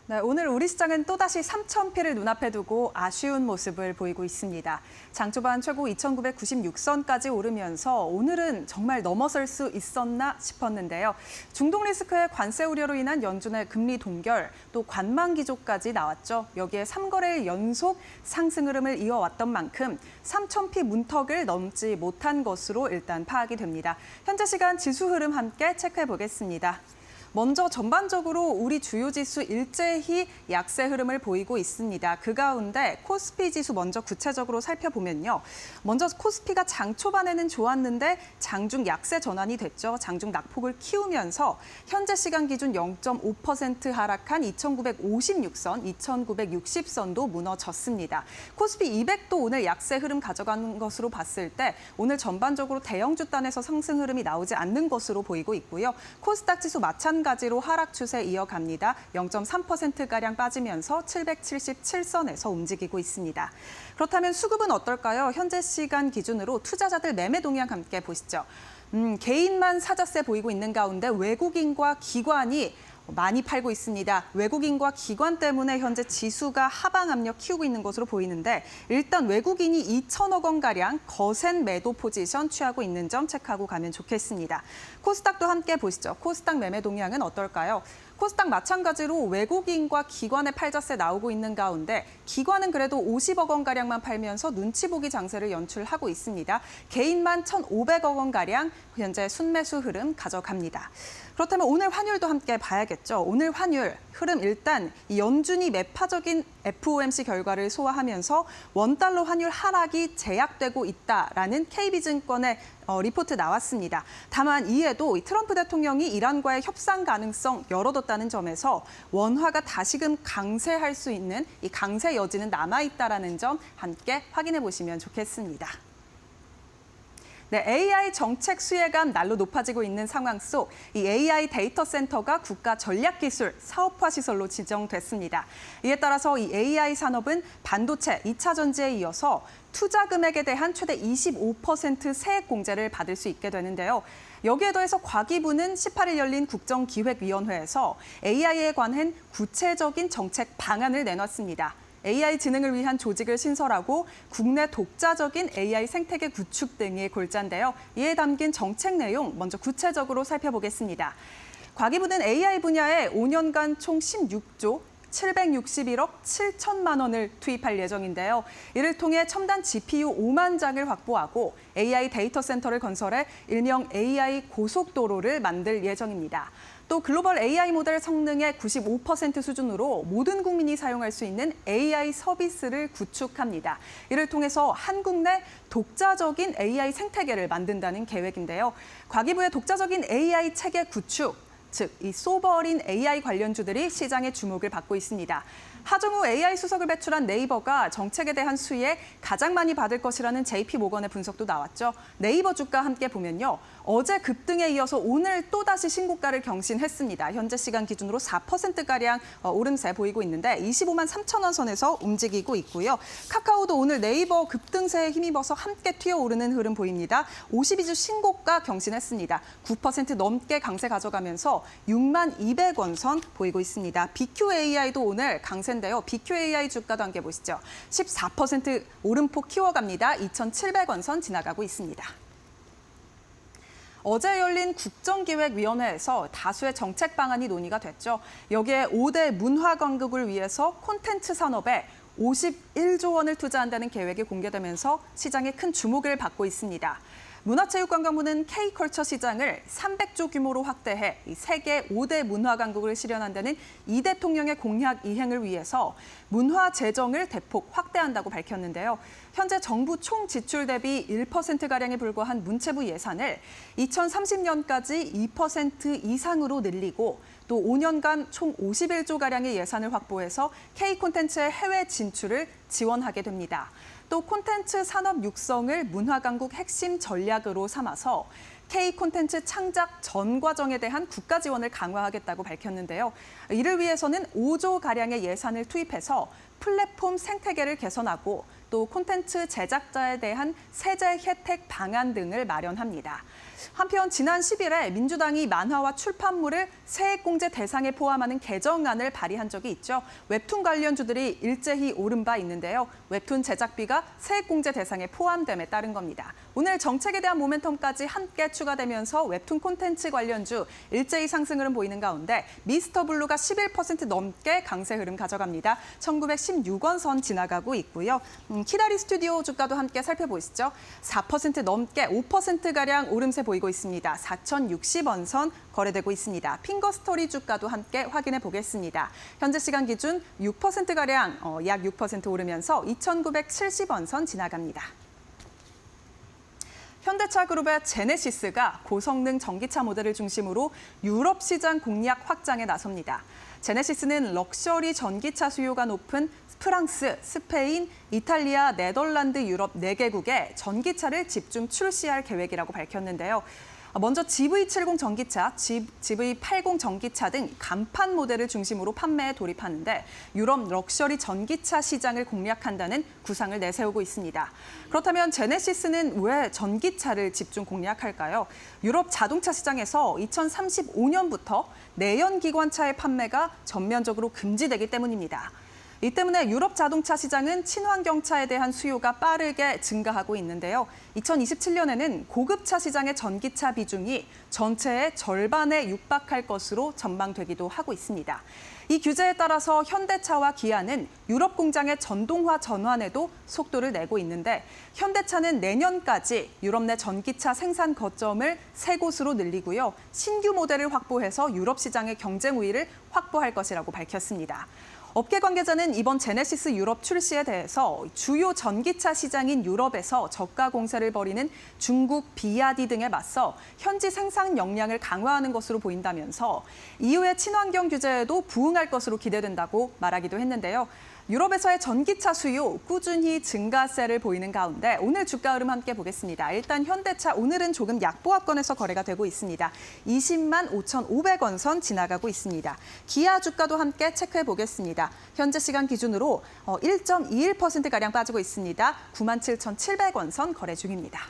네, 오늘 우리 시장은 또다시 3,000피를 눈앞에 두고 아쉬운 모습을 보이고 있습니다. 장 초반 최고 2,996선까지 오르면서 오늘은 정말 넘어설 수 있었나 싶었는데요. 중동 리스크의 관세 우려로 인한 연준의 금리 동결, 또 관망 기조까지 나왔죠. 여기에 3거래일 연속 상승 흐름을 이어왔던 만큼 3,000피 문턱을 넘지 못한 것으로 일단 파악이 됩니다. 현재 시간 지수 흐름 함께 체크해 보겠습니다. 먼저 전반적으로 우리 주요 지수 일제히 약세 흐름을 보이고 있습니다. 그 가운데 코스피 지수 먼저 구체적으로 살펴보면요. 먼저 코스피가 장 초반에는 좋았는데 장중 약세 전환이 됐죠. 장중 낙폭을 키우면서 현재 시간 기준 0.5% 하락한 2,956선, 2,960선도 무너졌습니다. 코스피 200도 오늘 약세 흐름 가져가는 것으로 봤을 때 오늘 전반적으로 대형 주단에서 상승 흐름이 나오지 않는 것으로 보이고 있고요. 코스닥 지수 마찬가지로 하락 추세 이어갑니다. 0.3%가량 빠지면서 777선에서 움직이고 있습니다. 그렇다면 수급은 어떨까요? 현재 시간 기준으로 투자자들 매매 동향 함께 보시죠. 개인만 사자세 보이고 있는 가운데 외국인과 기관이 많이 팔고 있습니다. 외국인과 기관 때문에 현재 지수가 하방 압력 키우고 있는 것으로 보이는데 일단 외국인이 2천억 원가량 거센 매도 포지션 취하고 있는 점 체크하고 가면 좋겠습니다. 코스닥도 함께 보시죠. 코스닥 매매 동향은 어떨까요? 코스닥 마찬가지로 외국인과 기관의 팔자세 나오고 있는 가운데 기관은 그래도 50억 원가량만 팔면서 눈치 보기 장세를 연출하고 있습니다. 개인만 1,500억 원가량 현재 순매수 흐름 가져갑니다. 그렇다면 오늘 환율도 함께 봐야겠죠. 오늘 환율 흐름 일단 이 연준이 매파적인 FOMC 결과를 소화하면서 원달러 환율 하락이 제약되고 있다라는 KB증권의 리포트 나왔습니다. 다만 이에도 트럼프 대통령이 이란과의 협상 가능성 열어뒀다는 점에서 원화가 다시금 강세할 수 있는 이 강세 여지는 남아있다라는 점 함께 확인해 보시면 좋겠습니다. 네, AI 정책 수혜감 날로 높아지고 있는 상황 속 이 AI 데이터 센터가 국가 전략기술 사업화 시설로 지정됐습니다. 이에 따라서 이 AI 산업은 반도체, 2차 전지에 이어서 투자 금액에 대한 최대 25% 세액 공제를 받을 수 있게 되는데요. 여기에 더해서 과기부는 18일 열린 국정기획위원회에서 AI에 관한 구체적인 정책 방안을 내놨습니다. AI 진흥을 위한 조직을 신설하고 국내 독자적인 AI 생태계 구축 등이 골자인데요. 이에 담긴 정책 내용 먼저 구체적으로 살펴보겠습니다. 과기부는 AI 분야에 5년간 총 16조 761억 7천만 원을 투입할 예정인데요. 이를 통해 첨단 GPU 5만 장을 확보하고 AI 데이터 센터를 건설해 일명 AI 고속도로를 만들 예정입니다. 또 글로벌 AI 모델 성능의 95% 수준으로 모든 국민이 사용할 수 있는 AI 서비스를 구축합니다. 이를 통해서 한국 내 독자적인 AI 생태계를 만든다는 계획인데요. 과기부의 독자적인 AI 체계 구축, 즉 이 소버린 AI 관련주들이 시장의 주목을 받고 있습니다. 하정우 AI 수석을 배출한 네이버가 정책에 대한 수위에 가장 많이 받을 것이라는 JP모건의 분석도 나왔죠. 네이버 주가 함께 보면요. 어제 급등에 이어서 오늘 또다시 신고가를 경신했습니다. 현재 시간 기준으로 4%가량 오름세 보이고 있는데 25만 3천 원 선에서 움직이고 있고요. 카카오도 오늘 네이버 급등세에 힘입어서 함께 튀어오르는 흐름 보입니다. 52주 신고가 경신했습니다. 9% 넘게 강세 가져가면서 6만 200원 선 보이고 있습니다. BQAI도 오늘 강세인데요. BQAI 주가도 함께 보시죠. 14% 오름폭 키워갑니다. 2,700원 선 지나가고 있습니다. 어제 열린 국정기획위원회에서 다수의 정책 방안이 논의가 됐죠. 여기에 5대 문화 강국을 위해서 콘텐츠 산업에 51조 원을 투자한다는 계획이 공개되면서 시장에 큰 주목을 받고 있습니다. 문화체육관광부는 K컬처 시장을 300조 규모로 확대해 세계 5대 문화 강국을 실현한다는 이 대통령의 공약 이행을 위해서 문화 재정을 대폭 확대한다고 밝혔는데요. 현재 정부 총 지출 대비 1%가량에 불과한 문체부 예산을 2030년까지 2% 이상으로 늘리고 또 5년간 총 51조가량의 예산을 확보해서 K 콘텐츠의 해외 진출을 지원하게 됩니다. 또 콘텐츠 산업 육성을 문화강국 핵심 전략으로 삼아서 K 콘텐츠 창작 전 과정에 대한 국가 지원을 강화하겠다고 밝혔는데요. 이를 위해서는 5조 가량의 예산을 투입해서 플랫폼 생태계를 개선하고 또 콘텐츠 제작자에 대한 세제 혜택 방안 등을 마련합니다. 한편 지난 10일에 민주당이 만화와 출판물을 세액공제 대상에 포함하는 개정안을 발의한 적이 있죠. 웹툰 관련주들이 일제히 오른 바 있는데요. 웹툰 제작비가 세액공제 대상에 포함됨에 따른 겁니다. 오늘 정책에 대한 모멘텀까지 함께 추가되면서 웹툰 콘텐츠 관련주 일제히 상승 흐름 보이는 가운데 미스터블루가 11% 넘게 강세 흐름 가져갑니다. 1916원 선 지나가고 있고요. 키다리 스튜디오 주가도 함께 살펴보시죠. 4% 넘게 5%가량 오름세 보이고 있습니다. 4,060원 선 거래되고 있습니다. 핑거스토리 주가도 함께 확인해 보겠습니다. 현재 시간 기준 6%가량 약 6% 오르면서 2,970원 선 지나갑니다. 현대차 그룹의 제네시스가 고성능 전기차 모델을 중심으로 유럽 시장 공략 확장에 나섭니다. 제네시스는 럭셔리 전기차 수요가 높은 프랑스, 스페인, 이탈리아, 네덜란드, 유럽 4개국에 전기차를 집중 출시할 계획이라고 밝혔는데요. 먼저 GV70 전기차, GV80 전기차 등 간판 모델을 중심으로 판매에 돌입하는데 유럽 럭셔리 전기차 시장을 공략한다는 구상을 내세우고 있습니다. 그렇다면 제네시스는 왜 전기차를 집중 공략할까요? 유럽 자동차 시장에서 2035년부터 내연기관차의 판매가 전면적으로 금지되기 때문입니다. 이 때문에 유럽 자동차 시장은 친환경차에 대한 수요가 빠르게 증가하고 있는데요. 2027년에는 고급차 시장의 전기차 비중이 전체의 절반에 육박할 것으로 전망되기도 하고 있습니다. 이 규제에 따라서 현대차와 기아는 유럽 공장의 전동화 전환에도 속도를 내고 있는데 현대차는 내년까지 유럽 내 전기차 생산 거점을 3곳으로 늘리고요. 신규 모델을 확보해서 유럽 시장의 경쟁 우위를 확보할 것이라고 밝혔습니다. 업계 관계자는 이번 제네시스 유럽 출시에 대해서 주요 전기차 시장인 유럽에서 저가 공세를 벌이는 중국, 비아디 등에 맞서 현지 생산 역량을 강화하는 것으로 보인다면서 이후의 친환경 규제에도 부응할 것으로 기대된다고 말하기도 했는데요. 유럽에서의 전기차 수요 꾸준히 증가세를 보이는 가운데 오늘 주가 흐름 함께 보겠습니다. 일단 현대차 오늘은 조금 약보합권에서 거래가 되고 있습니다. 20만 5,500원 선 지나가고 있습니다. 기아 주가도 함께 체크해 보겠습니다. 현재 시간 기준으로 1.21%가량 빠지고 있습니다. 97,700원 선 거래 중입니다.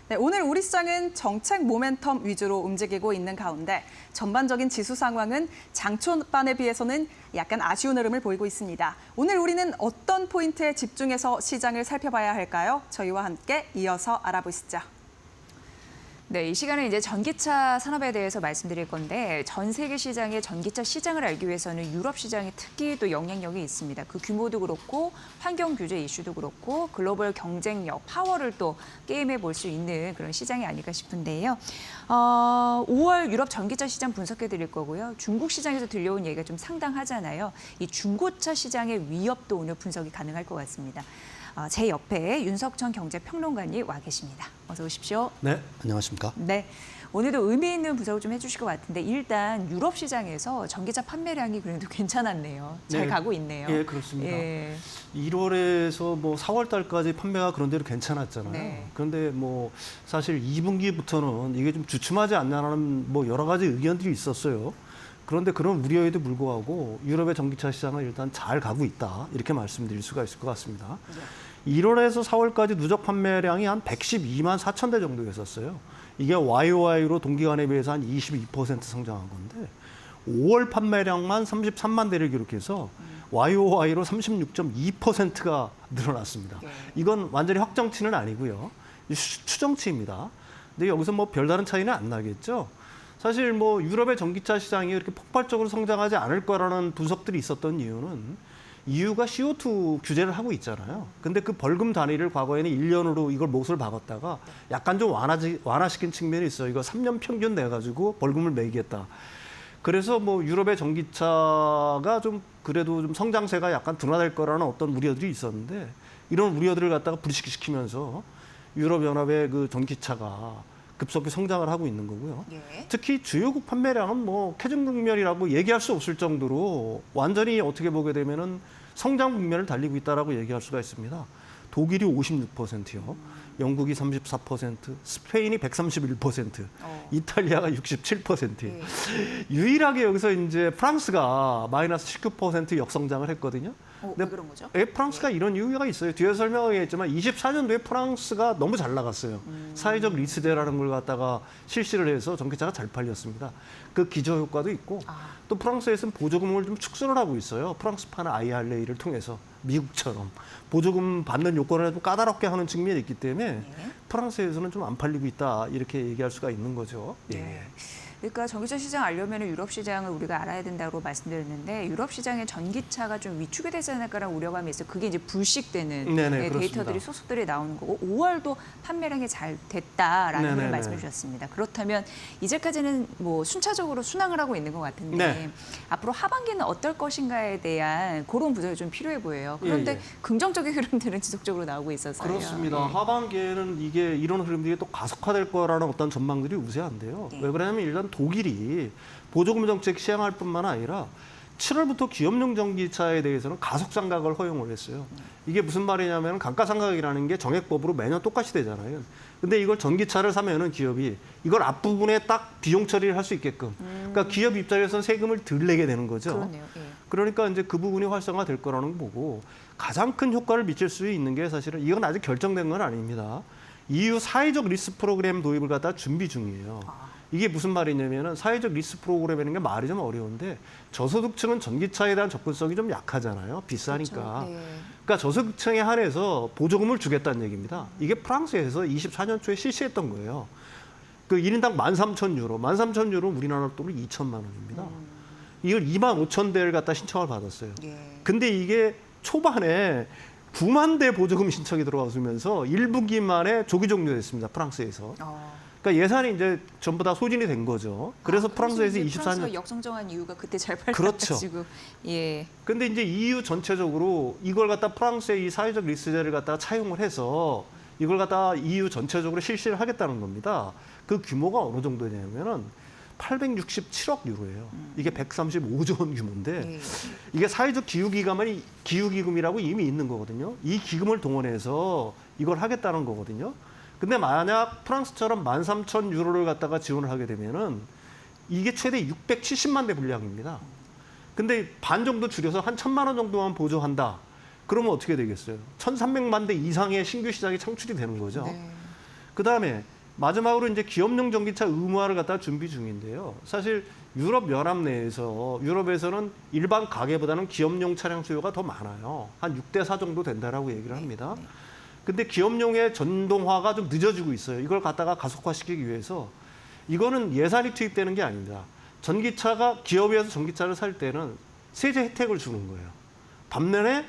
네, 오늘 우리 시장은 정책 모멘텀 위주로 움직이고 있는 가운데 전반적인 지수 상황은 장 초반에 비해서는 약간 아쉬운 흐름을 보이고 있습니다. 오늘 우리는 어떤 포인트에 집중해서 시장을 살펴봐야 할까요? 저희와 함께 이어서 알아보시죠. 네, 이 시간에 이제 전기차 산업에 대해서 말씀드릴 건데 전 세계 시장의 전기차 시장을 알기 위해서는 유럽 시장의 특히 또 영향력이 있습니다. 그 규모도 그렇고 환경 규제 이슈도 그렇고 글로벌 경쟁력, 파워를 또 게임해 볼 수 있는 그런 시장이 아닐까 싶은데요. 5월 유럽 전기차 시장 분석해 드릴 거고요. 중국 시장에서 들려온 얘기가 좀 상당하잖아요. 이 중고차 시장의 위협도 오늘 분석이 가능할 것 같습니다. 제 옆에 윤석천 경제평론가님 와 계십니다. 어서 오십시오. 네, 안녕하십니까. 네, 오늘도 의미 있는 분석을 좀 해주실 것 같은데 일단 유럽 시장에서 전기차 판매량이 그래도 괜찮았네요. 잘 네. 가고 있네요. 예, 그렇습니다. 예. 1월에서 뭐 4월 달까지 판매가 그런 대로 괜찮았잖아요. 네. 그런데 뭐 사실 2분기부터는 이게 좀 주춤하지 않냐는 뭐 여러 가지 의견들이 있었어요. 그런데 그런 우려에도 불구하고 유럽의 전기차 시장은 일단 잘 가고 있다. 이렇게 말씀드릴 수가 있을 것 같습니다. 1월에서 4월까지 누적 판매량이 한 112만 4천 대 정도였었어요. 이게 YOY로 동기간에 비해서 한 22% 성장한 건데 5월 판매량만 33만 대를 기록해서 YOY로 36.2%가 늘어났습니다. 이건 완전히 확정치는 아니고요. 추정치입니다. 근데 여기서 뭐 별다른 차이는 안 나겠죠. 사실 뭐 유럽의 전기차 시장이 이렇게 폭발적으로 성장하지 않을 거라는 분석들이 있었던 이유가 CO2 규제를 하고 있잖아요. 근데 그 벌금 단위를 과거에는 1년으로 이걸 몫을 박았다가 약간 좀 완화시킨 측면이 있어요. 이거 3년 평균 내가지고 벌금을 매기겠다. 그래서 뭐 유럽의 전기차가 좀 그래도 좀 성장세가 약간 둔화될 거라는 어떤 우려들이 있었는데 이런 우려들을 갖다가 불식시키면서 유럽연합의 그 전기차가 급속히 성장을 하고 있는 거고요. 예. 특히 주요국 판매량은 뭐 캐증 국면이라고 얘기할 수 없을 정도로 완전히 어떻게 보게 되면은 성장 국면을 달리고 있다라고 얘기할 수가 있습니다. 독일이 56%요. 영국이 34%, 스페인이 131%, 이탈리아가 67%예요. 유일하게 여기서 이제 프랑스가 마이너스 19% 역성장을 했거든요. 왜 그런 거죠? 프랑스가 이런 이유가 있어요. 뒤에 설명하겠지만 24년도에 프랑스가 너무 잘 나갔어요. 사회적 리스제라는 걸 갖다가 실시를 해서 전기차가 잘 팔렸습니다. 그 기저효과도 있고 또 프랑스에서는 보조금을 좀 축소를 하고 있어요. 프랑스판 IRA를 통해서 미국처럼 보조금 받는 요건을 좀 까다롭게 하는 측면이 있기 때문에 프랑스에서는 좀 안 팔리고 있다 이렇게 얘기할 수가 있는 거죠. 예. 그러니까 전기차 시장 알려면 유럽 시장을 우리가 알아야 된다고 말씀드렸는데 유럽 시장의 전기차가 좀 위축이 되지 않을까라는 우려감이 있어요. 그게 이제 불식되는 데이터들이 소속들이 나오는 거고 5월도 판매량이 잘 됐다라는 걸 말씀해 주셨습니다. 그렇다면 이제까지는 뭐 순차적으로 순항을 하고 있는 것 같은데 앞으로 하반기는 어떨 것인가에 대한 그런 분석이 좀 필요해 보여요. 그런데 긍정적인 흐름들은 지속적으로 나오고 있어서요. 그렇습니다. 하반기에는 이게 이런 흐름들이 또 가속화될 거라는 어떤 전망들이 우세한데요. 왜 그러냐면 일단 독일이 보조금 정책 시행할 뿐만 아니라 7월부터 기업용 전기차에 대해서는 가속 상각을 허용을 했어요. 이게 무슨 말이냐면 감가상각이라는 게 정액법으로 매년 똑같이 되잖아요. 근데 이걸 전기차를 사면은 기업이 이걸 앞부분에 딱 비용 처리를 할 수 있게끔. 그러니까 기업 입장에서는 세금을 덜 내게 되는 거죠. 그렇네요. 그러니까 이제 그 부분이 활성화될 거라는 거 보고 가장 큰 효과를 미칠 수 있는 게 사실은 이건 아직 결정된 건 아닙니다. EU 사회적 리스 프로그램 도입을 갖다 준비 중이에요. 이게 무슨 말이냐면은 사회적 리스 프로그램이라는 게 말이 좀 어려운데 저소득층은 전기차에 대한 접근성이 좀 약하잖아요. 비싸니까. 그렇죠. 그러니까 저소득층에 한해서 보조금을 주겠다는 얘기입니다. 이게 프랑스에서 24년 초에 실시했던 거예요. 그 1인당 13,000유로, 13,000유로 우리나라 돈으로 2천만 원입니다. 이걸 25,000대를 갖다 신청을 받았어요. 근데 이게 초반에 9만 대 보조금 신청이 들어와주면서 1분기 만에 조기 종료됐습니다. 프랑스에서. 그러니까 예산이 이제 전부 다 소진이 된 거죠. 그래서 프랑스에서 24년 프랑스가 역성장한 이유가 그때 잘 그렇죠. 팔려가지고 예. 근데 이제 EU 전체적으로 이걸 갖다 프랑스의 이 사회적 리스제를 갖다가 차용을 해서 이걸 갖다 EU 전체적으로 실시를 하겠다는 겁니다. 그 규모가 어느 정도냐면은 867억 유로예요. 이게 135조 원 규모인데 네. 이게 사회적 기후기금이라고 이미 있는 거거든요. 이 기금을 동원해서 이걸 하겠다는 거거든요. 근데 만약 프랑스처럼 13,000 유로를 갖다가 지원을 하게 되면은 이게 최대 670만 대 분량입니다. 근데 반 정도 줄여서 한 1,000만 원 정도만 보조한다. 그러면 어떻게 되겠어요? 1,300만 대 이상의 신규 시장이 창출이 되는 거죠. 네. 그다음에 마지막으로 이제 기업용 전기차 의무화를 갖다 준비 중인데요. 사실 유럽 연합 내에서 유럽에서는 일반 가계보다는 기업용 차량 수요가 더 많아요. 한 6대4 정도 된다라고 얘기를 합니다. 근데 기업용의 전동화가 좀 늦어지고 있어요. 이걸 갖다가 가속화시키기 위해서 이거는 예산이 투입되는 게 아닙니다. 전기차가 기업에서 전기차를 살 때는 세제 혜택을 주는 거예요. 반면에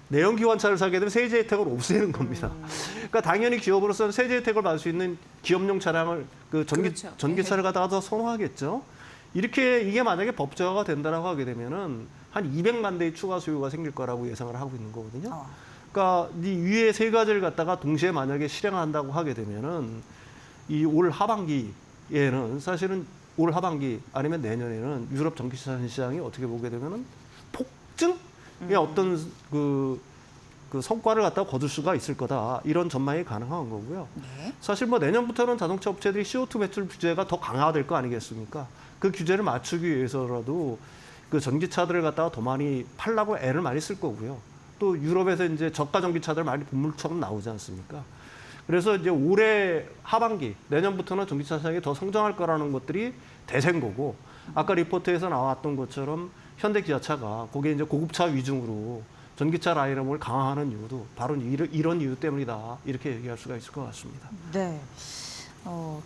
내연기관차를 사게 되면 세제 혜택을 없애는 겁니다. 그러니까 당연히 기업으로서는 세제 혜택을 받을 수 있는 기업용 차량을 그렇죠. 전기차를 갖다가 더 선호하겠죠. 이게 만약에 법제화가 된다라고 하게 되면은 한 200만 대의 추가 수요가 생길 거라고 예상을 하고 있는 거거든요. 그러니까 이 위에 세 가지를 갖다가 동시에 만약에 실행한다고 하게 되면은 이 올 하반기에는 사실은 올 하반기 아니면 내년에는 유럽 전기차 시장이 어떻게 보게 되면은 폭증? 어떤 그 성과를 갖다 거둘 수가 있을 거다. 이런 전망이 가능한 거고요. 네. 사실 뭐 내년부터는 자동차 업체들이 CO2 배출 규제가 더 강화될 거 아니겠습니까? 그 규제를 맞추기 위해서라도 그 전기차들을 갖다가 더 많이 팔라고 애를 많이 쓸 거고요. 또 유럽에서 이제 저가 전기차들 많이 본물처럼 나오지 않습니까? 그래서 이제 올해 하반기, 내년부터는 전기차 시장이 더 성장할 거라는 것들이 대세인 거고, 아까 리포트에서 나왔던 것처럼 현대 기아차가 거기에 이제 고급차 위중으로 전기차 라인업을 강화하는 이유도 바로 이런 이유 때문이다. 이렇게 얘기할 수가 있을 것 같습니다. 네.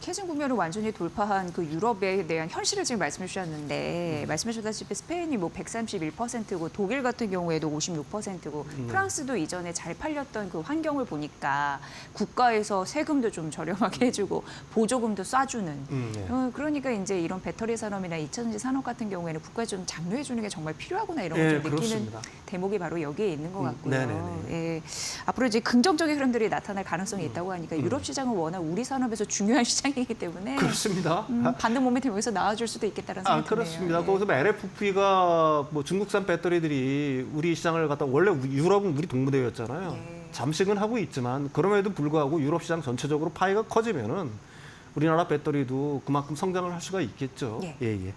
캐진 국면을 완전히 돌파한 그 유럽에 대한 현실을 지금 말씀해 주셨는데 말씀하셨다시피 스페인이 뭐 131%고 독일 같은 경우에도 56%고 프랑스도 이전에 잘 팔렸던 그 환경을 보니까 국가에서 세금도 좀 저렴하게 해주고 보조금도 쏴주는 네. 그러니까 이제 이런 배터리 산업이나 2차전지 산업 같은 경우에는 국가에 좀 장려해 주는 게 정말 필요하구나 이런 걸 좀 느끼는 그렇습니다. 대목이 바로 여기에 있는 것 같고요. 네네네. 예. 앞으로 이제 긍정적인 흐름들이 나타날 가능성이 있다고 하니까 유럽 시장은 워낙 우리 산업에서 중요한 시장이기 때문에 그렇습니다. 반등 모멘텀 여기서 나와줄 수도 있겠다는 생각이 드네요. 그렇습니다. 예. 거기서 LFP가 뭐 중국산 배터리들이 우리 시장을 갖다 원래 유럽은 우리 동무대였잖아요. 예. 잠식은 하고 있지만 그럼에도 불구하고 유럽 시장 전체적으로 파이가 커지면은 우리나라 배터리도 그만큼 성장을 할 수가 있겠죠. 예. 예. 예.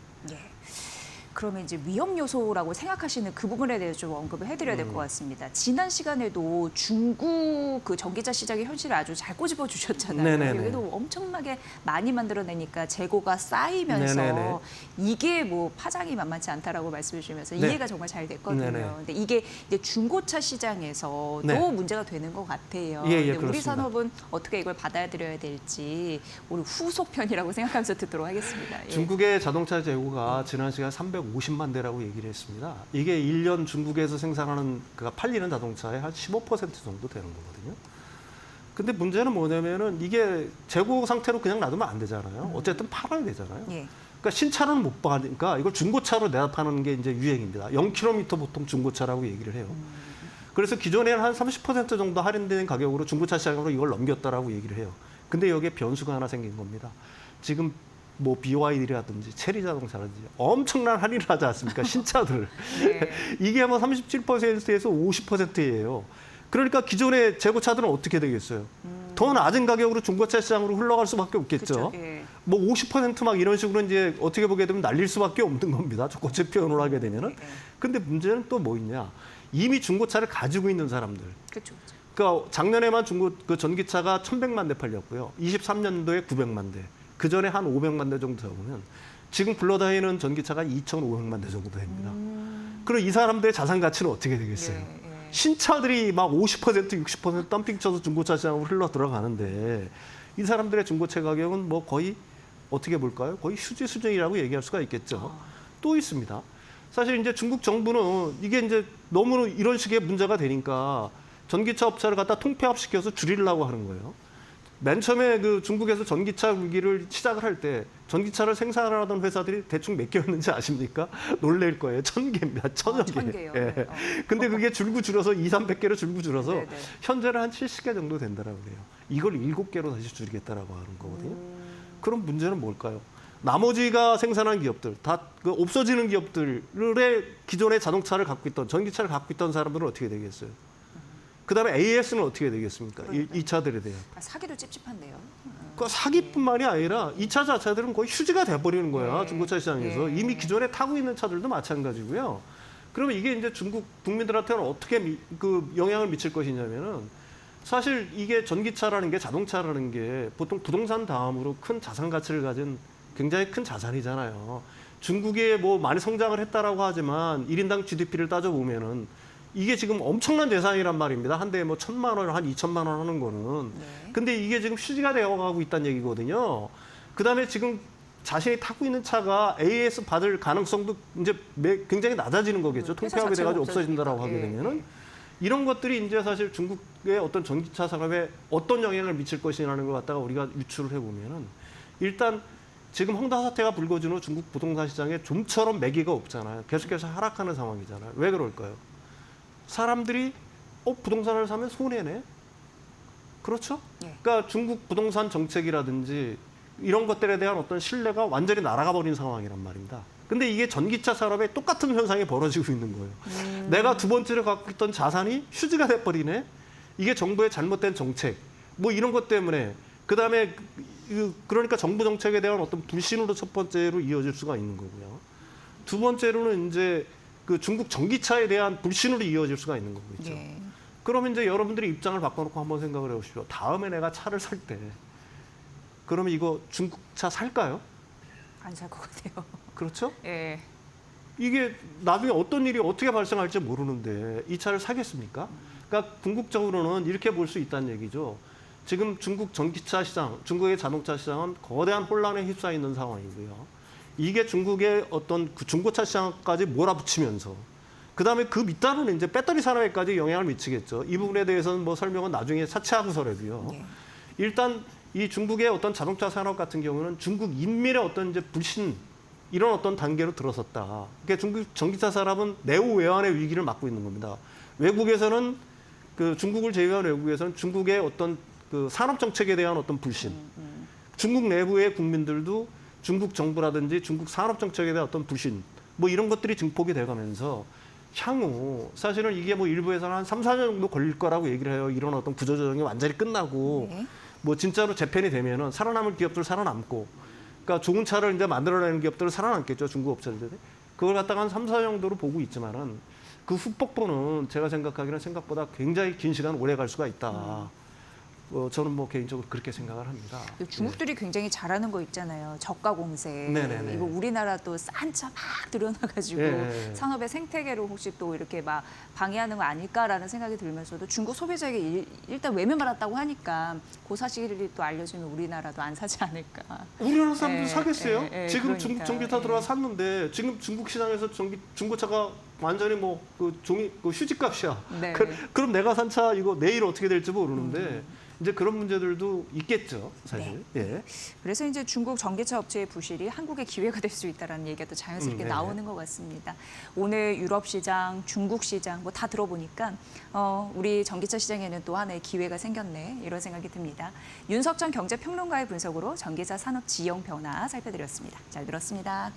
그러면 이제 위험 요소라고 생각하시는 그 부분에 대해서 좀 언급을 해드려야 될 것 같습니다. 지난 시간에도 중국 그 전기차 시장의 현실을 아주 잘 꼬집어 주셨잖아요. 네네네. 여기도 엄청나게 많이 만들어내니까 재고가 쌓이면서 네네네. 이게 뭐 파장이 만만치 않다라고 말씀해 주시면서 네. 이해가 정말 잘 됐거든요. 네네. 근데 이게 이제 중고차 시장에서도 네. 문제가 되는 것 같아요. 예, 근데 우리 그렇습니다. 산업은 어떻게 이걸 받아들여야 될지 우리 후속편이라고 생각하면서 듣도록 하겠습니다. 예. 중국의 자동차 재고가 지난 시간 350만 대라고 얘기를 했습니다. 이게 1년 중국에서 생산하는 그가 팔리는 자동차의 한 15% 정도 되는 거거든요. 근데 문제는 뭐냐면은 이게 재고 상태로 그냥 놔두면 안 되잖아요. 어쨌든 팔아야 되잖아요. 예. 그러니까 신차는 못 파니까 이걸 중고차로 내다 파는 게 이제 유행입니다. 0km 보통 중고차라고 얘기를 해요. 그래서 기존에는 한 30% 정도 할인된 가격으로 중고차 시장으로 이걸 넘겼다라고 얘기를 해요. 근데 여기에 변수가 하나 생긴 겁니다. 지금 뭐 BYD라든지 체리 자동차라든지 엄청난 할인을 하지 않습니까? 신차들. 네. 이게 뭐 37%에서 50%예요. 그러니까 기존의 재고차들은 어떻게 되겠어요? 더 낮은 가격으로 중고차 시장으로 흘러갈 수밖에 없겠죠. 그쵸, 예. 뭐 50% 막 이런 식으로 이제 어떻게 보게 되면 날릴 수밖에 없는 겁니다. 저고체 표현을 하게 되면은. 근데 문제는 또 뭐 있냐? 이미 중고차를 가지고 있는 사람들. 그렇죠. 그러니까 작년에만 그 전기차가 1,100만 대 팔렸고요. 23년도에 900만 대. 그 전에 한 500만 대 정도 잡으면 지금 굴러다니는 전기차가 2,500만 대 정도 됩니다. 그럼 이 사람들의 자산 가치는 어떻게 되겠어요? 예. 신차들이 막 50%, 60% 덤핑 쳐서 중고차 시장으로 흘러 들어가는데 이 사람들의 중고차 가격은 뭐 거의 어떻게 볼까요? 거의 휴지 수준이라고 얘기할 수가 있겠죠. 또 있습니다. 사실 이제 중국 정부는 이게 이제 너무 이런 식의 문제가 되니까 전기차 업체를 갖다 통폐합시켜서 줄이려고 하는 거예요. 맨 처음에 그 중국에서 전기차 위기를 시작을 할 때 전기차를 생산하던 회사들이 대충 몇 개였는지 아십니까? 놀랄 거예요. 1,000개입니다. 1,000여 개. 1,000개요. 예. 근데 그게 줄고 줄어서 200-300개로 줄고 줄어서 네네. 현재는 한 70개 정도 된다라고 그래요. 이걸 7개로 다시 줄이겠다라고 하는 거거든요. 그럼 문제는 뭘까요? 나머지가 생산한 기업들, 다 그 없어지는 기업들의 기존의 자동차를 갖고 있던, 전기차를 갖고 있던 사람들은 어떻게 되겠어요? 그다음에 AS는 어떻게 되겠습니까? 이 차들에 대한. 사기도 찝찝한데요. 그 사기뿐만이 아니라 이 차 자체들은 거의 휴지가 돼버리는 거야. 네. 중고차 시장에서. 네. 이미 기존에 타고 있는 차들도 마찬가지고요. 그러면 이게 이제 중국 국민들한테는 어떻게 그 영향을 미칠 것이냐면은 사실 이게 전기차라는 게, 자동차라는 게 보통 부동산 다음으로 큰 자산 가치를 가진 굉장히 큰 자산이잖아요. 중국에 뭐 많이 성장을 했다라고 하지만 1인당 GDP를 따져보면은 이게 지금 엄청난 재산이란 말입니다. 한 대에 뭐 1,000만 원, 한 2,000만 원 하는 거는. 네. 근데 이게 지금 휴지가 되어가고 있다는 얘기거든요. 그다음에 지금 자신이 타고 있는 차가 AS 받을 가능성도 이제 굉장히 낮아지는 거겠죠. 회사 통폐합이 자체가 돼가지고 없어진다라고 없어지니까. 하게 예. 되면은. 이런 것들이 이제 사실 중국의 어떤 전기차 산업에 어떤 영향을 미칠 것이라는 걸 갖다가 우리가 유추를 해보면은 일단 지금 헝다 사태가 불거진 후 중국 부동산 시장에 좀처럼 매기가 없잖아요. 계속해서 하락하는 상황이잖아요. 왜 그럴까요? 사람들이 부동산을 사면 손해네. 그렇죠? 예. 그러니까 중국 부동산 정책이라든지 이런 것들에 대한 어떤 신뢰가 완전히 날아가 버린 상황이란 말입니다. 근데 이게 전기차 산업에 똑같은 현상이 벌어지고 있는 거예요. 내가 두 번째로 갖고 있던 자산이 휴지가 돼버리네. 이게 정부의 잘못된 정책, 뭐 이런 것 때문에. 그다음에 그러니까 정부 정책에 대한 어떤 불신으로 첫 번째로 이어질 수가 있는 거고요. 두 번째로는 이제 그 중국 전기차에 대한 불신으로 이어질 수가 있는 거겠죠. 예. 그러면 이제 여러분들이 입장을 바꿔놓고 한번 생각을 해보십시오. 다음에 내가 차를 살 때, 그러면 이거 중국차 살까요? 안 살 것 같아요. 그렇죠? 예. 이게 나중에 어떤 일이 어떻게 발생할지 모르는데 이 차를 사겠습니까? 그러니까 궁극적으로는 이렇게 볼 수 있다는 얘기죠. 지금 중국 전기차 시장, 중국의 자동차 시장은 거대한 혼란에 휩싸여 있는 상황이고요. 이게 중국의 어떤 그 중고차 시장까지 몰아붙이면서 그다음에 그 밑단은 이제 배터리 산업에까지 영향을 미치겠죠. 이 부분에 대해서는 뭐 설명은 나중에 차치하고서라도요. 예. 일단 이 중국의 어떤 자동차 산업 같은 경우는 중국 인민의 어떤 이제 불신 이런 어떤 단계로 들어섰다. 그러니까 중국 전기차 산업은 내후 외환의 위기를 맞고 있는 겁니다. 외국에서는 그 중국을 제외한 외국에서는 중국의 어떤 그 산업 정책에 대한 어떤 불신, 중국 내부의 국민들도 중국 정부라든지 중국 산업 정책에 대한 어떤 불신, 뭐 이런 것들이 증폭이 돼가면서 향후 사실은 이게 뭐 일부에서는 한 3, 4년 정도 걸릴 거라고 얘기를 해요. 이런 어떤 구조조정이 완전히 끝나고 네. 뭐 진짜로 재편이 되면은 살아남을 기업들 살아남고, 그러니까 좋은 차를 이제 만들어내는 기업들은 살아남겠죠. 중국 업체들이. 그걸 갖다가 한 3, 4년 정도로 보고 있지만은 그 후폭포는 제가 생각하기에는 생각보다 굉장히 긴 시간 오래 갈 수가 있다. 저는 뭐 개인적으로 그렇게 생각을 합니다. 중국들이 굉장히 잘하는 거 있잖아요. 저가 공세. 네네네. 이거 우리나라도 싼 차 막 들여놔가지고 예. 산업의 생태계로 혹시 또 이렇게 막 방해하는 거 아닐까라는 생각이 들면서도 중국 소비자에게 일단 외면받았다고 하니까 그 사실이 또 알려지면 우리나라도 안 사지 않을까. 우리나라 사람들 예, 사겠어요? 예, 예, 지금 그러니까, 중국 전기차 예. 들어와 샀는데 지금 중국 시장에서 중고차가 완전히 뭐 그 종이 그 휴지값이야. 네. 그럼 내가 산 차 이거 내일 어떻게 될지 모르는데 이제 그런 문제들도 있겠죠, 사실. 예. 그래서 이제 중국 전기차 업체의 부실이 한국의 기회가 될 수 있다는 얘기가 또 자연스럽게 네. 나오는 것 같습니다. 오늘 유럽 시장, 중국 시장 뭐 다 들어보니까 우리 전기차 시장에는 또 하나의 기회가 생겼네 이런 생각이 듭니다. 윤석천 경제평론가의 분석으로 전기차 산업 지형 변화 살펴드렸습니다. 잘 들었습니다.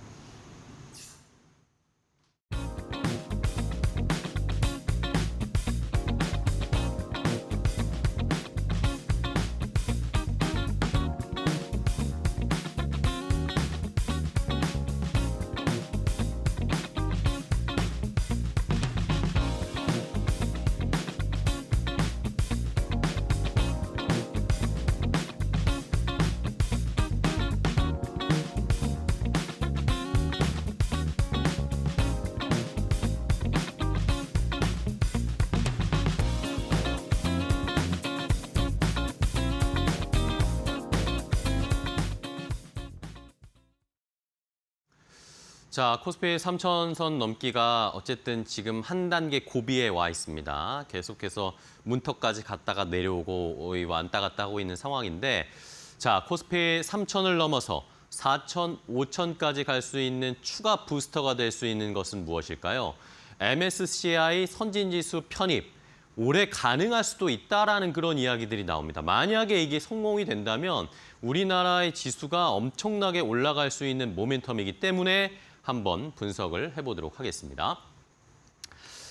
자, 코스피 3,000선 넘기가 어쨌든 지금 한 단계 고비에 와 있습니다. 계속해서 문턱까지 갔다가 내려오고 왔다 갔다 하고 있는 상황인데, 자, 코스피 3,000을 넘어서 4,000, 5,000까지 갈 수 있는 추가 부스터가 될 수 있는 것은 무엇일까요? MSCI 선진지수 편입, 올해 가능할 수도 있다라는 그런 이야기들이 나옵니다. 만약에 이게 성공이 된다면 우리나라의 지수가 엄청나게 올라갈 수 있는 모멘텀이기 때문에 한번 분석을 해보도록 하겠습니다.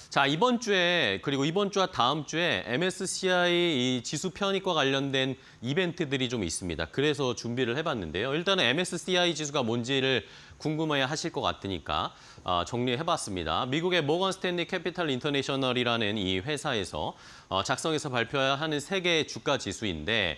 자, 이번 주에 그리고 이번 주와 다음 주에 MSCI 이 지수 편입과 관련된 이벤트들이 좀 있습니다. 그래서 준비를 해봤는데요. 일단은 MSCI 지수가 뭔지를 궁금해 하실 것 같으니까 정리해봤습니다. 미국의 모건 스탠리 캐피탈 인터내셔널이라는 이 회사에서 작성해서 발표하는 세계 주가 지수인데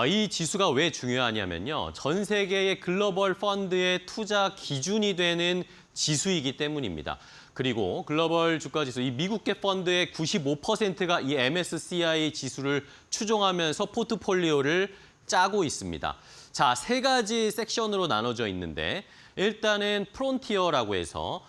이 지수가 왜 중요하냐면요. 전 세계의 글로벌 펀드의 투자 기준이 되는 지수이기 때문입니다. 그리고 글로벌 주가 지수, 이 미국계 펀드의 95%가 이 MSCI 지수를 추종하면서 포트폴리오를 짜고 있습니다. 자, 세 가지 섹션으로 나눠져 있는데 일단은 프론티어라고 해서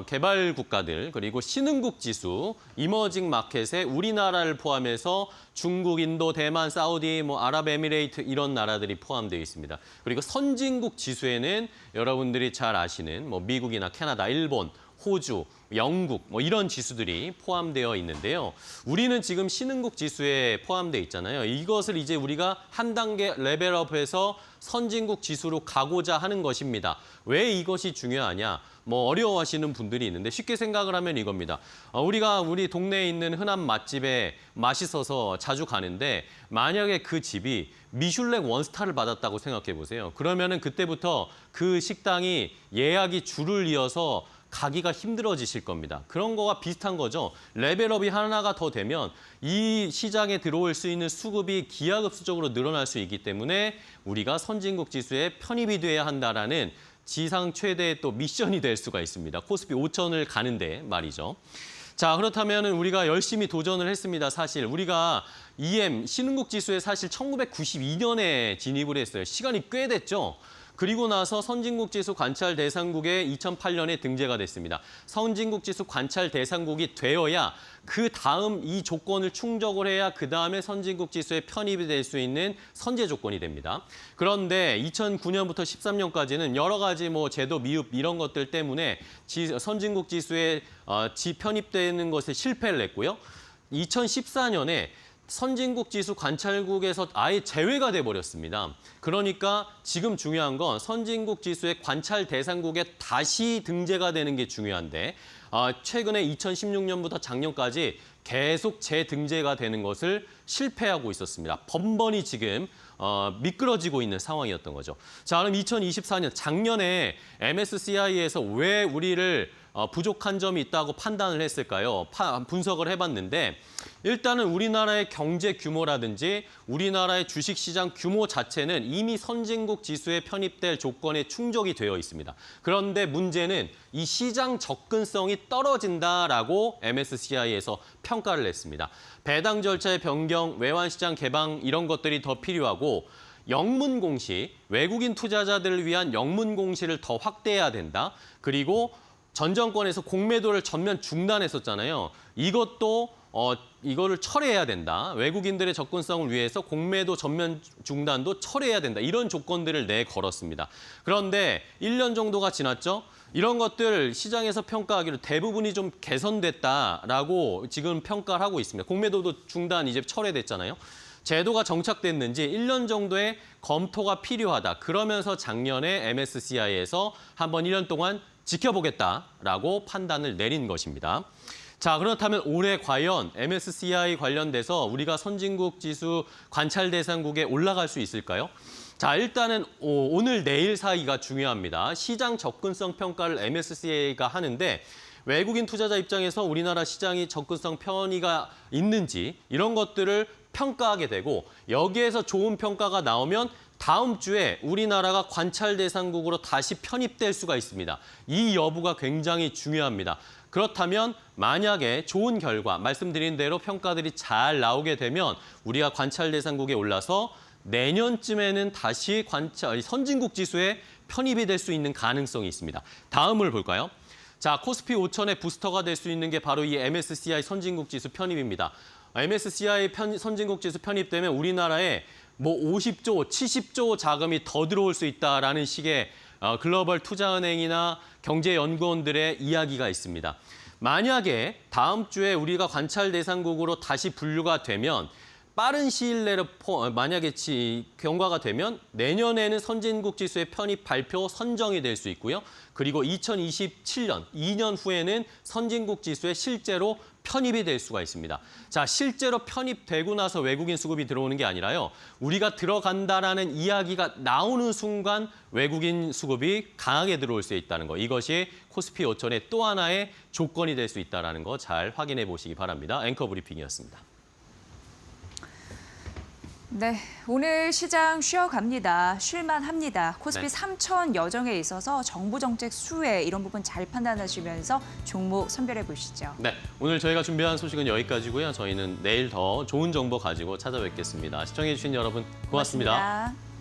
개발 국가들 그리고 신흥국 지수, 이머징 마켓에 우리나라를 포함해서 중국, 인도, 대만, 사우디, 아랍에미레이트 이런 나라들이 포함되어 있습니다. 그리고 선진국 지수에는 여러분들이 잘 아시는 미국이나 캐나다, 일본, 호주, 영국 이런 지수들이 포함되어 있는데요. 우리는 지금 신흥국 지수에 포함되어 있잖아요. 이것을 이제 우리가 한 단계 레벨업해서 선진국 지수로 가고자 하는 것입니다. 왜 이것이 중요하냐? 어려워하시는 분들이 있는데 쉽게 생각을 하면 이겁니다. 우리가 우리 동네에 있는 흔한 맛집에 맛있어서 자주 가는데 만약에 그 집이 미슐랭 원스타를 받았다고 생각해 보세요. 그러면은 그때부터 그 식당이 예약이 줄을 이어서 가기가 힘들어지실 겁니다. 그런 거와 비슷한 거죠. 레벨업이 하나가 더 되면 이 시장에 들어올 수 있는 수급이 기하급수적으로 늘어날 수 있기 때문에 우리가 선진국 지수에 편입이 돼야 한다라는 지상 최대의 또 미션이 될 수가 있습니다. 코스피 5천을 가는데 말이죠. 자, 그렇다면 우리가 열심히 도전을 했습니다. 사실 우리가 EM 신흥국 지수에 사실 1992년에 진입을 했어요. 시간이 꽤 됐죠. 그리고 나서 선진국 지수 관찰 대상국에 2008년에 등재가 됐습니다. 선진국 지수 관찰 대상국이 되어야 그 다음 이 조건을 충족을 해야 그 다음에 선진국 지수에 편입이 될 수 있는 선제 조건이 됩니다. 그런데 2009년부터 13년까지는 여러 가지 제도 미흡 이런 것들 때문에 선진국 지수에 편입되는 것에 실패를 했고요. 2014년에 선진국 지수 관찰국에서 아예 제외가 돼버렸습니다. 그러니까 지금 중요한 건 선진국 지수의 관찰 대상국에 다시 등재가 되는 게 중요한데 최근에 2016년부터 작년까지 계속 재등재가 되는 것을 실패하고 있었습니다. 번번이 지금 미끄러지고 있는 상황이었던 거죠. 자, 그럼 2024년 작년에 MSCI에서 왜 우리를 부족한 점이 있다고 판단을 했을까요? 분석을 해봤는데 일단은 우리나라의 경제 규모라든지 우리나라의 주식시장 규모 자체는 이미 선진국 지수에 편입될 조건에 충족이 되어 있습니다. 그런데 문제는 이 시장 접근성이 떨어진다라고 MSCI에서 평가를 했습니다. 배당 절차의 변경, 외환시장 개방 이런 것들이 더 필요하고 영문 공시, 외국인 투자자들을 위한 영문 공시를 더 확대해야 된다. 그리고 전 정권에서 공매도를 전면 중단했었잖아요. 이거를 철회해야 된다. 외국인들의 접근성을 위해서 공매도 전면 중단도 철회해야 된다. 이런 조건들을 내걸었습니다. 그런데 1년 정도가 지났죠. 이런 것들 시장에서 평가하기로 대부분이 좀 개선됐다라고 지금 평가를 하고 있습니다. 공매도도 중단 이제 철회됐잖아요. 제도가 정착됐는지 1년 정도의 검토가 필요하다. 그러면서 작년에 MSCI에서 한번 1년 동안 지켜보겠다라고 판단을 내린 것입니다. 자, 그렇다면 올해 과연 MSCI 관련돼서 우리가 선진국 지수 관찰 대상국에 올라갈 수 있을까요? 자, 일단은 오늘 내일 사이가 중요합니다. 시장 접근성 평가를 MSCI가 하는데 외국인 투자자 입장에서 우리나라 시장이 접근성 편의가 있는지 이런 것들을 평가하게 되고 여기에서 좋은 평가가 나오면 다음 주에 우리나라가 관찰 대상국으로 다시 편입될 수가 있습니다. 이 여부가 굉장히 중요합니다. 그렇다면 만약에 좋은 결과, 말씀드린 대로 평가들이 잘 나오게 되면 우리가 관찰 대상국에 올라서 내년쯤에는 다시 선진국 지수에 편입이 될 수 있는 가능성이 있습니다. 다음을 볼까요? 자, 코스피 5천의 부스터가 될 수 있는 게 바로 이 MSCI 선진국 지수 편입입니다. MSCI 선진국 지수 편입되면 우리나라에 50조, 70조 자금이 더 들어올 수 있다라는 식의 글로벌 투자은행이나 경제연구원들의 이야기가 있습니다. 만약에 다음 주에 우리가 관찰 대상국으로 다시 분류가 되면 빠른 시일 내로 만약에 경과가 되면 내년에는 선진국 지수의 편입 발표 선정이 될 수 있고요. 그리고 2027년, 2년 후에는 선진국 지수에 실제로 편입이 될 수가 있습니다. 자, 실제로 편입되고 나서 외국인 수급이 들어오는 게 아니라요. 우리가 들어간다라는 이야기가 나오는 순간 외국인 수급이 강하게 들어올 수 있다는 거. 이것이 코스피 5천의 또 하나의 조건이 될 수 있다는 거 잘 확인해 보시기 바랍니다. 앵커 브리핑이었습니다. 네, 오늘 시장 쉬어갑니다. 쉴만합니다. 코스피 네. 3천 여정에 있어서 정부 정책 수혜 이런 부분 잘 판단하시면서 종목 선별해 보시죠. 네, 오늘 저희가 준비한 소식은 여기까지고요. 저희는 내일 더 좋은 정보 가지고 찾아뵙겠습니다. 시청해 주신 여러분 고맙습니다. 고맙습니다.